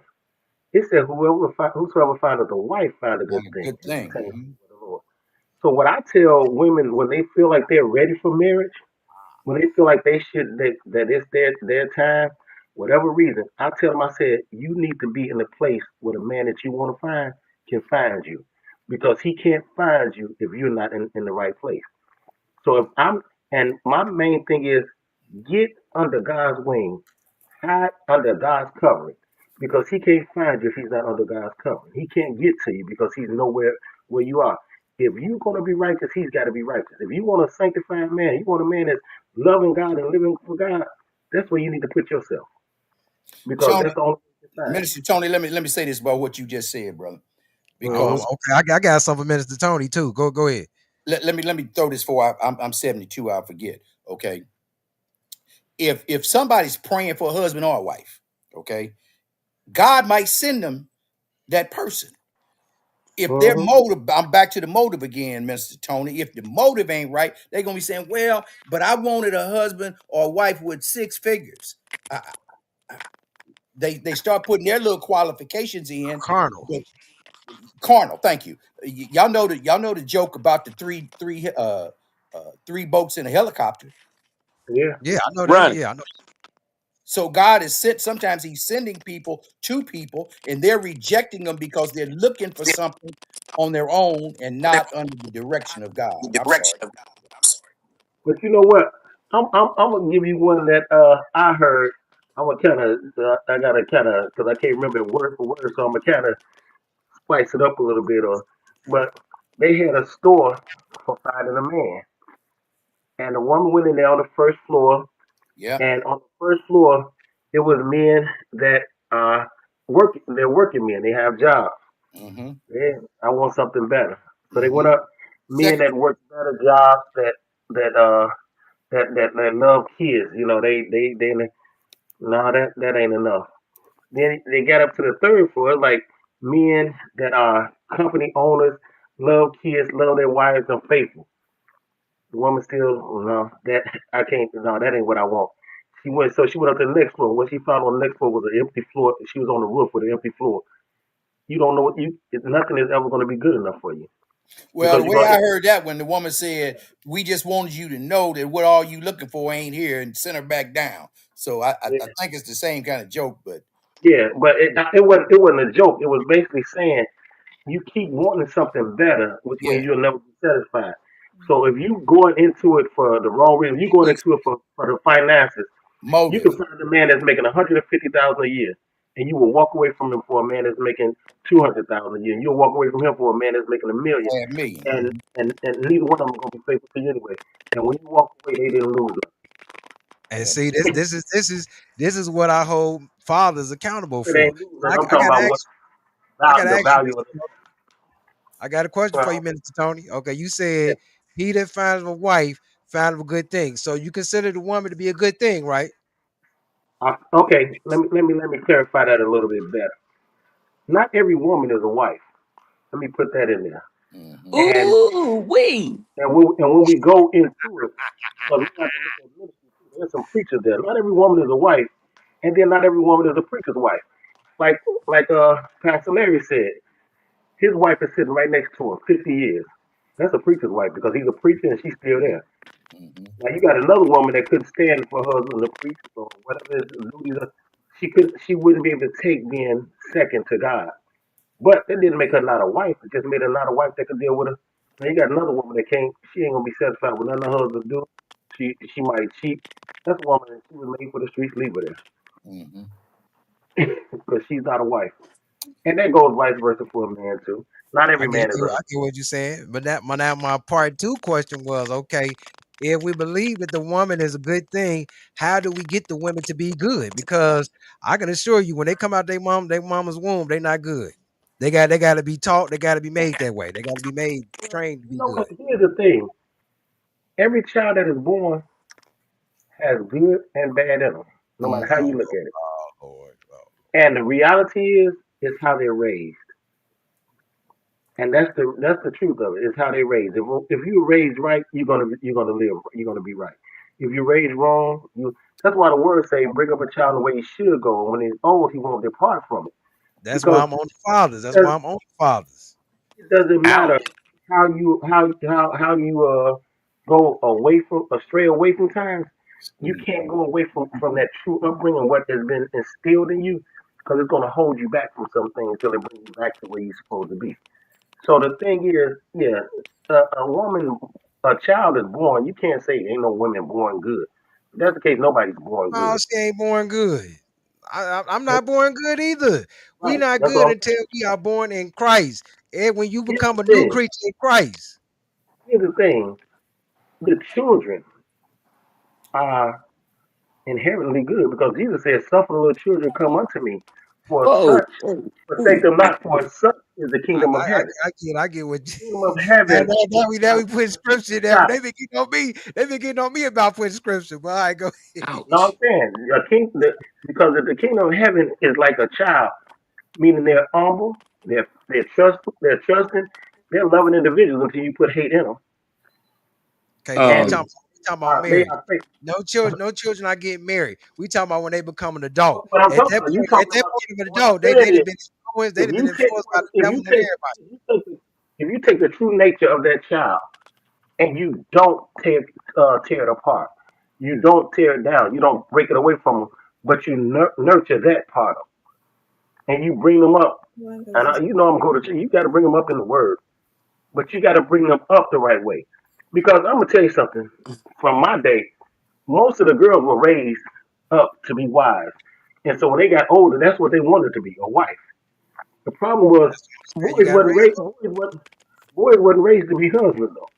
It said whosoever findeth a wife find a good Not a thing good and thing. obtain Mhm. favor of the Lord. So what I tell women when they feel like they're ready for marriage, when they feel like they should that it's their time, whatever reason, I tell them, I said, you need to be in a place where the man that you want to find can find you. Because he can't find you if you're not in the right place. So if I'm and my main thing is get under God's wing, hide under God's covering. Because he can't find you if he's not under God's covering. He can't get to you because he's nowhere where you are. If you're going to be righteous, he's got to be righteous. If you want a sanctified man, you want a man that's loving God and living for God, that's where you need to put yourself. Because Tony, that's the only way you can find him. Minister Tony, let me say this about what you just said, brother. Oh, Because okay. I got something for Minister Tony too. Go ahead. let me throw this for I'm 72. I'll forget. Okay, if somebody's praying for a husband or a wife, okay, God might send them that person. If their Mm-hmm. motive, I'm back to the motive again, Mr. Tony. If the motive ain't right, they're gonna be saying, "Well, but I wanted a husband or a wife with six figures." They start putting their little qualifications in. Carnal. But carnal, thank you. Y'all know the joke about the three boats in a helicopter. Yeah. Yeah, I know that. Run. Yeah, I know. So God is sent. Sometimes He's sending people to people, and they're rejecting them because they're looking for something on their own and not under the direction of God. I'm sorry. But you know what? I'm gonna give you one that I heard. I'm gonna kind of I gotta kind of because I can't remember it word for word, so I'm gonna kind of spice it up a little bit. But they had a store for finding a man, and the woman went in there on the first floor, Yeah. and on the first floor it was men that work. They're working men. They have jobs. Mm-hmm. Yeah, I want something better. So they Mm-hmm. went up. Men Second. that work better jobs that that love kids. You know, they no, that ain't enough. Then they got up to the third floor, like men that are company owners, love kids, love their wives, and faithful. The woman still no, that I can't. No, that ain't what I want. She went up to the next floor. What she found on the next floor was an empty floor. She was on the roof with an empty floor. You don't know what you. Nothing is ever going to be good enough for you Well, because the you're way going. I heard that when the woman said, "We just wanted you to know that what all you looking for ain't here," and send her back down. So I think it's the same kind of joke, but Yeah, but it wasn't a joke. It was basically saying you keep wanting something better, which yeah, means you'll never be satisfied. So if you going into it for the wrong reason, you going into it for the finances. You motive. can find a man that's making 150,000 a year, and you will walk away from him for a man that's making 200,000 a year. And you'll walk away from him for a man that's making 1 million, Half million. and neither one of them are gonna be faithful to you anyway. And when you walk away, they didn't lose. And Yeah. see, this is what I hold fathers accountable It for. ain't losing. I, I'm I talking gotta about what ask, I gotta the ask you, value of Minister Tony. I got a question for you, the. Minister Tony. Okay, you Yeah. said he that finds a wife found a good thing. So you consider the woman to be a good thing, right? Okay, let me clarify that a little bit better. Not every woman is a wife. Let me put that in there. Hmm. And Ooh, wee. when we go into it, because we have to look at ministry too. There's some preachers there. Not every woman is a wife, and then not every woman is a preacher's wife. Like Pastor Larry said, his wife is sitting right next to him, 50 years. That's a preacher's wife because he's a preacher and she's still there. Hmm. Now you got another woman that couldn't stand for her husband to preach or whatever his duties are. She wouldn't be able to take being second to God. But that didn't make her not a wife. It just made her not a wife that could deal with her. Now you got another woman that can't. She ain't gonna be satisfied with nothing her husband do. She might cheat. That's a woman that she was made for the streets. Leave her Hmm. there because she's not a wife. And that goes vice versa for a man too. Not I every get man is you. a. I get what you're saying. But my part two question was, okay, if we believe that the woman is a good thing, how do we get the women to be good? Because I can assure you, when they come out their mama's womb, they not good. They got to be taught. They got to be made that way. They got to be made Well, trained to you be know good. what? Here's the thing. Every child that is born has good and bad in them, no Hmm. matter how you look at it. Oh Lord. Oh. And the reality is how they're raised. And that's the truth of it. Is how they raised. If you're raised right, you're gonna live. You're gonna be right. If you're raised wrong, you. That's why the word say, "Bring up a child in the way he should go. And when he's old, he won't depart from it." That's why Because I'm on the fathers. That's it, why I'm on the fathers. doesn't matter Ouch. how you go away from stray away from times. You Squeeze. can't go away from that true upbringing, what has been instilled in you, because it's gonna hold you back from some things until it brings you back to where you're supposed to be. So the thing is, yeah, a woman, a child is born. You can't say ain't no women born good. If that's the case, nobody's born No, good. she ain't born good. I'm not born good either. We Right. not That's good all I'm until saying. we are born in Christ. And when you Here's become the a new thing. creature in Christ, Here's the thing. The children are inherently good because Jesus said, "Suffer little children come unto me, for Whoa. such Ooh, forsake ooh. them not, for such is the kingdom of heaven." I get what The kingdom of now, heaven. now we put scripture there, but Stop. they been getting on me. They been getting on me about putting scripture. But all right, go ahead. No, I'm Ouch. saying because the kingdom of heaven is like a child, meaning they're humble, they're trusting, they're loving individuals until you put hate in them, Okay, but we and Um. talking about they marriage. are faithful. No children are getting married. We talking about when they become an adult. But I'm At talking that about you point, at talking that about. point of an What I'm adult, saying is, they've been influenced by the if devil you and take everybody. if you take the true nature of that child and you don't tear it apart, you don't tear it down, you don't break it away from them, but you nurture that part of them, and you bring them up. And I'm going to. You got to bring them up in the word, but you got to bring them up the right way. Because I'm gonna tell you something. From my day, most of the girls were raised up to be wives, and so when they got older, that's what they wanted to be, a wife. The problem was That's what I'm saying. You got to raise them. boys wasn't raised to be husbands though.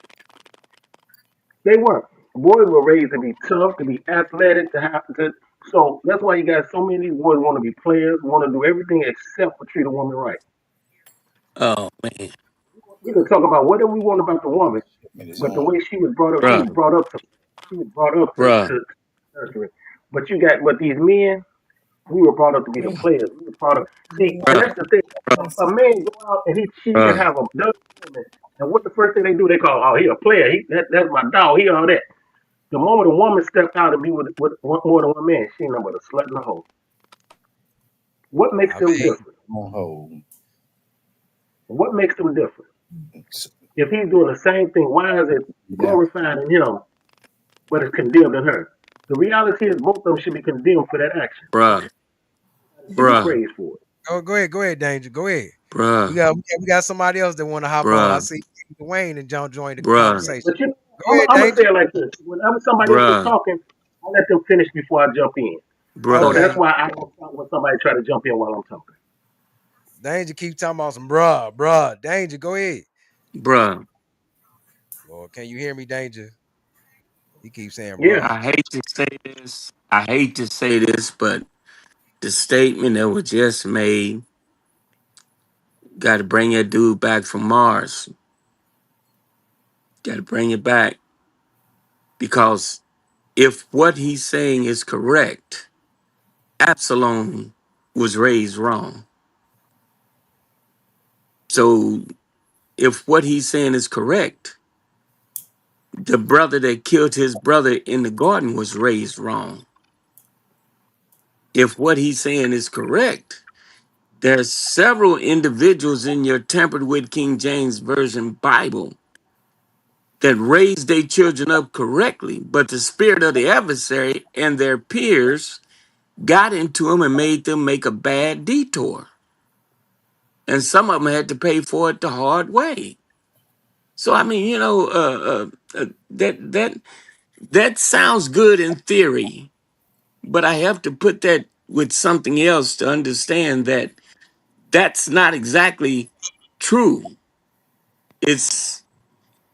They weren't. Boys were raised to be tough, to be athletic, to have to. So that's why you got so many boys want to be players, want to do everything except for treat a woman right. Oh man. We can talk about whatever we want about the woman, Minutes but the on. way she was brought up, she was Bruh. brought up to, she was brought up Bruh. to nurture it. But these men, we were brought up to be the players. We were brought up. See, and Bruh. that's the thing. A man go out and he cheat and Bruh. have a dozen women, and what the first thing they do, they call, oh, he a player. That's my dog. He all that. The moment a woman stepped out and be with more than one man, she ain't nothing but a slut and a hoe. What makes I them mean, different? On hold. What makes them different? S- If he's doing the same thing, why is it Yeah. glorified in him, but it's condemned in her? The reality is both of them should be condemned for that action. bruh, She be bruh, praised for it. go ahead, Danger. Go ahead. bruh, We got somebody else that want to hop on. I bruh, see Dwayne and John join the bruh, conversation. But Go ahead, I'm gonna say Danger. it like this: whenever somebody else is bruh, talking, I let them finish before I jump in. So bruh, that's Okay. why I don't talk when somebody try to jump in while I'm talking. Danger keep talking about some bruh. Danger, go ahead. bruh. Lord, can you hear me, Danger? He keeps saying Yeah, bruh. I hate to say this. I hate to say this, but the statement that was just made got to bring that dude back from Mars. Got to bring it back because if what he's saying is correct, Absalom was raised wrong. So if what he's saying is correct, the brother that killed his brother in the garden was raised wrong. If what he's saying is correct, there's several individuals in your tampered with King James Version Bible that raised their children up correctly, but the spirit of the adversary and their peers got into them and made them make a bad detour. And some of them had to pay for it the hard way. So I mean, that sounds good in theory, but I have to put that with something else to understand that that's not exactly true. It's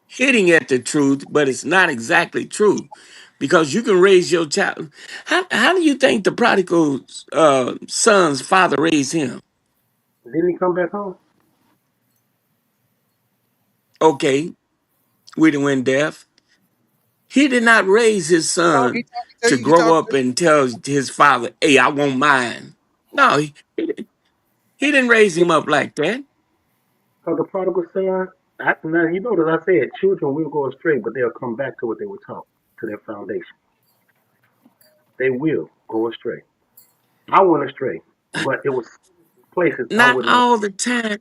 hitting at the truth, but it's not exactly true because you can raise your child. How do you think the prodigal son's father raised him? didn't he come back home? Okay, we done went deaf. He did not raise his He son talking to to you. He grow talking up to and tell his father, "Hey, I want mine." No, he didn't raise him up like that. Because the prodigal son, now you notice I said children will go astray, but they'll come back to what they were taught, to their foundation. They will go astray. I went astray, but it was places I Not would not. all the time.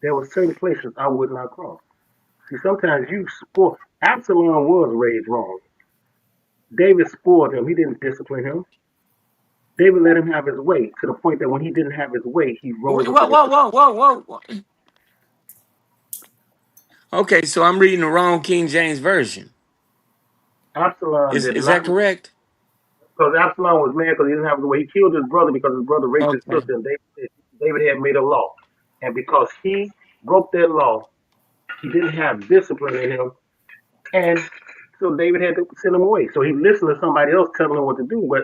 There were certain places I would not cross. See, sometimes you spoil. Absalom was raised wrong. David spoiled him. He didn't discipline him. David let him have his way to the point that when he didn't have his way, he rose Wait, up whoa, against whoa, the. whoa, whoa, whoa, whoa. Okay, so I'm reading the wrong King James version. Absalom Is did is not, that correct? because Absalom was mad because he didn't have his way. He killed his brother because his brother raped his Okay. sister, and David had made a law. And because he broke that law, he didn't have discipline in him, and so David had to send him away. So he listened to somebody else telling him what to do. But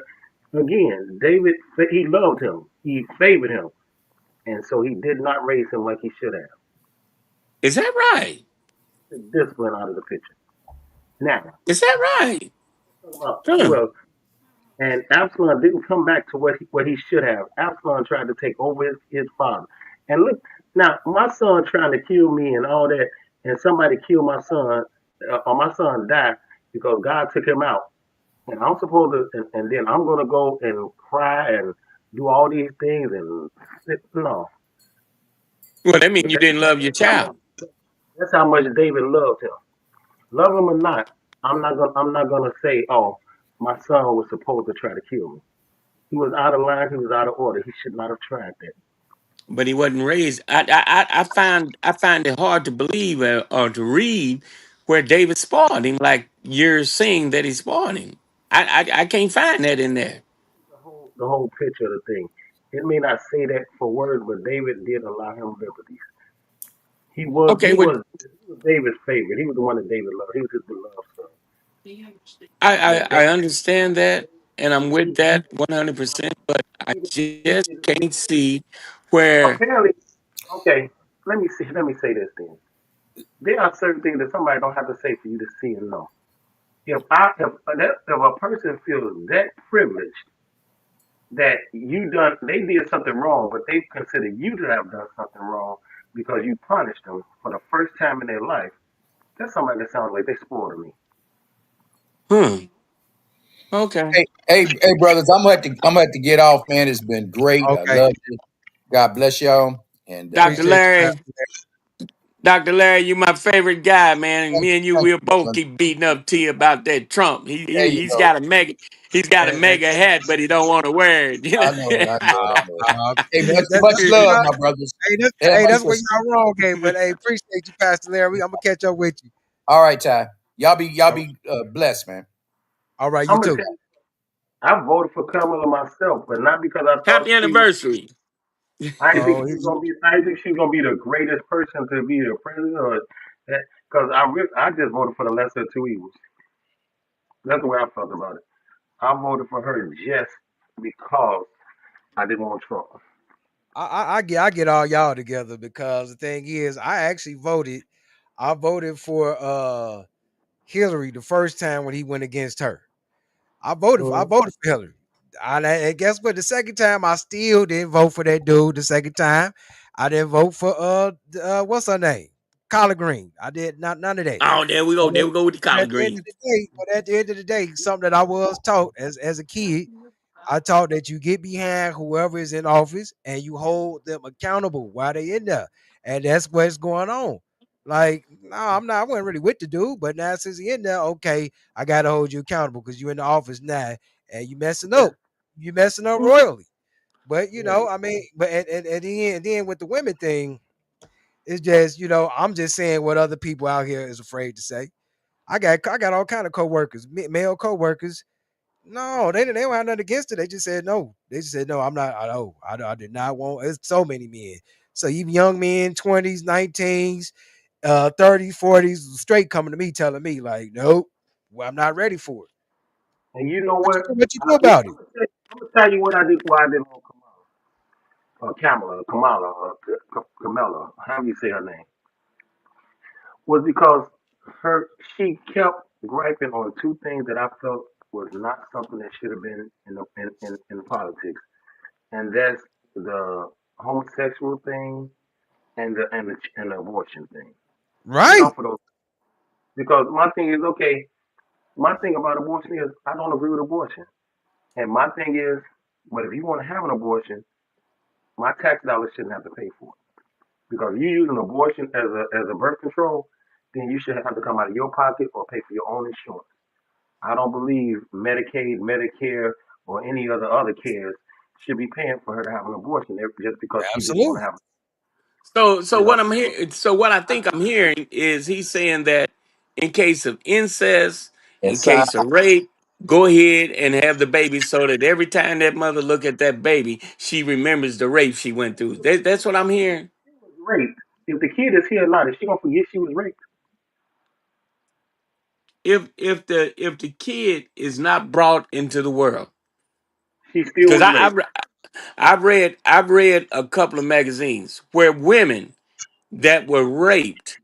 again, David, he loved him, he favored him, and so he did not raise him like he should have. Is that right? Took discipline out of the picture. Now, Is that right? talk about Huh. who else? And Absalom didn't come back to what he should have. Absalom tried to take over his father. And look, now my son trying to kill me and all that, and somebody killed my son, or my son died because God took him out. And I'm supposed to, and then I'm gonna go and cry and do all these things and no. Well, that means But you didn't love your child. that's how much David loved him. Love him or not, I'm not gonna say, oh, my son was supposed to try to kill me. He was out of line. He was out of order. He should not have tried that. But he wasn't raised. I find it hard to believe or to read where David spawned him, like you're saying that he spawned him. I can't find that in there. The whole picture of the thing. It may not say that for words, but David did allow him liberties. He was Okay, he well, was he was David's favorite. He was the one that David loved. He was his beloved son. I, But I I understand that, and I'm with that 100%. But I just David can't see where. apparently, okay. Let me say this then. There are certain things that somebody don't have to say for you to see and know. If a person feels that privileged that they did something wrong, but they consider you to have done something wrong because you punished them for the first time in their life, that's somebody that sounds like they spoiled me. Hmm. Okay. Hey, brothers, I'm gonna have to get off, man. It's been great. I Okay. love you. God bless y'all. And Dr. Appreciate you, Larry, Pastor. Dr. Larry, you my favorite guy, man. And me and you, thank we'll you, both brother. keep beating up T about that Trump. There you He's go. got a he's got a And mega hat, but he don't want to wear it. You I know it. I know it. I know it. uh, Hey, much that's what love, y'all. my brothers. Hey, Everybody that's say, where y'all wrong, game. But hey, appreciate you, Pastor Larry. I'm gonna catch up with you. all right, Ty. Y'all All right, be blessed, man. all right, you I'm gonna too. tell you, I voted for Kamala myself, but not because I thought Happy she was. anniversary. I didn't think Oh, she was gonna be. I didn't think she was gonna be the greatest person to be the president, or that. Because I just voted for the lesser of two evils. That's the way I felt about it. I voted for her just because I didn't want Trump. I get all y'all together because the thing is, I actually voted. I voted for Hillary the first time when he went against her. I Mm. voted for Hillary. And guess what? The second time I still didn't vote for that dude. The second time I didn't vote for what's her name? Collard Green. I did not none of that. Oh, there we go. But There we go with the collard at the end of green. the day, something that I was taught as a kid, I taught that you get behind whoever is in office and you hold them accountable while they in there. And that's what's going on. Like, no, I'm not. I wasn't really with the dude, but now since he in there, okay, I gotta hold you accountable because you're in the office now and you messing Yeah, up. You messing up royally. But yeah. I mean, but at the end, then with the women thing, it's just I'm just saying what other people out here is afraid to say. I got all kind of coworkers, male coworkers. No, they don't have nothing against it. They just said no. They just said no. I'm not. I did not want. It's so many men. So even young men, 20s, 19s, 30s, 40s, straight coming to me telling me like, nope, well, I'm not ready for it. And you know What what? you do? What you do about it? I'm gonna tell you what I did. Why I didn't want Kamala, Kamala, how you say her name, was because she kept griping on two things that I felt was not something that should have been in politics, and that's the homosexual thing and the abortion thing. Get Right. off of those because my thing is okay. My thing about abortion is I don't agree with abortion, and my thing is, but if you want to have an abortion, my tax dollars shouldn't have to pay for it. Because you use an abortion as a birth control, then you should have to come out of your pocket or pay for your own insurance. I don't believe Medicaid, Medicare, or any other cares should be paying for her to have an abortion just because she didn't want to Absolutely. have So you know. what I'm hearing, so what I think I'm hearing is he's saying that in case of incest, in Yes, case of rape, go ahead and have the baby so that every time that mother look at that baby, she remembers the rape she went through. That's what I'm hearing. She was raped. If the kid is here or not, is she gonna forget she was raped? If the kid is not brought into the world, She still because was raped. I've read a couple of magazines where women that were raped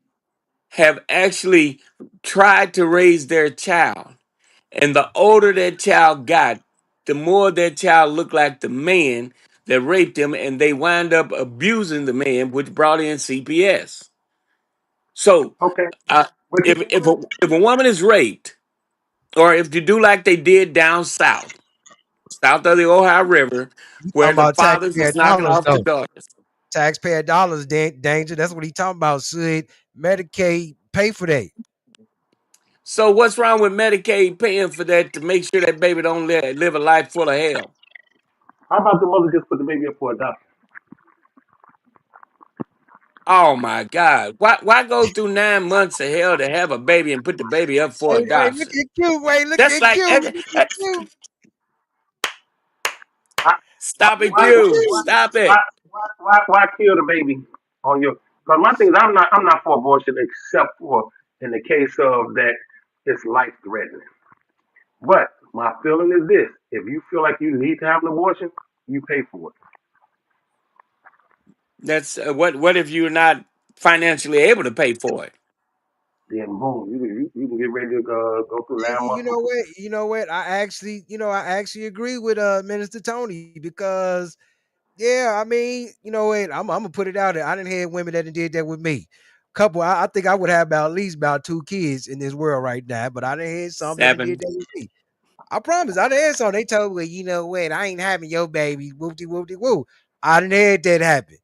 have actually tried to raise their child. And the older that child got, the more that child looked like the man that raped them, and they wind up abusing the man, which brought in CPS. So, Okay, uh, but you if know if what? a, if a woman is raped, or if you do like they did down south of the Ohio River, You where talking the about fathers taxpayer was knocking dollars off the though? daughters. Taxpayer dollars danger. That's what he talking about. Should Medicaid pay for that? So, what's wrong with Medicaid paying for that to make sure that baby don't live a life full of hell? How about the mother just put the baby up for adoption? Oh my God. Why go through 9 months of hell to have a baby and put the baby up for Hey, wait, look adoption? at Q. Wait, look That's at like Q. Look at Q. I, stop it, Look at Q. Q. Stop why, it. why kill the baby on your? Because my thing is, I'm not for abortion except for in the case of that it's life threatening. But my feeling is this: if you feel like you need to have an abortion, you pay for it. That's what if you're not financially able to pay for it? Then boom, you can get ready to go through Hey, 9 months. you know what? You know what? I actually agree with Minister Tony because yeah, I mean, you know what? I'm gonna put it out there. I didn't have women that done did that with me. couple. I think I would have about at least about 2 kids in this world right now. But I done had some that did Seven. that with me. I promise. I done had some. They told me, you know what? I ain't having your baby. Whoopty whoopty woo. I done had that happen,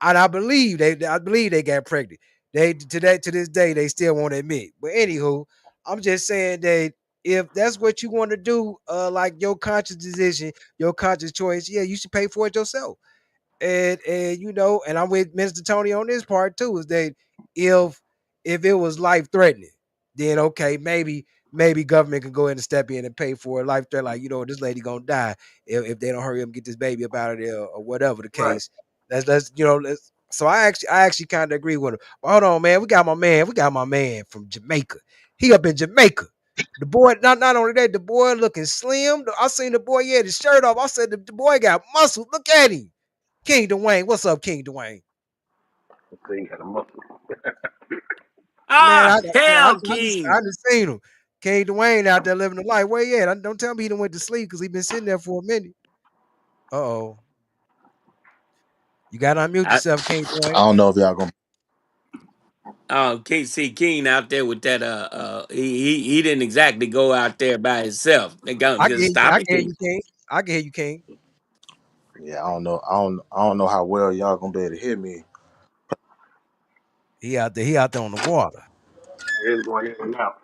and I believe they. I believe they got pregnant. They to this day they still won't admit. But anywho, I'm just saying that if that's what you want to do, like your conscious decision, your conscious choice, yeah, you should pay for it yourself. And you know, and I'm with Mr. Tony on this part too, is that if if it was life threatening, then okay, maybe government can go in and step in and pay for a life threat, like you know, this lady gonna die if they don't hurry up and get this baby up out of there or whatever the Right. case. Let's you know, let's so I actually kind of agree with him. But hold on, man. We got my man from Jamaica. He up in Jamaica. The boy, not only that, the boy looking slim. I seen the boy, yeah, the shirt off. I said the boy got muscle. Look at him. King Dwayne. What's up, King Dwayne? So you got a muscle. Man, Ah, hell, King. I just seen him. King Dwayne out there living the life. Where he at? Don't tell me he done went to sleep because he been sitting there for a minute. Uh-oh. You got to unmute I, yourself, King I Dwayne. don't know if y'all gonna. oh, can't see King out there with that. He didn't exactly go out there by himself. They got I can just hear you. stop I it, can hear King. you, King. I can hear you, King. Yeah, I don't know. I don't know how well y'all gonna be able to hear me. He out there. He out there on the water. It's going in and out.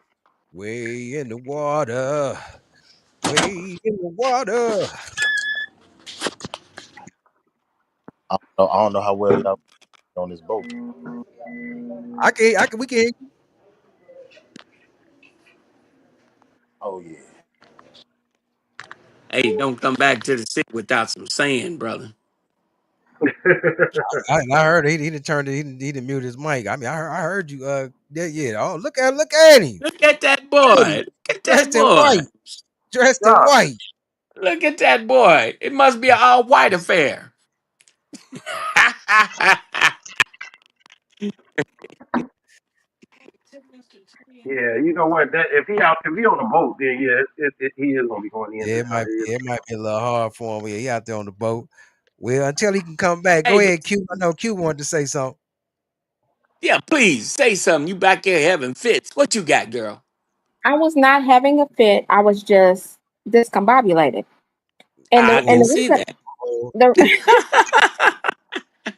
Way in the water. Way in the water. I don't know how well y'all on this boat. We can hear you. Oh yeah. Hey, don't come back to the city without some sand, brother. I heard he didn't turn he didn't mute his mic. I mean, I heard you. Yeah, yeah. Oh, look at him. Look at that Hey, boy. Look at that dressed in boy. white. Dressed in God, white. Look at that boy. It must be an all white affair. yeah, you know what? That if he on the boat, then yeah, he is gonna be going in Yeah, and out. It is. it might be a little hard for him. Yeah, he out there on the boat. Well, until he can come back. Go Hey, ahead, Q. I know Q wanted to say something. yeah, please say something. You back here having fits. What you got, girl? I was not having a fit. I was just discombobulated. And I the can Oh, see reason that. oh, the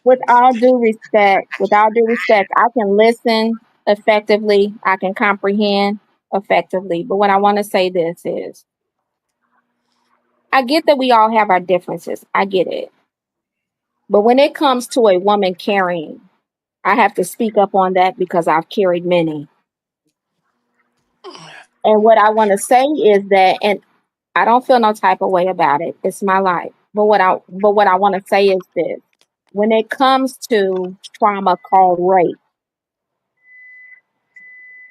with all due respect, I can listen effectively. I can comprehend effectively. But what I want to say this is I get that we all have our differences. I get it. But when it comes to a woman carrying, I have to speak up on that because I've carried many. And what I want to say is that, and I don't feel no type of way about it. It's my life. But what I want to say is this. When it comes to trauma called rape,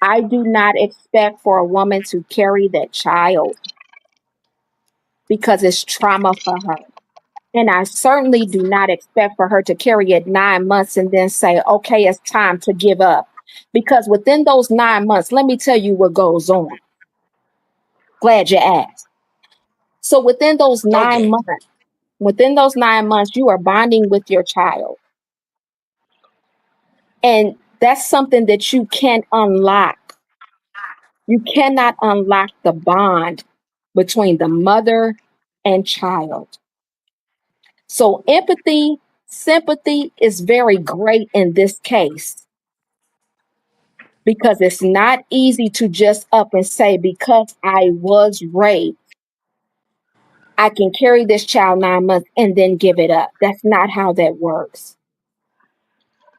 I do not expect for a woman to carry that child because it's trauma for her. And I certainly do not expect for her to carry it 9 months and then say, okay, it's time to give up. Because within those 9 months, let me tell you what goes on. Glad you asked. So Okay. within those 9 months, you are bonding with your child. And that's something that you can unlock. You cannot unlock the bond between the mother and child. So empathy, sympathy is very great in this case because it's not easy to just up and say, because I was raped, I can carry this child 9 months and then give it up. That's not how that works.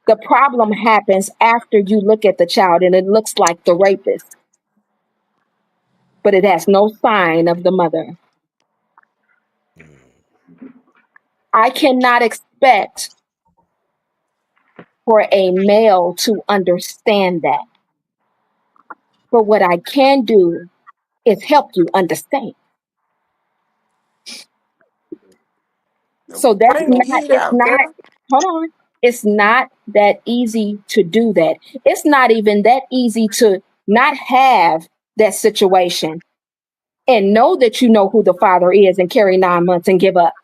The problem happens after you look at the child and it looks like the rapist, but it has no sign of the mother. mm, I cannot expect for a male to understand that. But what I can do is help you understand. So Bring the heat out, girl. hold on. It's not that easy to do that. It's not even that easy to not have that situation and know that you know who the father is and carry 9 months and give up.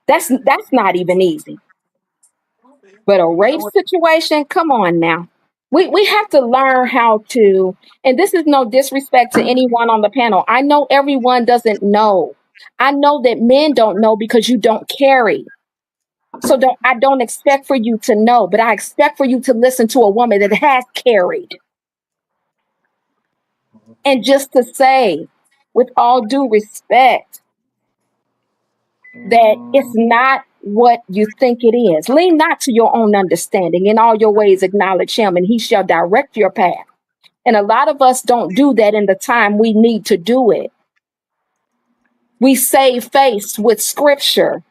That's not even easy. But a You know rape what? situation, come on now. We have to learn how to, and this is no disrespect to anyone on the panel. I know everyone doesn't know. I know that men don't know because you don't carry. So I don't expect for you to know, but I expect for you to listen to a woman that has carried. And just to say, with all due respect, that it's not what you think it is. Lean not to your own understanding. In all your ways, acknowledge him, and he shall direct your path. And a lot of us don't do that in the time we need to do it. We save face with scripture.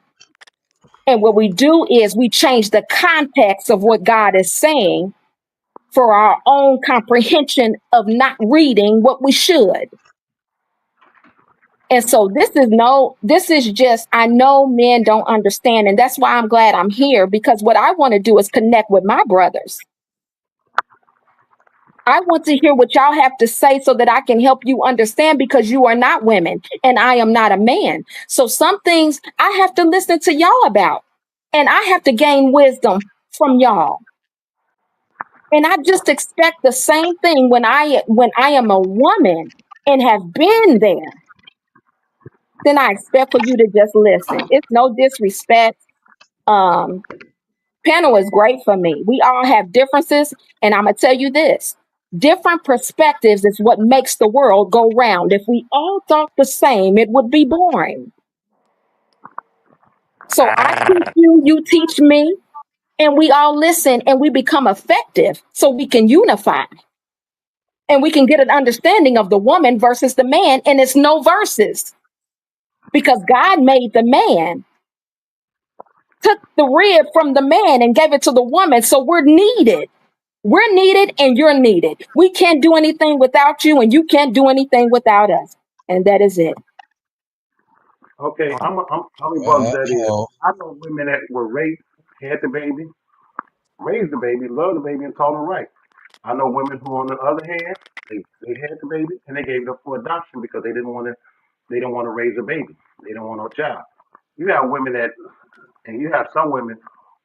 And what we do is we change the context of what God is saying for our own comprehension of not reading what we should. And so this is just, I know men don't understand. And that's why I'm glad I'm here, because what I want to do is connect with my brothers. I want to hear what y'all have to say so that I can help you understand, because you are not women and I am not a man. So some things I have to listen to y'all about, and I have to gain wisdom from y'all. And I just expect the same thing when I am a woman and have been there. Then I expect for you to just listen. It's no disrespect. Um, Panel is great for me. We all have differences, and I'm gonna tell you this: different perspectives is what makes the world go round. If we all thought the same, it would be boring. So I teach you, you teach me, and we all listen, and we become effective, so we can unify and we can get an understanding of the woman versus the man. And it's no verses, because God made the man, took the rib from the man and gave it to the woman. So we're needed. We're needed and you're needed. We can't do anything without you, and you can't do anything without us. And that is it. Okay, how many brothers that is? Uh-oh. I know women that were raped, had the baby, raised the baby, loved the baby, and taught them right. I know women who, on the other hand, they had the baby and they gave it up for adoption because they don't want to raise a baby. They don't want no child. You have women that, and you have some women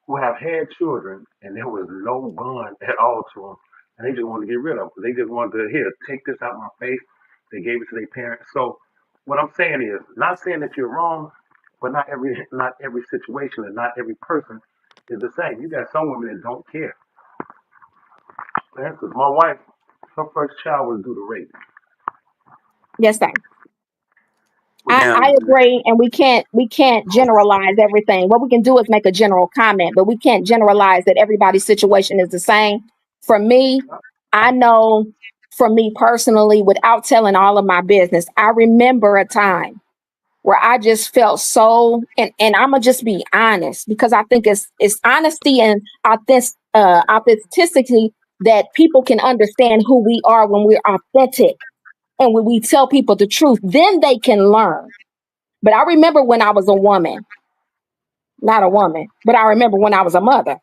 who have had children and there was no bond at all to them, and they just wanted to get rid of them. They just wanted to, here, take this out of my face. They gave it to their parents. So what I'm saying is, not saying that you're wrong, but not every situation and not every person is the same. You got some women that don't care. For instance, my wife, her first child was due to rape. Yes, sir. Was Now, I agree, and we can't generalize everything. What we can do is make a general comment, but we can't generalize that everybody's situation is the same. For me, I know, for me personally, without telling all of my business, I remember a time where I just felt so, and I'm gonna just be honest, because I think it's honesty and authenticity that people can understand who we are when we're authentic and when we tell people the truth, then they can learn. But I remember when I was a woman, not a woman, but I remember when I was a mother.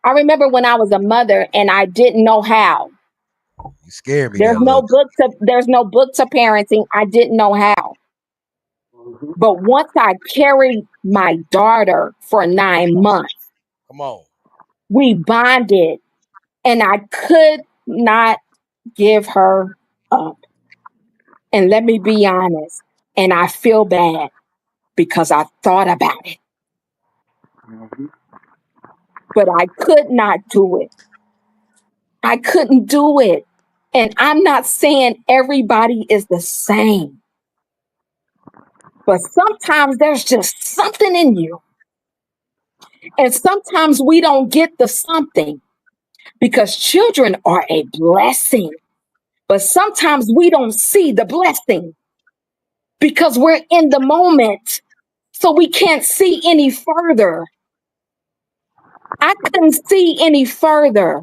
I remember when I was a mother and I didn't know how. You scared me there a little. There's no book to parenting. I didn't know how. hmm But once I carried my daughter for Come 9 months, come on. we bonded, and I could not give her up. And let me be honest, and I feel bad because I thought about it, hmm but I could not do it. I couldn't do it. And I'm not saying everybody is the same, but sometimes there's just something in you. And sometimes we don't get the something because children are a blessing. But sometimes we don't see the blessing because we're in the moment. So we can't see any further. I couldn't see any further.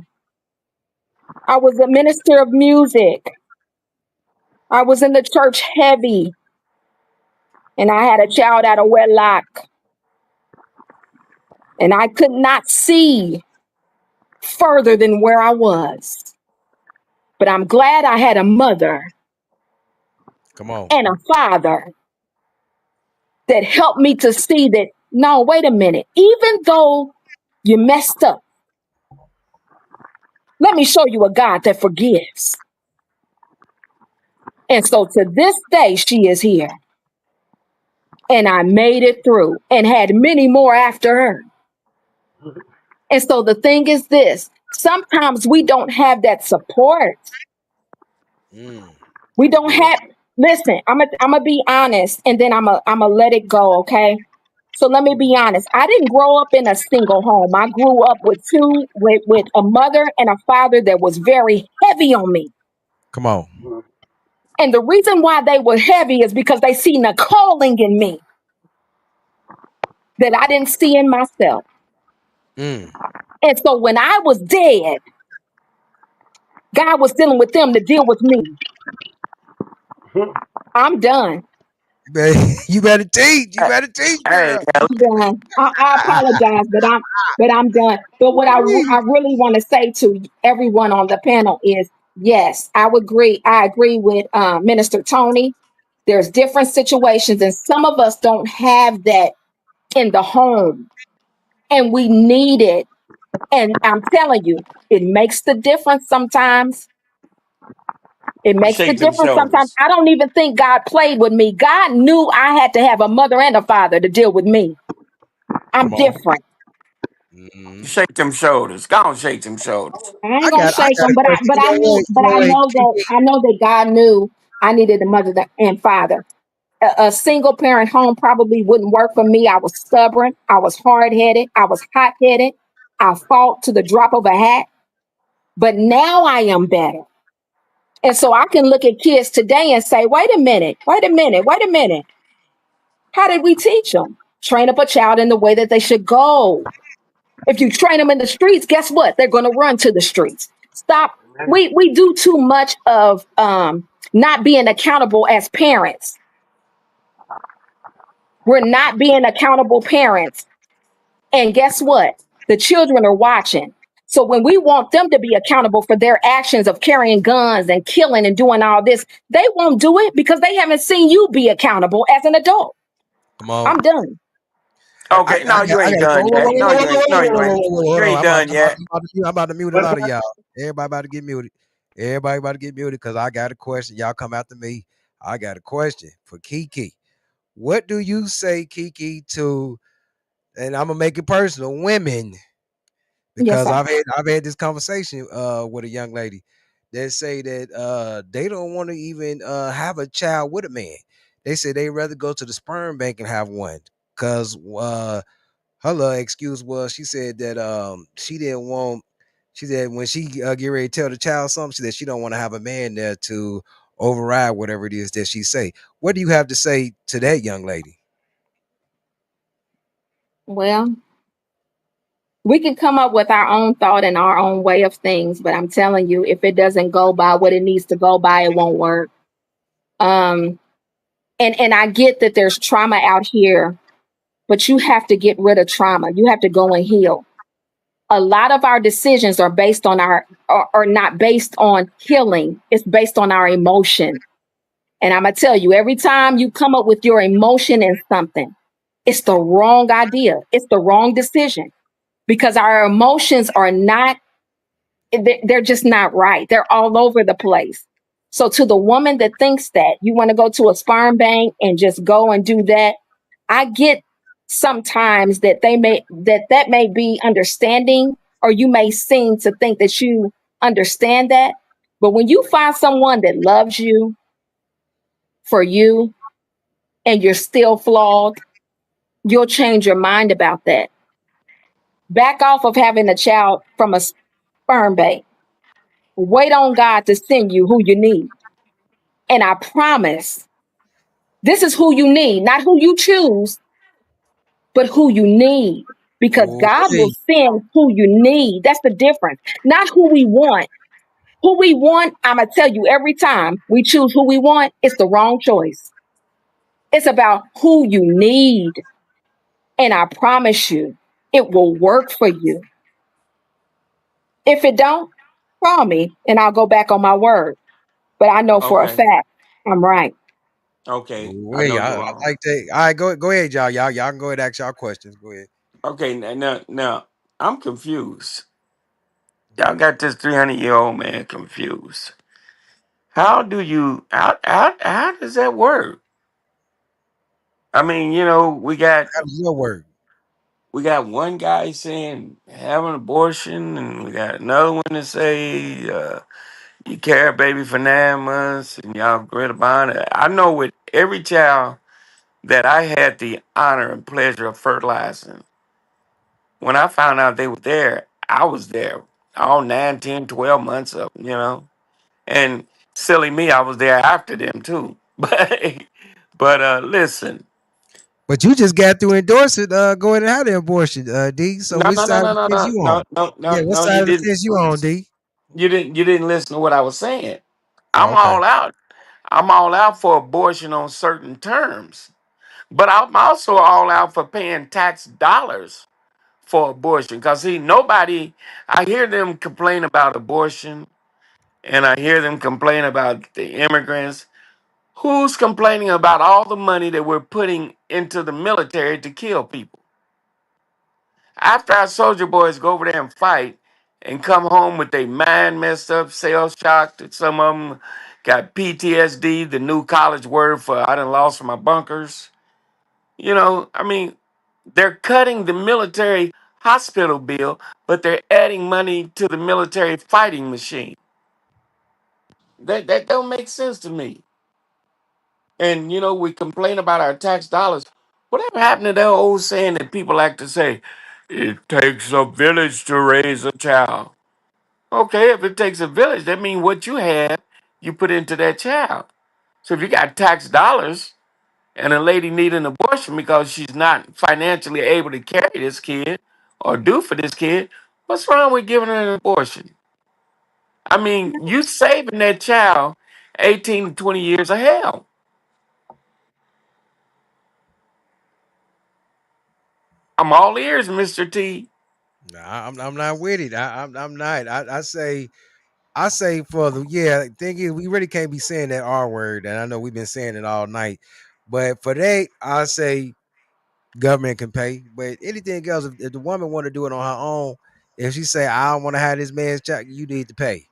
I was a minister of music. I was in the church heavy, and I had a child out of wedlock, and I could not see further than where I was. But I'm glad I had a mother Come on. and a father that helped me to see that, no, wait a minute. Even though You messed up. Let me show you a God that forgives. And so to this day, she is here. And I made it through and had many more after her. And so the thing is this, sometimes we don't have that support. Mm. We don't Yeah. have, listen, I'm gonna be honest and then I'm gonna let it go, okay? So let me be honest. I didn't grow up in a single home. I grew up with a mother and a father that was very heavy on me. Come on. And the reason why they were heavy is because they seen a calling in me that I didn't see in myself. Mm. And so when I was dead, God was dealing with them to deal with me. I'm done. You better teach. You better teach, Hey, girl. now, I'm done. I apologize, but I'm done. But what I really want to say to everyone on the panel is yes, I would agree. I agree with Minister Tony. There's different situations, and some of us don't have that in the home, and we need it. And I'm telling you, it makes the difference sometimes. It makes the shake them difference sometimes. shoulders. I don't even think God played with me. God knew I had to have a mother and a father to deal with me. I'm Come on. different. Mm. Shake them shoulders. Go on, shake them shoulders. I ain't gonna I shake got them, a question. but I Wait. know that Kiki. God knew I needed a mother and father. A single parent home probably wouldn't work for me. I was stubborn. I was hard headed. I was hot headed. I fought to the drop of a hat. But now I am better. And so I can look at kids today and say, wait a minute. How did we teach them? Train up a child in the way that they should go. If you train them in the streets, guess what? They're going to run to the streets. Stop. We do too much of not being accountable as parents. We're not being accountable parents. And guess what? The children are watching. So when we want them to be accountable for their actions of carrying guns and killing and doing all this, they won't do it because they haven't seen you be accountable as an adult. Come on. I'm done. Okay, no, you I ain't got to done yet. No, you ain't. No, you ain't. hold You on. ain't done yet. I'm about to mute a lot of y'all. Everybody about to get muted. Everybody about to get muted because I got a question. Y'all come after me. I got a question for Kiki. What do you say, Kiki, to, and I'm gonna make it personal, women, Yes, because sir. I've had this conversation with a young lady that say that they don't want to even have a child with a man. They say they rather go to the sperm bank and have one because her little excuse was she said that she didn't want, she said when she get ready to tell the child something, she said she don't want to have a man there to override whatever it is that she say. What do you have to say to that young lady? Well, we can come up with our own thought and our own way of things, but I'm telling you, if it doesn't go by what it needs to go by, it won't work. Um, and I get that there's trauma out here, but you have to get rid of trauma. You have to go and heal. A lot of our decisions are based on are not based on healing. It's based on our emotion. And I'm gonna tell you, every time you come up with your emotion in something, it's the wrong idea. It's the wrong decision because our emotions are not, they're just not right. They're all over the place. So to the woman that thinks that you want to go to a sperm bank and just go and do that, I get sometimes that that may be understanding, or you may seem to think that you understand that. But when you find someone that loves you for you and you're still flawed, you'll change your mind about that. Back off of having a child from a sperm bank. Wait on God to send you who you need. And I promise this is who you need, not who you choose, but who you need. Because Oh, God will hey. send who you need. That's the difference. Not who we want. Who we want, I'm going to tell you every time we choose who we want, it's the wrong choice. It's about who you need. And I promise you, it will work for you. If it don't, call me and I'll go back on my word. But I know for a Okay. fact I'm right. Okay. I Wait, know I you are. like that. All right, go ahead, y'all. Y'all can go ahead and ask y'all questions. Go ahead. Okay. Now, I'm confused. Y'all got this 300-year-old man confused. How does that work? I mean, How does your work? we got one guy saying have an abortion, and we got another one that say you carry a baby for 9 months, and y'all agree upon it. I know with every child that I had the honor and pleasure of fertilizing, when I found out they were there, I was there all 9, 10, 12 months of them, And silly me, I was there after them too. But listen, But you just got through endorsing going and having an abortion, D. So no, which no, no, side of no, the no, fence no, you on? no, no, Yeah, no, what no. side of the fence you on, D? You didn't listen to what I was saying. Oh, I'm okay. all out. I'm all out for abortion on certain terms, but I'm also all out for paying tax dollars for abortion. Cause see, nobody. I hear them complain about abortion, and I hear them complain about the immigrants. Who's complaining about all the money that we're putting into the military to kill people? After our soldier boys go over there and fight and come home with their mind messed up, shell shocked, some of them got PTSD, the new college word for I done lost my bunkers. I mean, they're cutting the military hospital bill, but they're adding money to the military fighting machine. That don't make sense to me. And we complain about our tax dollars. Whatever happened to that old saying that people like to say, it takes a village to raise a child? Okay, if it takes a village, that means what you have, you put into that child. So if you got tax dollars and a lady need an abortion because she's not financially able to carry this kid or do for this kid, what's wrong with giving her an abortion? I mean, you saving that child 18 to 20 years of hell. I'm all ears, Mr. T. Nah, I'm not with it. I'm not. I say for the thing is we really can't be saying that R word, and I know we've been saying it all night. But for that, I say government can pay. But anything else, if the woman want to do it on her own, if she say I don't want to have this man's child, you need to pay.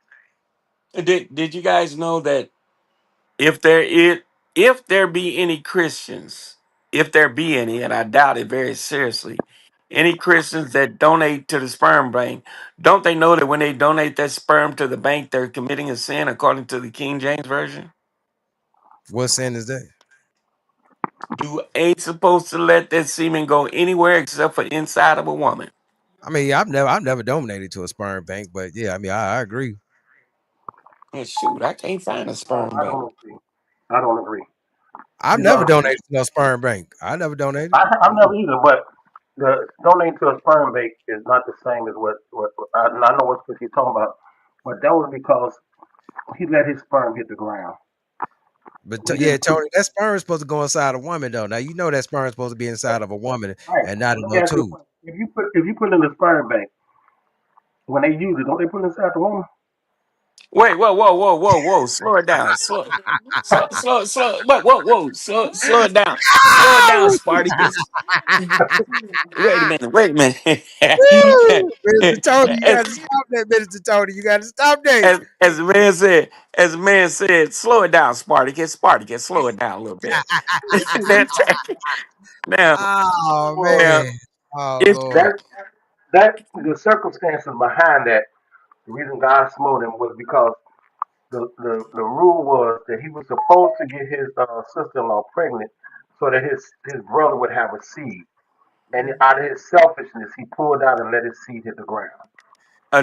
Did you guys know that if there is if there be any Christians, if there be any, and I doubt it very seriously, any Christians that donate to the sperm bank, don't they know that when they donate that sperm to the bank, they're committing a sin according to the King James Version? What sin is that? You ain't supposed to let that semen go anywhere except for inside of a woman. I mean, I've never donated to a sperm bank, but yeah, I mean, I agree. And shoot, I can't find a No, sperm I bank. don't agree. I don't agree I've never because donated to no sperm bank. I never donated. I've never either. But the donating to a sperm bank is not the same as what I know what you're talking about. But that was because he let his sperm hit the ground. But He yeah, didn't put Tony, that sperm is supposed to go inside a woman, though. Now you know that sperm is supposed to be inside of a woman right. and not But in let me no ask you a tube. question. If you put in the sperm bank, when they use it, don't they put it inside the woman? Wait, whoa, whoa, whoa, whoa, whoa. Slow it down. Slow it down. Slow it down, Spartacus. Wait a minute. Woo! Minister Tony, you as, got to stop that, Minister Tony. You got to stop that. as the man said, slow it down, Spartacus, slow it down a little bit. now, Oh Well, now, man. Oh if Lord. that the circumstances behind that, the reason God smote him was because the rule was that he was supposed to get his sister-in-law pregnant so that his brother would have a seed. And out of his selfishness, he pulled out and let his seed hit the ground.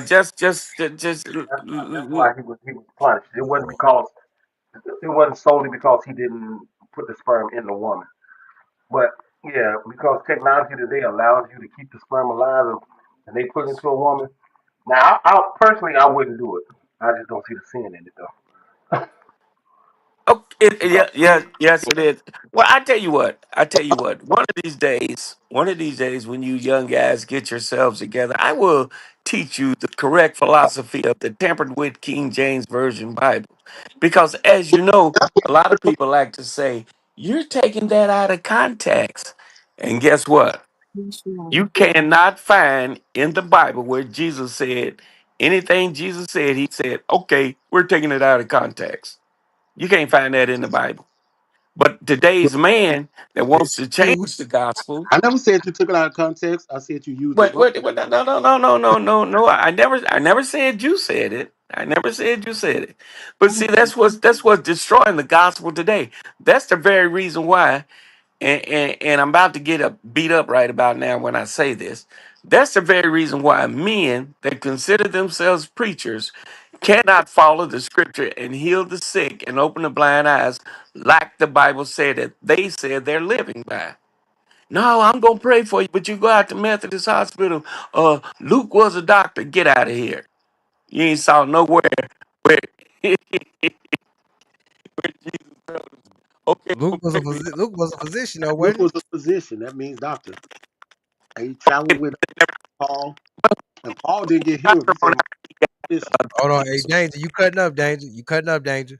just That's why he was punished. It wasn't solely because he didn't put the sperm in the woman, but yeah, because technology today allows you to keep the sperm alive and they put it into a woman. Now, personally, I wouldn't do it. I just don't see the sin in it though. Oh, Because yes, it is. Well, I tell you what. One of these days, when you young guys get yourselves together, I will teach you the correct philosophy of the tempered with King James Version Bible. Because, as you know, a lot of people like to say you're taking that out of context, and guess what? Yes, you are. You cannot find in the Bible where Jesus said anything Jesus said, he said, okay, we're taking it out of context. You can't find that in the Bible. But today's man that wants to change the gospel. I never said you took it out of context. I said you used the Wait, word. wait, wait, no, no, no, no, no, no, no, no. I never said you said it. I never said you said it. But see, that's what's destroying the gospel today. That's the very reason why. And I'm about to get beat up right about now when I say this. That's the very reason why men that consider themselves preachers cannot follow the scripture and heal the sick and open the blind eyes like the Bible said that they said they're living by. No, I'm gonna pray for you, but you go out to Methodist Hospital. Luke was a doctor. Get out of here. You ain't saw nowhere where, where Jesus told us, okay, Luke don't was pray for you. Luke was a physician, though, Luke wasn't he? was a physician. That means doctor. And he traveled with Paul. And Paul didn't get healed. Doctor He on said, listen, Hold on, hey Danger, you cutting up, Danger. You cutting up, Danger.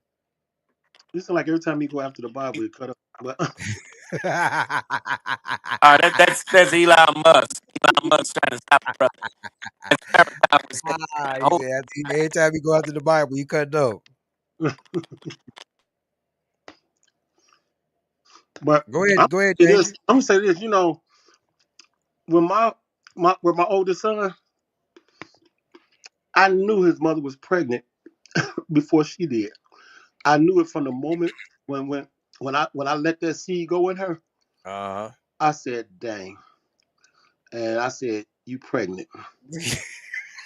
listen like every time he go after the Bible, he cut up. But That's Elon Musk. Elon Musk trying to stop the brother. As Farrakhan was saying, He hold said every time you go after the Bible, you cutting up. but Go ahead, Danger. I'm gonna say this, when my with my oldest son, I knew his mother was pregnant before she did. I knew it from the moment when I let that seed go in her. Uh I said, dang. And I said, you pregnant.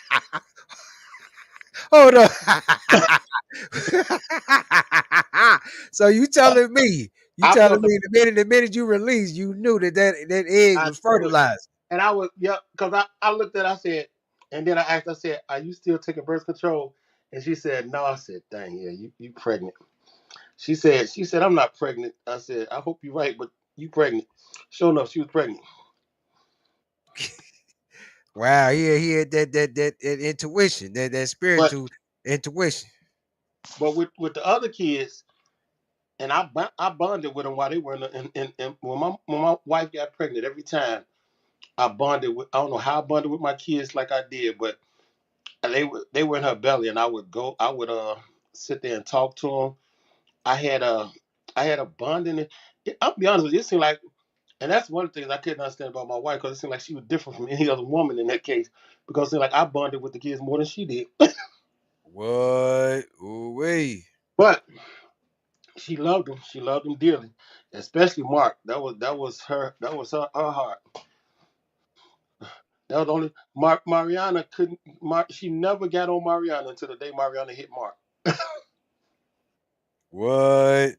huh. Hold on. So you I telling felt me the minute you released, you knew that egg I was knew it. fertilized. And I was, yeah, because I looked at it, I said, and then I asked, I said, are you still taking birth control? And she said, no. I said, dang, yeah, you pregnant. She said, I'm not pregnant. I said, I hope you're right, but you pregnant. Sure enough, she was pregnant. Wow, he had that intuition, that But spiritual intuition. with the other kids, and I bonded with them while they were in when my wife got pregnant. Every time I bonded with, I don't know how I bonded with my kids like I did, but they were in her belly, and I would sit there and talk to them. I had a I had a bond in it. I'll be honest with you, it seemed like, and that's one of the things I couldn't understand about my wife, because it seemed like she was different from any other woman in that case. Because it seemed like I bonded with the kids more than she did. What? Ooh wee. But she loved them. She loved them dearly, especially Mark. That was her heart. That was the only Mariana couldn't. She never got on Mariana until the day Mariana hit Mark. What?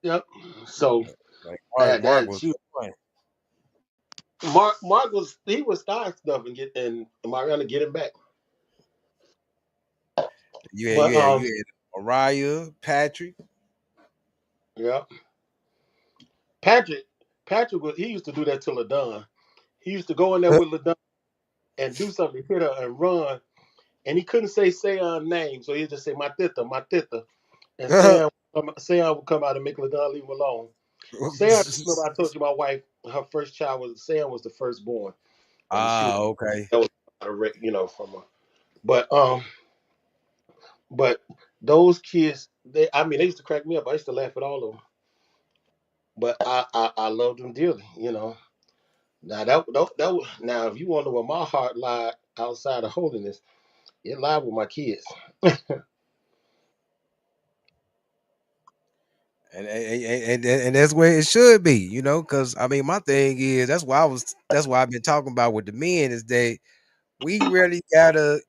Yep. So Like that Mark that was she fun. Mark was starting stuff and Mariana get him back. You had But Mariah, Patrick. yeah, Patrick Patrick was, he used to do that to LaDon. He used to go in there with LaDon and do something, hit her and run, and he couldn't say Sean's name, so he'd just say my tita, and Sean would come out and make LaDon leave him alone. Sean, remember I told you my wife, her first child was Sean was the firstborn, and she was Okay. that was from her. But but those kids, they used to crack me up. I used to laugh at all of them, but I loved them dearly. Now now if you wonder where my heart lied outside of holiness, it lied with my kids. And that's where it should be, because I mean, my thing is that's why I've been talking about with the men is that we really gotta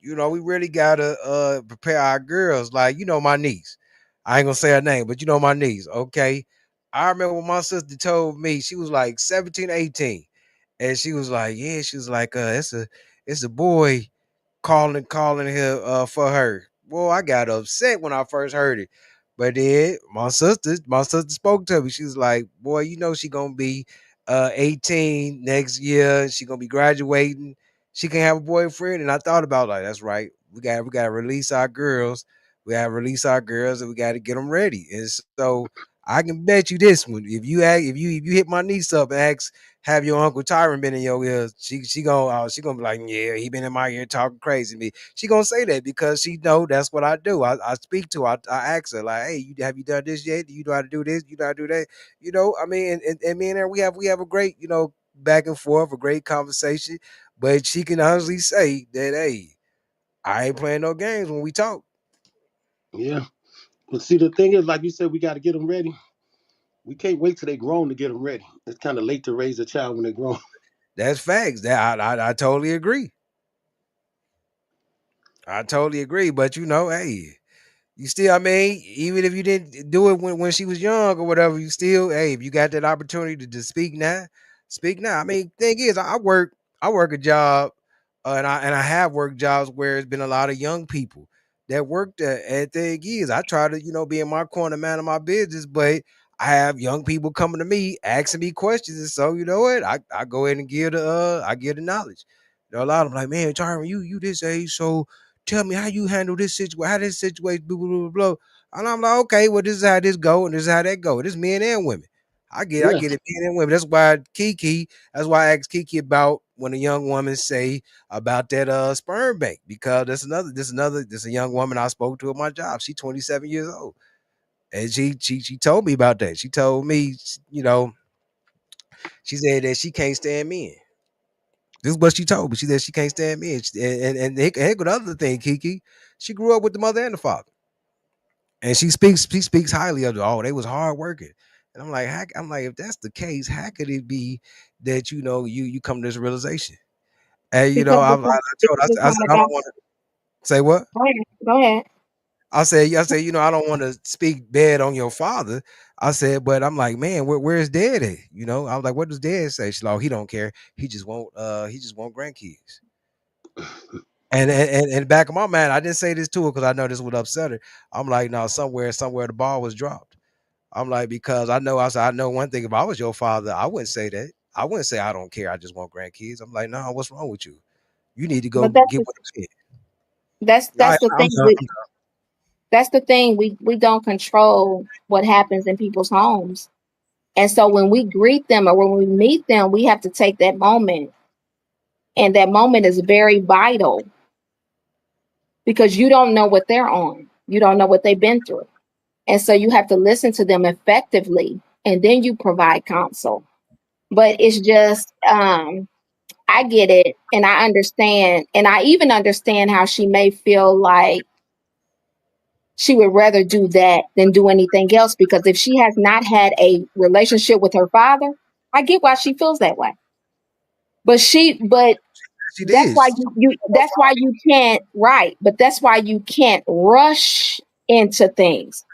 prepare our girls. Like, my niece. I ain't gonna say her name, but my niece, okay? I remember when my sister told me she was like 17, 18, and she was like, yeah, she was like, it's a boy calling her for her. Well, I got upset when I first heard it. But then my sister spoke to me. She was like, boy, she gonna be 18 next year. She gonna be graduating. She can have a boyfriend. And I thought about, like, that's right. We gotta release our girls. We gotta release our girls and we gotta get them ready. And so I can bet you this one. If you hit my niece up and ask, have your Uncle Tyron been in your ears? She gonna be like, yeah, he been in my ear talking crazy to me. She gonna say that because she know that's what I do. I speak to her. I ask her like, hey, have you done this yet? Do you know how to do this? You know how to do that? I mean, and me and her, we have a great, back and forth, a great conversation. But she can honestly say that, hey, I ain't playing no games when we talk. Yeah. But see, the thing is, like you said, we got to get them ready. We can't wait till they grown to get them ready. It's kind of late to raise a child when they're grown. That's facts. That I totally agree. I totally agree. But hey, you still, I mean, even if you didn't do it when she was young or whatever, you still, hey, if you got that opportunity to speak now, speak now. I mean, thing is, I work a job, and I have worked jobs where it's been a lot of young people that work there. And thing is, I try to, be in my corner, man, of my business, but I have young people coming to me asking me questions, and so you know what, I go ahead and give the knowledge. A lot of them like, man, Tyron, you this age, so tell me how you handle this situation, how this situation, blah, blah, blah, blah. And I'm like, okay, well, this is how this go, and this is how that go. This men and women. I Yeah. get it, men and women. That's why I asked Kiki about when a young woman say about that sperm bank, because this a young woman I spoke to at my job. She's 27 years old. And she told me about that. She told me, she said that she can't stand men. This is what she told me. She said she can't stand men. And the other thing, Kiki, she grew up with the mother and the father, and she speaks highly of them. Oh, they was hard working, and I'm like, if that's the case, how could it be that you come to this realization? And Because it's I not said I about. don't want to say what. Go ahead. Go ahead. I said, I don't want to speak bad on your father. I said, but I'm like, man, where's dad at? I was like, what does dad say? She's like, oh, he don't care. He just want grandkids. And in the back of my mind, I didn't say this to her because I know this would upset her. I'm like, no, somewhere the ball was dropped. I'm like, because I know one thing. If I was your father, I wouldn't say that. I wouldn't say I don't care. I just want grandkids. I'm like, no, what's wrong with you? You need to go But get with a man. All right, that's the I'm thing. done. I'm done. That's the thing. We don't control what happens in people's homes. And so when we greet them or when we meet them, we have to take that moment. And that moment is very vital because you don't know what they're on. You don't know what they've been through. And so you have to listen to them effectively and then you provide counsel. But it's just I get it and I understand. And I even understand how she may feel like she would rather do that than do anything else because if she has not had a relationship with her father, I get why she feels that way. But She did. that's why you can't right, but that's why you can't rush into things.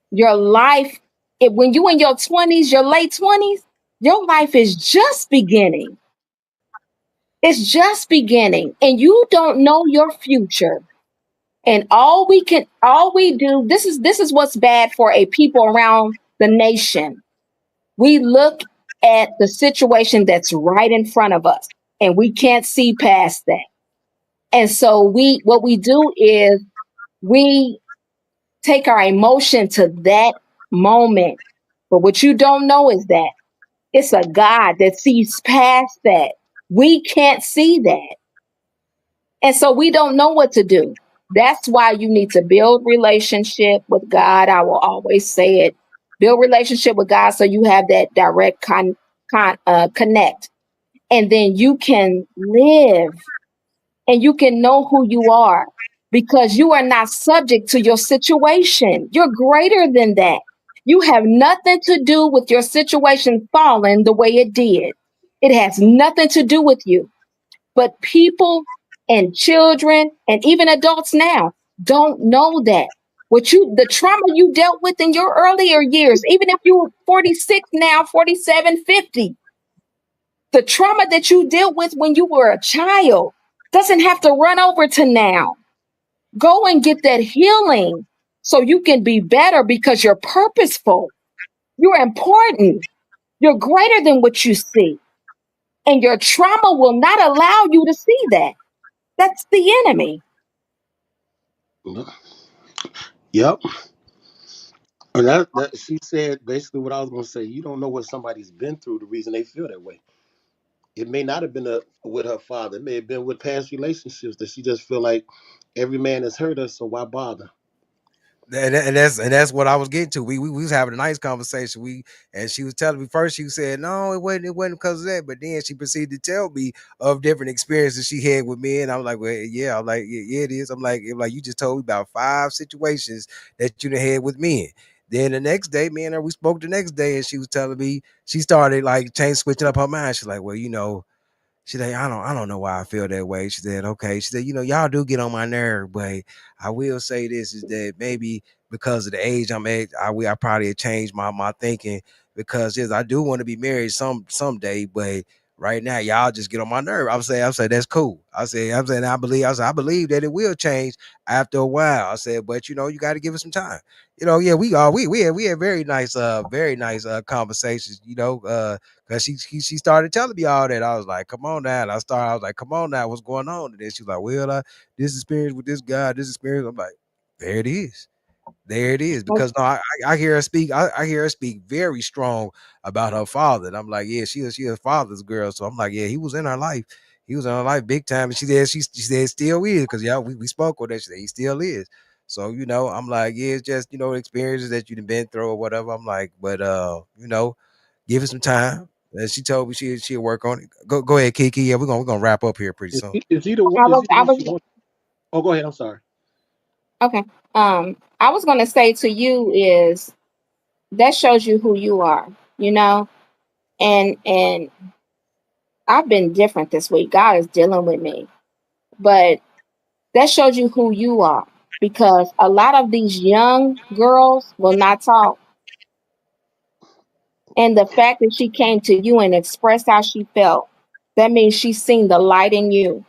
Your life when you in your 20s, your late 20s, your life is just beginning. It's just beginning and you don't know your future. And all we do, this is what's bad for a people around the nation. We look at the situation that's right in front of us and we can't see past that. And so what we do is we take our emotion to that moment. But what you don't know is that it's a God that sees past that. We can't see that. And so we don't know what to do. That's why you need to build relationship with God. I will always say it. Build relationship with God so you have that direct connect. And then you can live and you can know who you are because you are not subject to your situation. You're greater than that. You have nothing to do with your situation falling the way it did. It has nothing to do with you. But people and children and even adults now don't know that. The trauma you dealt with in your earlier years, even if you're 46 now, 47, 50, the trauma that you dealt with when you were a child doesn't have to run over to now. Go and get that healing so you can be better because you're purposeful. You're important. You're greater than what you see. And your trauma will not allow you to see that. That's the enemy. Yep. And that she said basically what I was going to say. You don't know what somebody's been through. The reason they feel that way. It may not have been with her father. It may have been with past relationships that she just feel like every man has hurt her, so why bother? And that's what I was getting to. We was having a nice conversation. And she was telling me first. She said no, it wasn't because of that. But then she proceeded to tell me of different experiences she had with me, and I was like, well, yeah, I'm like, yeah, it is. I'm like, you just told me about 5 situations that you done had with men. Then the next day, me and her, we spoke the next day, and she was telling me she started like change switching up her mind. She's like, well, she said, I don't know why I feel that way. She said, okay. She said, y'all do get on my nerve, but I will say this is that maybe because of the age I'm at, I probably have changed my thinking because yes, I do want to be married someday, but right now y'all just get on my nerve. I'm saying that's cool. I'm saying I believe that it will change after a while. I said, but you got to give it some time. Yeah, we had very nice conversations, because she started telling me all that. I was like, come on now. I was like, come on now, what's going on? And then she was like, well, this experience with this guy, this experience. I'm like, there it is. There it is. Because no, I hear her speak. I hear her speak very strong about her father. And I'm like, yeah, she a father's girl. So I'm like, yeah, he was in her life. He was in her life big time. And she said still is, because yeah, we spoke with that. She said he still is. So, I'm like, yeah, it's just, experiences that you've been through or whatever. I'm like, but give it some time. And she told me she'll work on it. Go ahead, Kiki. Yeah, we're gonna wrap up here pretty soon. I Is was, he the I one was she wants? Oh, go ahead. I'm sorry. okay. I was gonna say to you is that shows you who you are, you know, and I've been different this week. God is dealing with me, but that shows you who you are because a lot of these young girls will not talk. And the fact that she came to you and expressed how she felt, that means she's seen the light in you.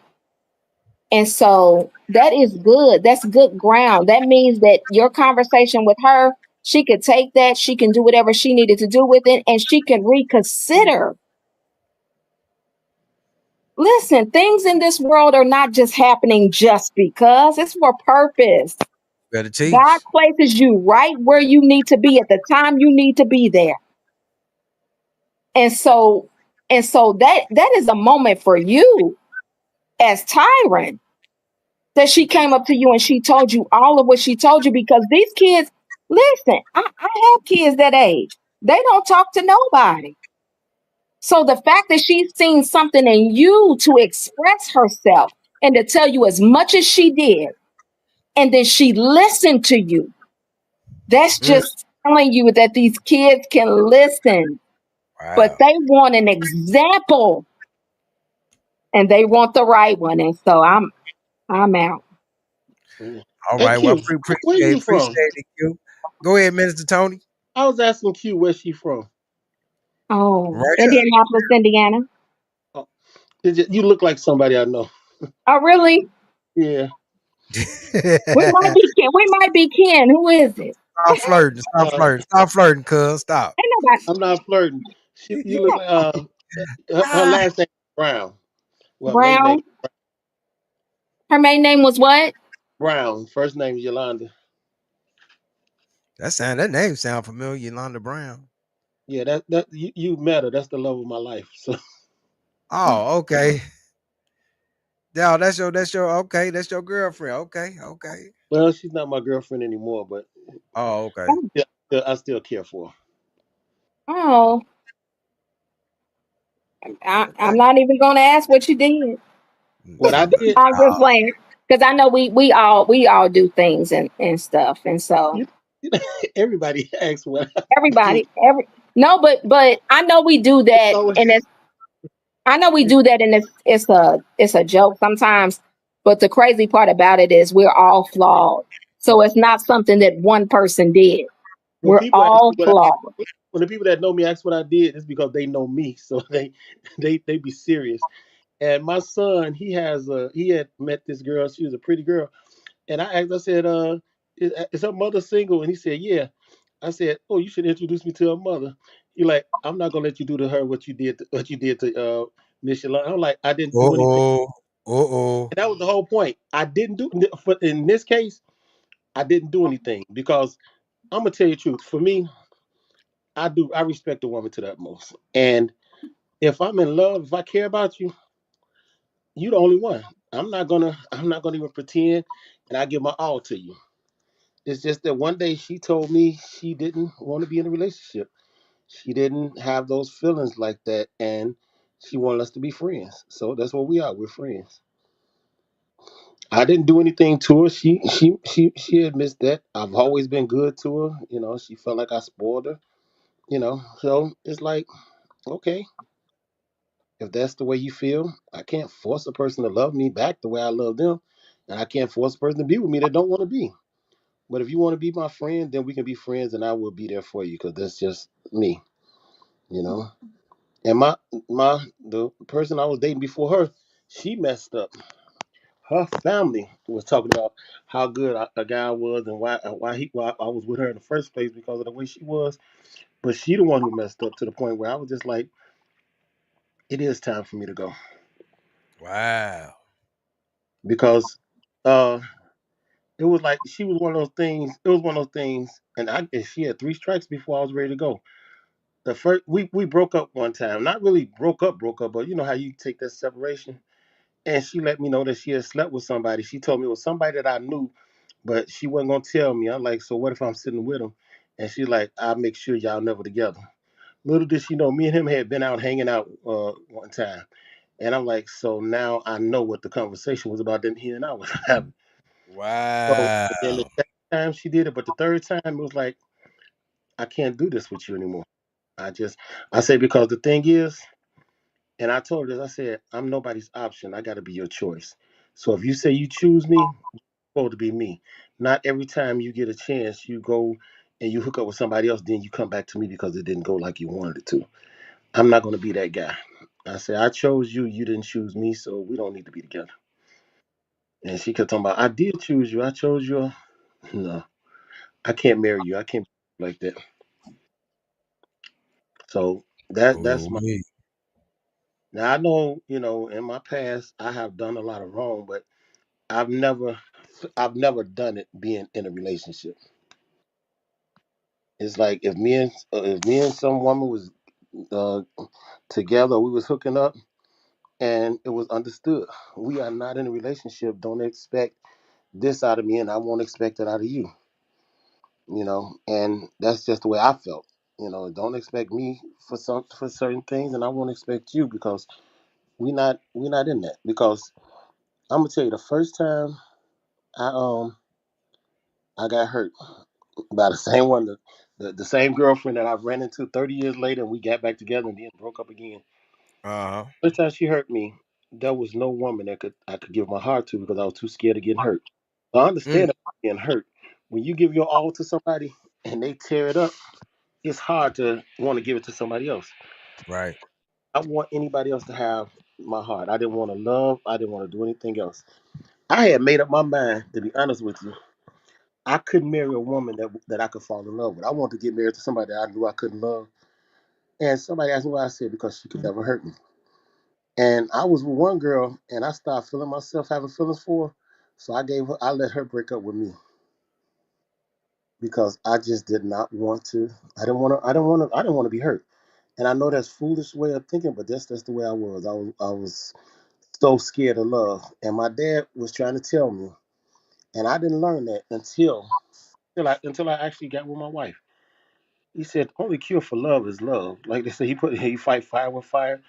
And so that is good. That's good ground. That means that your conversation with her, she could take that, she can do whatever she needed to do with it, and she can reconsider. Listen, things in this world are not just happening just because, it's for purpose. Better God teach. places you right where you need to be at the time you need to be there. And so that is a moment for you as Tyron that she came up to you and she told you all of what she told you because these kids, listen, I have kids that age. They don't talk to nobody. So the fact that she's seen something in you to express herself and to tell you as much as she did, and then she listened to you, that's Mm, just telling you that these kids can listen, but wow. they want an example and they want the right one. And so I'm out. Yeah. All Hey, right. Well, Q, where appreciate you from? appreciate it, Q. Go ahead, Minister Tony. I was asking Q where she from. Oh, Right Indianapolis, Indiana. Oh, you look like somebody I know. Oh, really? Yeah. We might here. be Ken. We might be Ken. Who is it? Stop flirting. Stop Uh, flirting. Stop flirting, cuz. Stop. Ain't nobody. I'm not flirting. You look like her Ah, last name is Brown. Well, maiden name Brown. Her maiden name was what? Brown. First name is Yolanda. that name sound familiar, Yolanda Brown. Yeah, that you met her. That's the love of my life. So, Oh, okay. Yeah, that's your okay. That's your girlfriend. Okay, okay. well, she's not my girlfriend anymore, but Oh, okay. yeah, I still care for her. Oh, Okay. I'm not even going to ask what you did. What I did, I'm just playing because I know we all do things and stuff, and so you, everybody asks what I did. everybody no, but I know we do It's that, always, and I know we do that, and it's a joke sometimes. But the crazy part about it is we're all flawed. So it's not something that one person did. when We're people ask me all what flawed. when the people that know me ask what I did, it's because they know me, so they be serious. And my son, he had met this girl. She was a pretty girl, and I asked, I said, is her mother single? And he said, yeah. I said, oh, you should introduce me to her mother. He like, I'm not gonna let you do to her what you did to Miss Yolanda. I'm like, I didn't do anything. Uh-oh. Uh-oh. And that was the whole point. I didn't do in this case. I didn't do anything because I'm gonna tell you the truth. For me, I respect a woman to the utmost. And if I'm in love, if I care about you, you the only one. I'm not gonna even pretend and I give my all to you. It's just that one day she told me she didn't want to be in a relationship. She didn't have those feelings like that, and she wanted us to be friends. So that's what we are. We're friends. I didn't do anything to her. She admits that. I've always been good to her. She felt like I spoiled her. So it's like, okay, if that's the way you feel, I can't force a person to love me back the way I love them, and I can't force a person to be with me that don't want to be. But if you want to be my friend, then we can be friends, and I will be there for you because that's just me. You know. And the person I was dating before her, she messed up. Her family was talking about how good a guy was and why I was with her in the first place because of the way she was. But she the one who messed up to the point where I was just like, it is time for me to go Wow. because uh it was like she was one of those things. It was one of those things, and she had three strikes before I was ready to go. The first we broke up one time, not really broke up, but you know how you take that separation. And she let me know that she had slept with somebody. She told me it was somebody that I knew, but she wasn't gonna tell me. I'm like, so what if I'm sitting with him? And she's like, I'll make sure y'all never together. Little did she know, me and him had been out hanging out one time. And I'm like, so now I know what the conversation was about that he and I was having. So and then the Wow. second time she did it, but the third time it was like, I can't do this with you anymore. I say because the thing is, and I told her this, I said, I'm nobody's option. I gotta be your choice. So if you say you choose me, supposed to be me. Not every time you get a chance, you go and you hook up with somebody else, then you come back to me because it didn't go like you wanted it to. I'm not going to be that guy. I said, I chose you, you didn't choose me, so we don't need to be together. And she kept talking about, I did choose you, I chose you. No, I can't marry you. I can't be like that. So that's Oh, my. me. Now I know, in my past I have done a lot of wrong, but I've never, I've never done it being in a relationship. It's like if me and some woman was uh, together, we was hooking up, and it was understood. We are not in a relationship. Don't expect this out of me, and I won't expect it out of you. And that's just the way I felt. Don't expect me for certain things, and I won't expect you because we not in that. Because I'm gonna tell you, the first time I um I got hurt by the same one, the same girlfriend that I ran into 30 years later, and we got back together and then broke up again. Uh-huh. First time she hurt me, there was no woman that I could give my heart to because I was too scared of getting hurt. So I Mm. understand about getting hurt. When you give your all to somebody and they tear it up, it's hard to want to give it to somebody else. Right. I want anybody else to have my heart. I didn't want to love. I didn't want to do anything else. I had made up my mind, to be honest with you. I couldn't marry a woman that I could fall in love with. I wanted to get married to somebody that I knew I couldn't love. And somebody asked me why. I said because she could never hurt me. And I was with one girl, and I started feeling myself having feelings for her. So I let her break up with me because I just did not want to. I didn't want to be hurt. And I know that's foolish way of thinking, but that's the way I was. I was so scared of love, and my dad was trying to tell me, and I didn't learn that until I actually got with my wife. He said, "Only cure for love is love." Like they say, he fight fire with fire.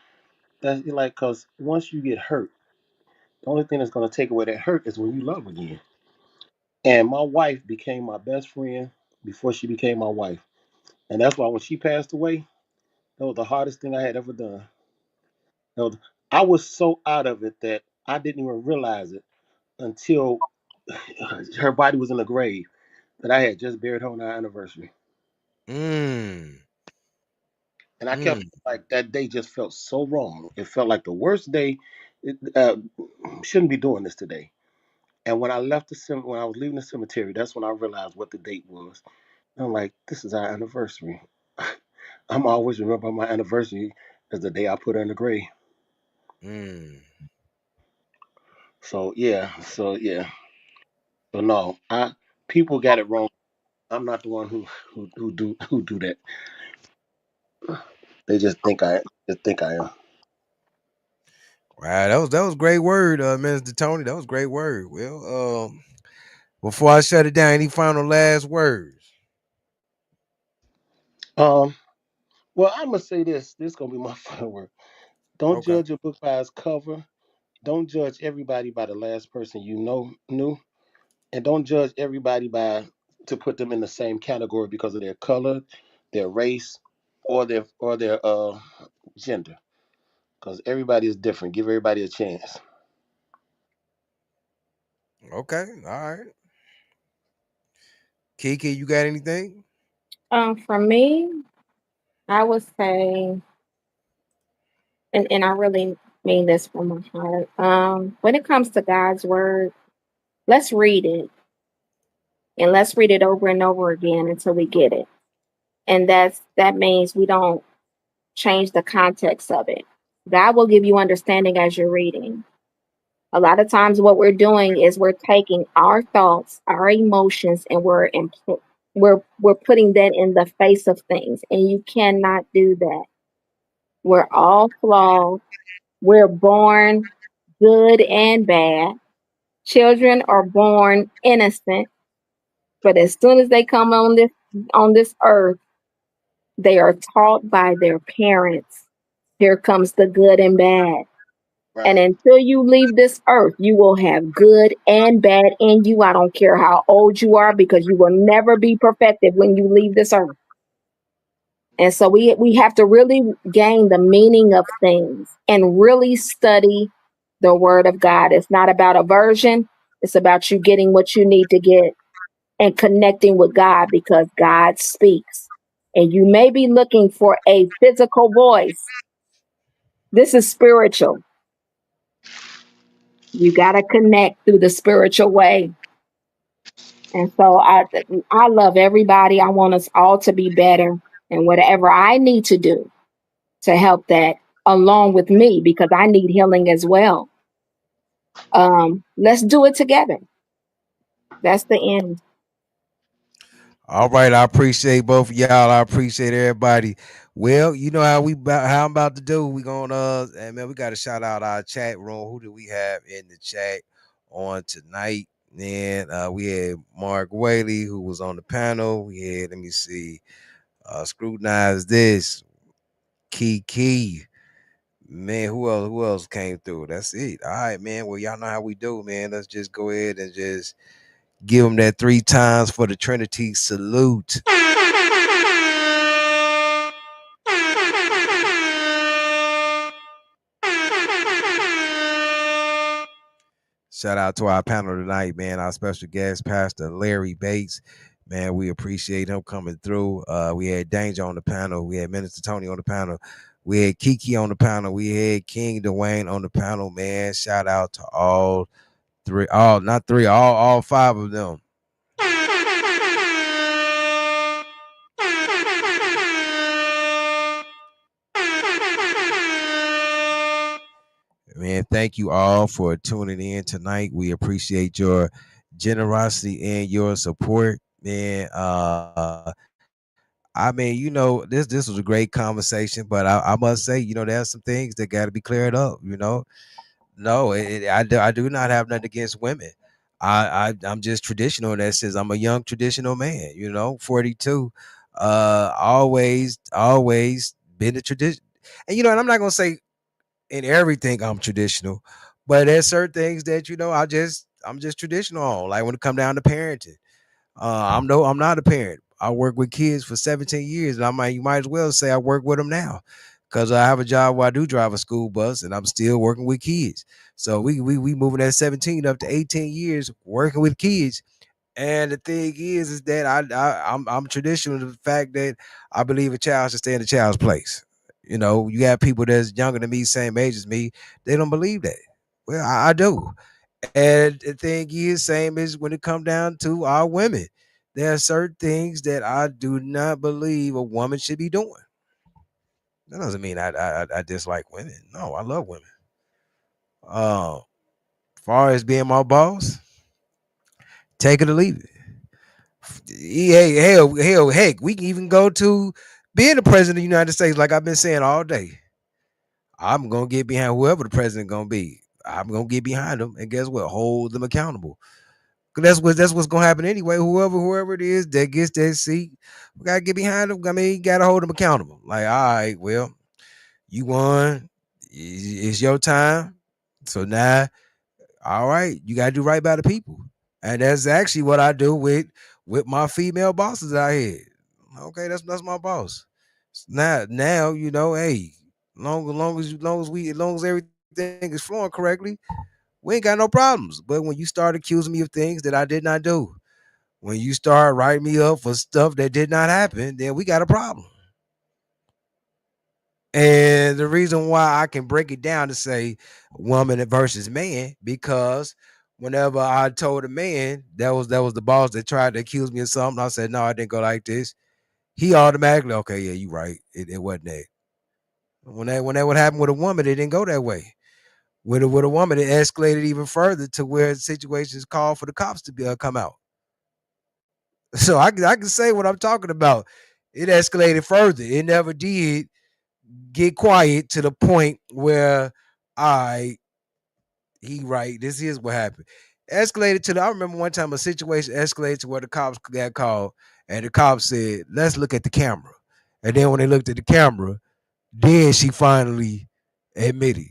That's like because once you get hurt, the only thing that's gonna take away that hurt is when you love again. And my wife became my best friend before she became my wife. And that's why when she passed away, that was the hardest thing I had ever done. That was, I was so out of it that I didn't even realize it until her body was in the grave that I had just buried her on our anniversary. Mm. And I kept Mm. like that day just felt so wrong. It felt like the worst day. It, shouldn't be doing this today. And when when I was leaving the cemetery, that's when I realized what the date was. I'm like, this is our anniversary. I'm always remember my anniversary as the day I put her in the grave. Mm. So yeah. So no, I people got it wrong. I'm not the one who do that. They just think I am. Wow, that was great word, Minister Tony. That was great word. Well, before I shut it down, any final last words? Um. Well, I'm gonna say this. This gonna be my final word. Don't Okay. judge a book by its cover. Don't judge everybody by the last person you know knew, and don't judge everybody by to put them in the same category because of their color, their race, or their gender. Because everybody is different. Give everybody a chance. Okay. All right. Kiki, you got anything? For me, I would say, and I really mean this from my heart. When it comes to God's word, let's read it and let's read it over and over again until we get it. And that means we don't change the context of it. God will give you understanding as you're reading. A lot of times, what we're doing is we're taking our thoughts, our emotions, and we're putting that in the face of things, and you cannot do that. We're all flawed. We're born good and bad. Children are born innocent, but as soon as they come on this earth, they are taught by their parents. Here comes the good and bad. And Right. until you leave this earth, you will have good and bad in you. I don't care how old you are, because you will never be perfected when you leave this earth. And so we have to really gain the meaning of things and really study the word of God. It's not about a version, it's about you getting what you need to get and connecting with God, because God speaks. And you may be looking for a physical voice. This is spiritual. You got to connect through the spiritual way. And so I love everybody. I want us all to be better, and whatever I need to do to help that along with me, because I need healing as well. Let's do it together. That's the end. All right, I appreciate both of y'all. I appreciate everybody. Well, you know how I'm about to do. We gonna and man, we got to shout out our chat room. Who do we have in the chat on tonight? And we had Mark Whaley, who was on the panel. We had, let me see, scrutinize this, Key. Man, who else came through? That's it. All right, man. Well, y'all know how we do, man. Let's just go ahead and just give them that 3 times for the Trinity salute. Shout out to our panel tonight, man. Our special guest, Pastor Larry Bates. Man, we appreciate him coming through. We had Danger on the panel. We had Minister Tony on the panel. We had Kiki on the panel. We had King Dwayne on the panel, man. Shout out to all three, all not three, all 5 of them. Man, thank you all for tuning in tonight. We appreciate your generosity and your support. Man, I mean, this was a great conversation, but I must say, there's some things that got to be cleared up. No, I do not have nothing against women. I'm just traditional in that sense. I'm a young traditional man. 42. Always been a tradition, and I'm not gonna say in everything I'm traditional, but there's certain things that I'm just traditional on. Like when it come down to parenting. I'm not a parent. I work with kids for 17 years, and you might as well say I work with them now, because I have a job where I do drive a school bus, and I'm still working with kids. So we moving at 17 up to 18 years working with kids. And the thing is that I'm traditional to the fact that I believe a child should stay in a child's place. You have people that's younger than me, same age as me, they don't believe that. Well, I do. And the thing is, same as when it come down to our women. There are certain things that I do not believe a woman should be doing. That doesn't mean I dislike women. No, I love women. Far as being my boss, take it or leave it. Hey, hell, heck, we can even go to being the president of the United States, like I've been saying all day. I'm gonna get behind whoever the president gonna be. I'm gonna get behind them, and guess what? Hold them accountable. 'Cause that's what's gonna happen anyway. Whoever it is that gets that seat, we gotta get behind them. I mean, you gotta hold them accountable. Like, all right, well, you won. It's your time. So now, all right, you gotta do right by the people. And that's actually what I do with my female bosses out here. Okay, that's my boss. Now hey, long as everything is flowing correctly, we ain't got no problems. But when you start accusing me of things that I did not do, when you start writing me up for stuff that did not happen, then we got a problem. And the reason why I can break it down to say woman versus man, because whenever I told a man that was the boss that tried to accuse me of something, I said, no, I didn't go like this. He automatically, okay, yeah, you right. It wasn't that. When that would happen with a woman, it didn't go that way. With a woman, it escalated even further to where situations called for the cops to come out. So I can say what I'm talking about. It escalated further. It never did get quiet to the point where I he right. This is what happened. Escalated to the. I remember one time a situation escalated to where the cops got called, and the cops said, "Let's look at the camera." And then when they looked at the camera, then she finally admitted.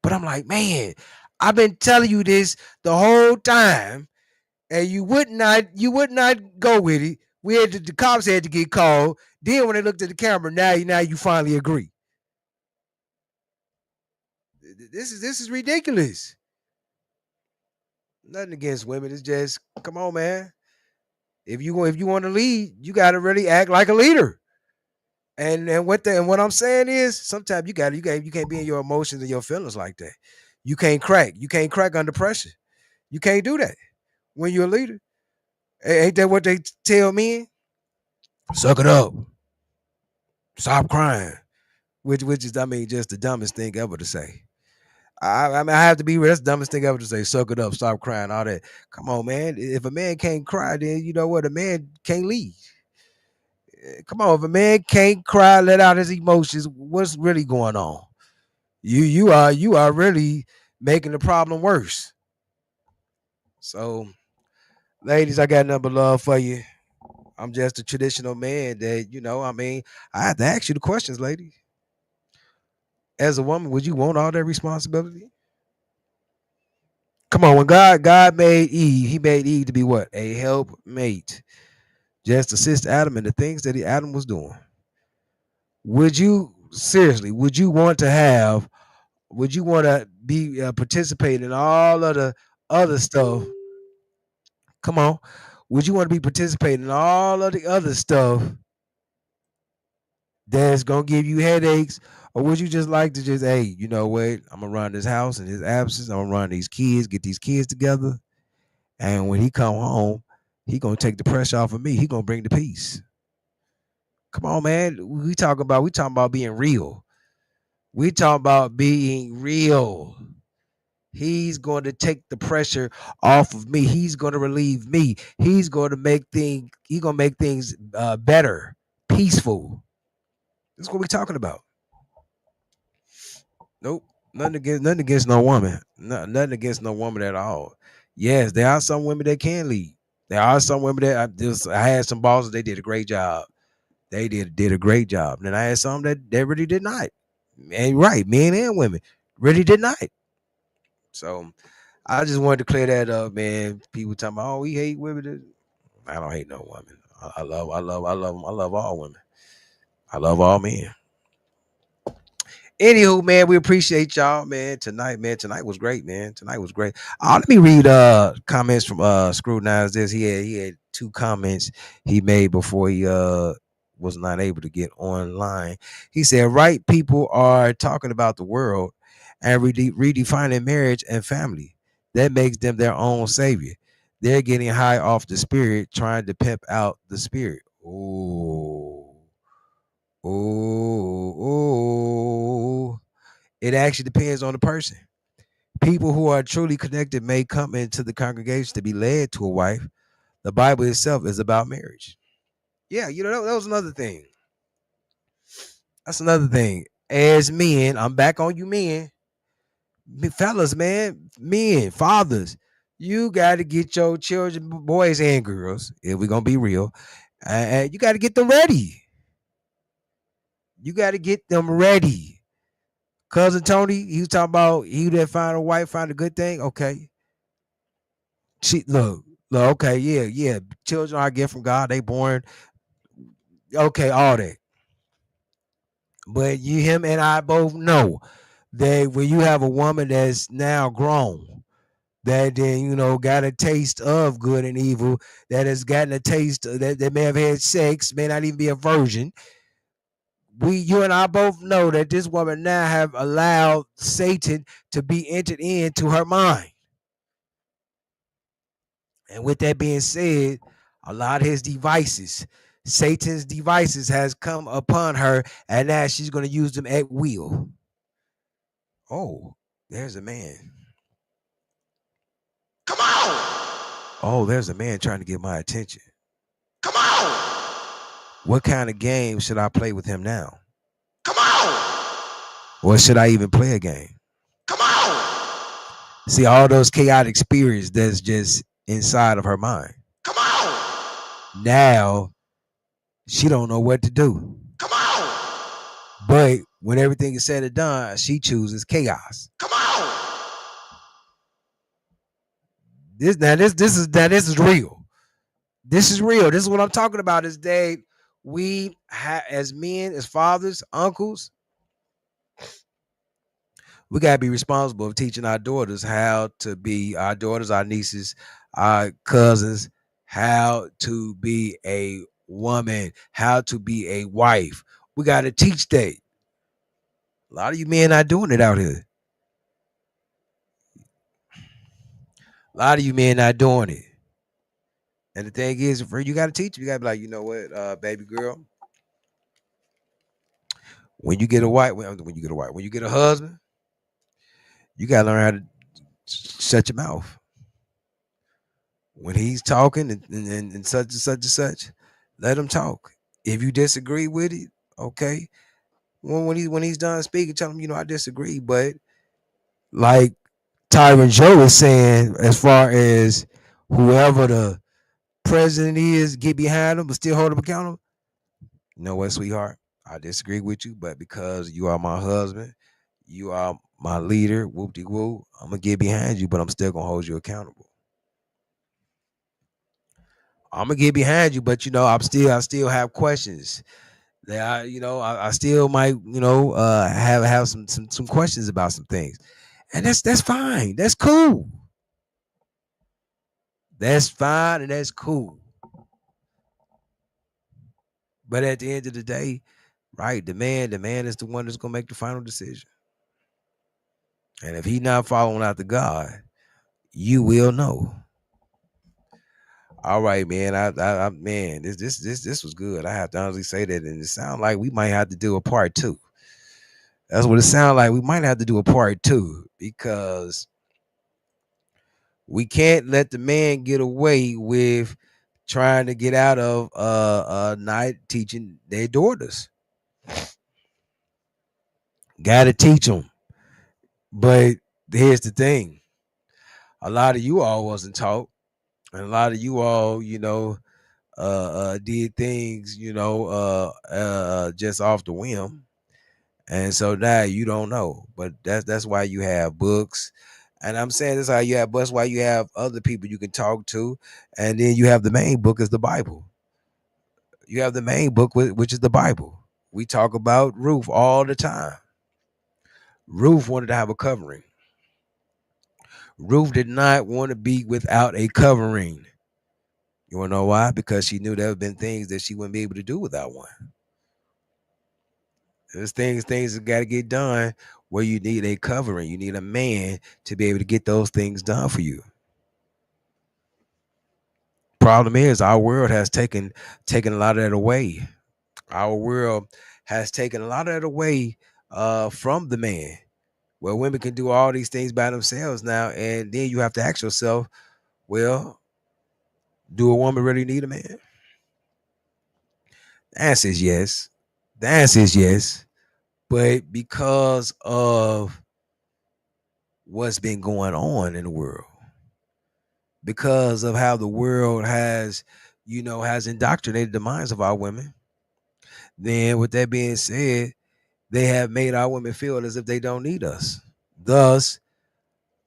But I'm like, man, I've been telling you this the whole time, and you would not go with it. The cops had to get called. Then when they looked at the camera, now you finally agree. This is ridiculous. Nothing against women. It's just come on, man. If you want to lead, you got to really act like a leader. And what I'm saying is sometimes you can't be in your emotions and your feelings like that. You can't crack under pressure. You can't do that when you're a leader. Ain't that what they tell me? Suck it up. Stop crying. Which is, I mean, just the dumbest thing ever to say. I mean, I have to be real. That's the dumbest thing ever to say. Suck it up, stop crying, all that. Come on, man. If a man can't cry, then you know what? A man can't lead. Come on, if a man can't cry, let out his emotions, what's really going on? You are really making the problem worse. So, ladies, I got nothing but love for you. I'm just a traditional man that, I mean, I have to ask you the questions, lady. As a woman, would you want all that responsibility? Come on, when God made Eve, he made Eve to be what? A helpmate. Just assist Adam in the things that Adam was doing. Would you want to be participating in all of the other stuff? Come on. Would you want to be participating in all of the other stuff that's gonna give you headaches? Or would you just like to just, hey, you know what? I'm gonna run this house in his absence. I'm gonna run these kids, get these kids together. And when he come home, he gonna take the pressure off of me. He gonna bring the peace. Come on, man. We talking about being real. We talking about being real. He's going to take the pressure off of me. He's going to relieve me. He's going to make things better, peaceful. That's what we're talking about. Nope. Nothing against no woman. Nothing against no woman at all. Yes, there are some women that can lead. There are some women that I had some bosses. They did a great job. They did a great job. And then I had some that really did not. And right, men and women really did not. So I just wanted to clear that up, man. People talking about, oh, we hate women. I don't hate no woman. I love all women. I love all men. Anywho, man, we appreciate y'all, man. Tonight, man. Tonight was great, man. Tonight was great. Let me read comments from Scrutinize This. He had two comments he made before he was not able to get online. He said, right people are talking about the world and redefining marriage and family. That makes them their own savior. They're getting high off the spirit, trying to pimp out the spirit. Ooh. Ooh. It actually depends on the person. People who are truly connected may come into the congregation to be led to a wife. The Bible itself is about marriage. Yeah, that was another thing. That's another thing. As men, I'm back on you men. Fellas, man, men, fathers, you got to get your children, boys and girls, if we're going to be real, you got to get them ready. You got to get them ready. Cousin Tony, he was talking about he that find a wife, find a good thing. Okay. Look, okay, yeah. Children are a gift from God. They born. Okay, all that. But him and I both know that when you have a woman that's now grown, that then got a taste of good and evil, that has gotten a taste that may have had sex, may not even be a virgin. You and I both know that this woman now have allowed Satan to be entered into her mind. And with that being said, a lot of his devices, Satan's devices, has come upon her, and now she's going to use them at will. Oh, there's a man. Come on! Oh, there's a man trying to get my attention. Come on! What kind of game should I play with him now? Come on! Or should I even play a game? Come on! See, all those chaotic spirits that's just inside of her mind. Come on! Now, she don't know what to do. Come on! But when everything is said and done, she chooses chaos. Come on! This is real. This is real. This is what I'm talking about. Is that we as men, as fathers, uncles, we gotta be responsible of teaching our daughters how to be, our daughters, our nieces, our cousins, how to be a woman, how to be a wife. We gotta teach that. A lot of you men not doing it out here. A lot of you men not doing it. And the thing is, for you gotta teach them. You gotta be like, you know what, baby girl, when you get a wife, when you get a husband, you gotta learn how to shut your mouth. When he's talking and such and such and such, let him talk. If you disagree with it, okay. When he's done speaking, tell him, I disagree. But like Tyron Joe is saying, as far as whoever the president is, get behind him but still hold him accountable. You know what, sweetheart? I disagree with you, but because you are my husband, you are my leader, whoop de whoop, I'm gonna get behind you, but I'm still gonna hold you accountable. I'm gonna get behind you, but I still have questions. That I still might, have some questions about some things. And that's fine. That's cool. That's fine and that's cool. But at the end of the day, right, the man is the one that's gonna make the final decision. And if he's not following after God, you will know. All right, man. Man, this was good. I have to honestly say that, and it sounds like we might have to do a part two. That's what it sounds like. We might have to do a part two because we can't let the man get away with trying to get out of not teaching their daughters. Gotta teach them. But here's the thing. A lot of you all wasn't taught. And a lot of you all, did things, just off the whim. And so now you don't know. But that's why you have books. And I'm saying that's how you have, that's why you have other people you can talk to. And then you have the main book is the Bible. You have the main book, which is the Bible. We talk about Ruth all the time. Ruth wanted to have a covering. Ruth did not want to be without a covering. You want to know why? Because she knew there have been things that she wouldn't be able to do without one. There's things that got to get done where you need a covering. You need a man to be able to get those things done for you. Problem is, our world has taken a lot of that away. Our world has taken a lot of that away from the man, where women can do all these things by themselves now, and then you have to ask yourself, well, Do a woman really need a man? The answer is yes. The answer is yes. But because of what's been going on in the world, because of how the world has, has indoctrinated the minds of our women, then with that being said, they have made our women feel as if they don't need us. Thus,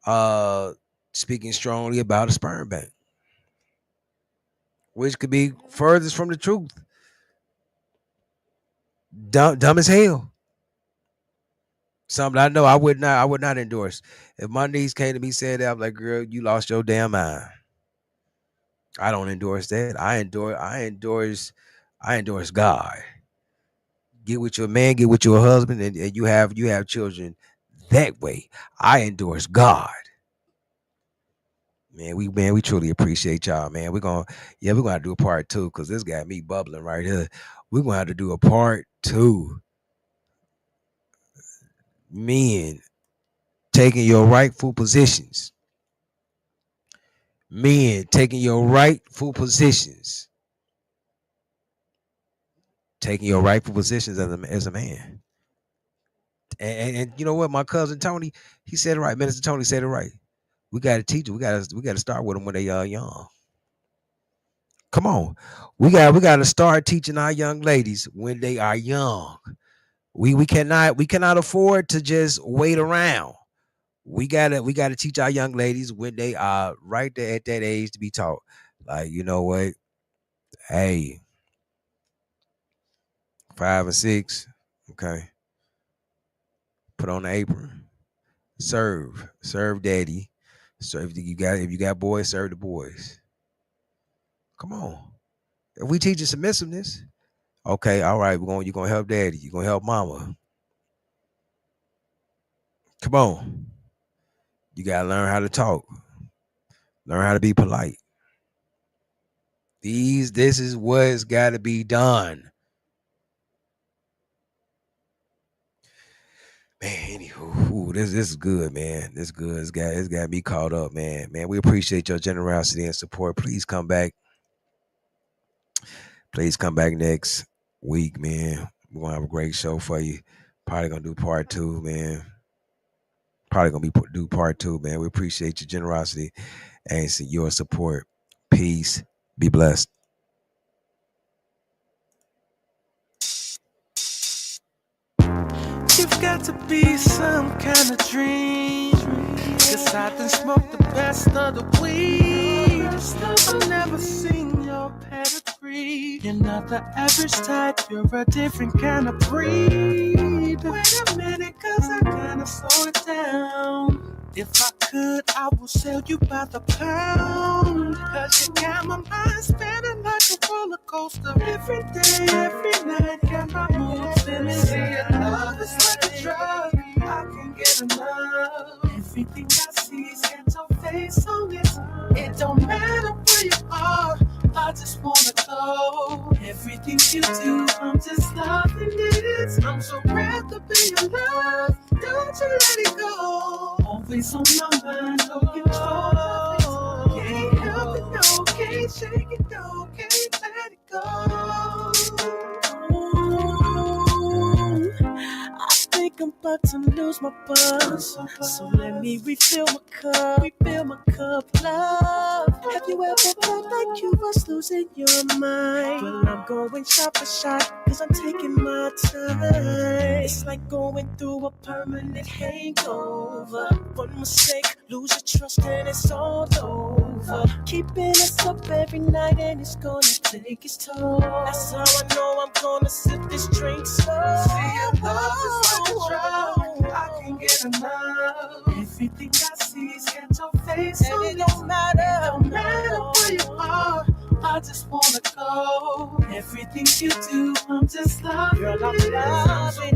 uh, speaking strongly about a sperm bank, which could be furthest from the truth. Dumb as hell. Something I know I would not endorse. If my niece came to me said that, I'm like, girl, you lost your damn mind. I don't endorse that. I endorse God. Get with your man, get with your husband, and you have children that way. I endorse God. Man, we truly appreciate y'all, man. We're gonna have to do a part two because this got me bubbling right here. We're gonna have to do a part two. Men taking your rightful positions. Men taking your rightful positions. Taking your rightful positions as a man. And you know what? My cousin Tony, he said it right. Minister Tony said it right. We got to teach them. We got to start with them when they are young. Come on, we got to start teaching our young ladies when they are young. We cannot afford to just wait around. We gotta teach our young ladies when they are right there at that age to be taught. Like, you know what? Hey, 5 and 6, okay. Put on the apron. Serve daddy. Serve if you got boys, serve the boys. Come on. If we teach you submissiveness, okay, all right, you're gonna help daddy, you're gonna help mama. Come on. You gotta learn how to talk, learn how to be polite. This is what's gotta be done. Man, anywho, this is good, man. This is good. It's got me caught up, man. Man, we appreciate your generosity and support. Please come back. Please come back next week, man. We're gonna have a great show for you. Probably gonna do part two, man. Probably gonna do part two, man. We appreciate your generosity and your support. Peace. Be blessed. You've got to be some kind of dream. Cause I done smoked the best of the weed. I've never seen your pedigree. You're not the average type, you're a different kind of breed. Wait a minute, cause I kinda slow it down. If I could, I would sell you by the pound. Cause you got my mind spinning like a roller coaster. Every day, every night, got my mood spinning. See, your love is like a drug, I can get enough. Everything I see is got your face on it. It don't matter where you are, I just wanna go. Everything you do, I'm just loving it. I'm so glad to be your love. Don't you let it go. Always on my mind, no control. Can't help it, no, can't shake it, no, can't let it go. I think I'm about to lose my buzz. So let me refill my cup, love. Have you ever felt like you was losing your mind? Well, I'm going shot for shot, cause I'm taking my time. It's like going through a permanent hangover. One mistake, lose your trust and it's all over. Keeping us up every night and it's gonna take its toll. That's how I know I'm gonna sip this drink slow. See, your love is like a drug, I can get enough. Everything I see is got your face and it don't matter where you are, I just wanna go. Everything you do, I'm just loving. Girl, I'm loving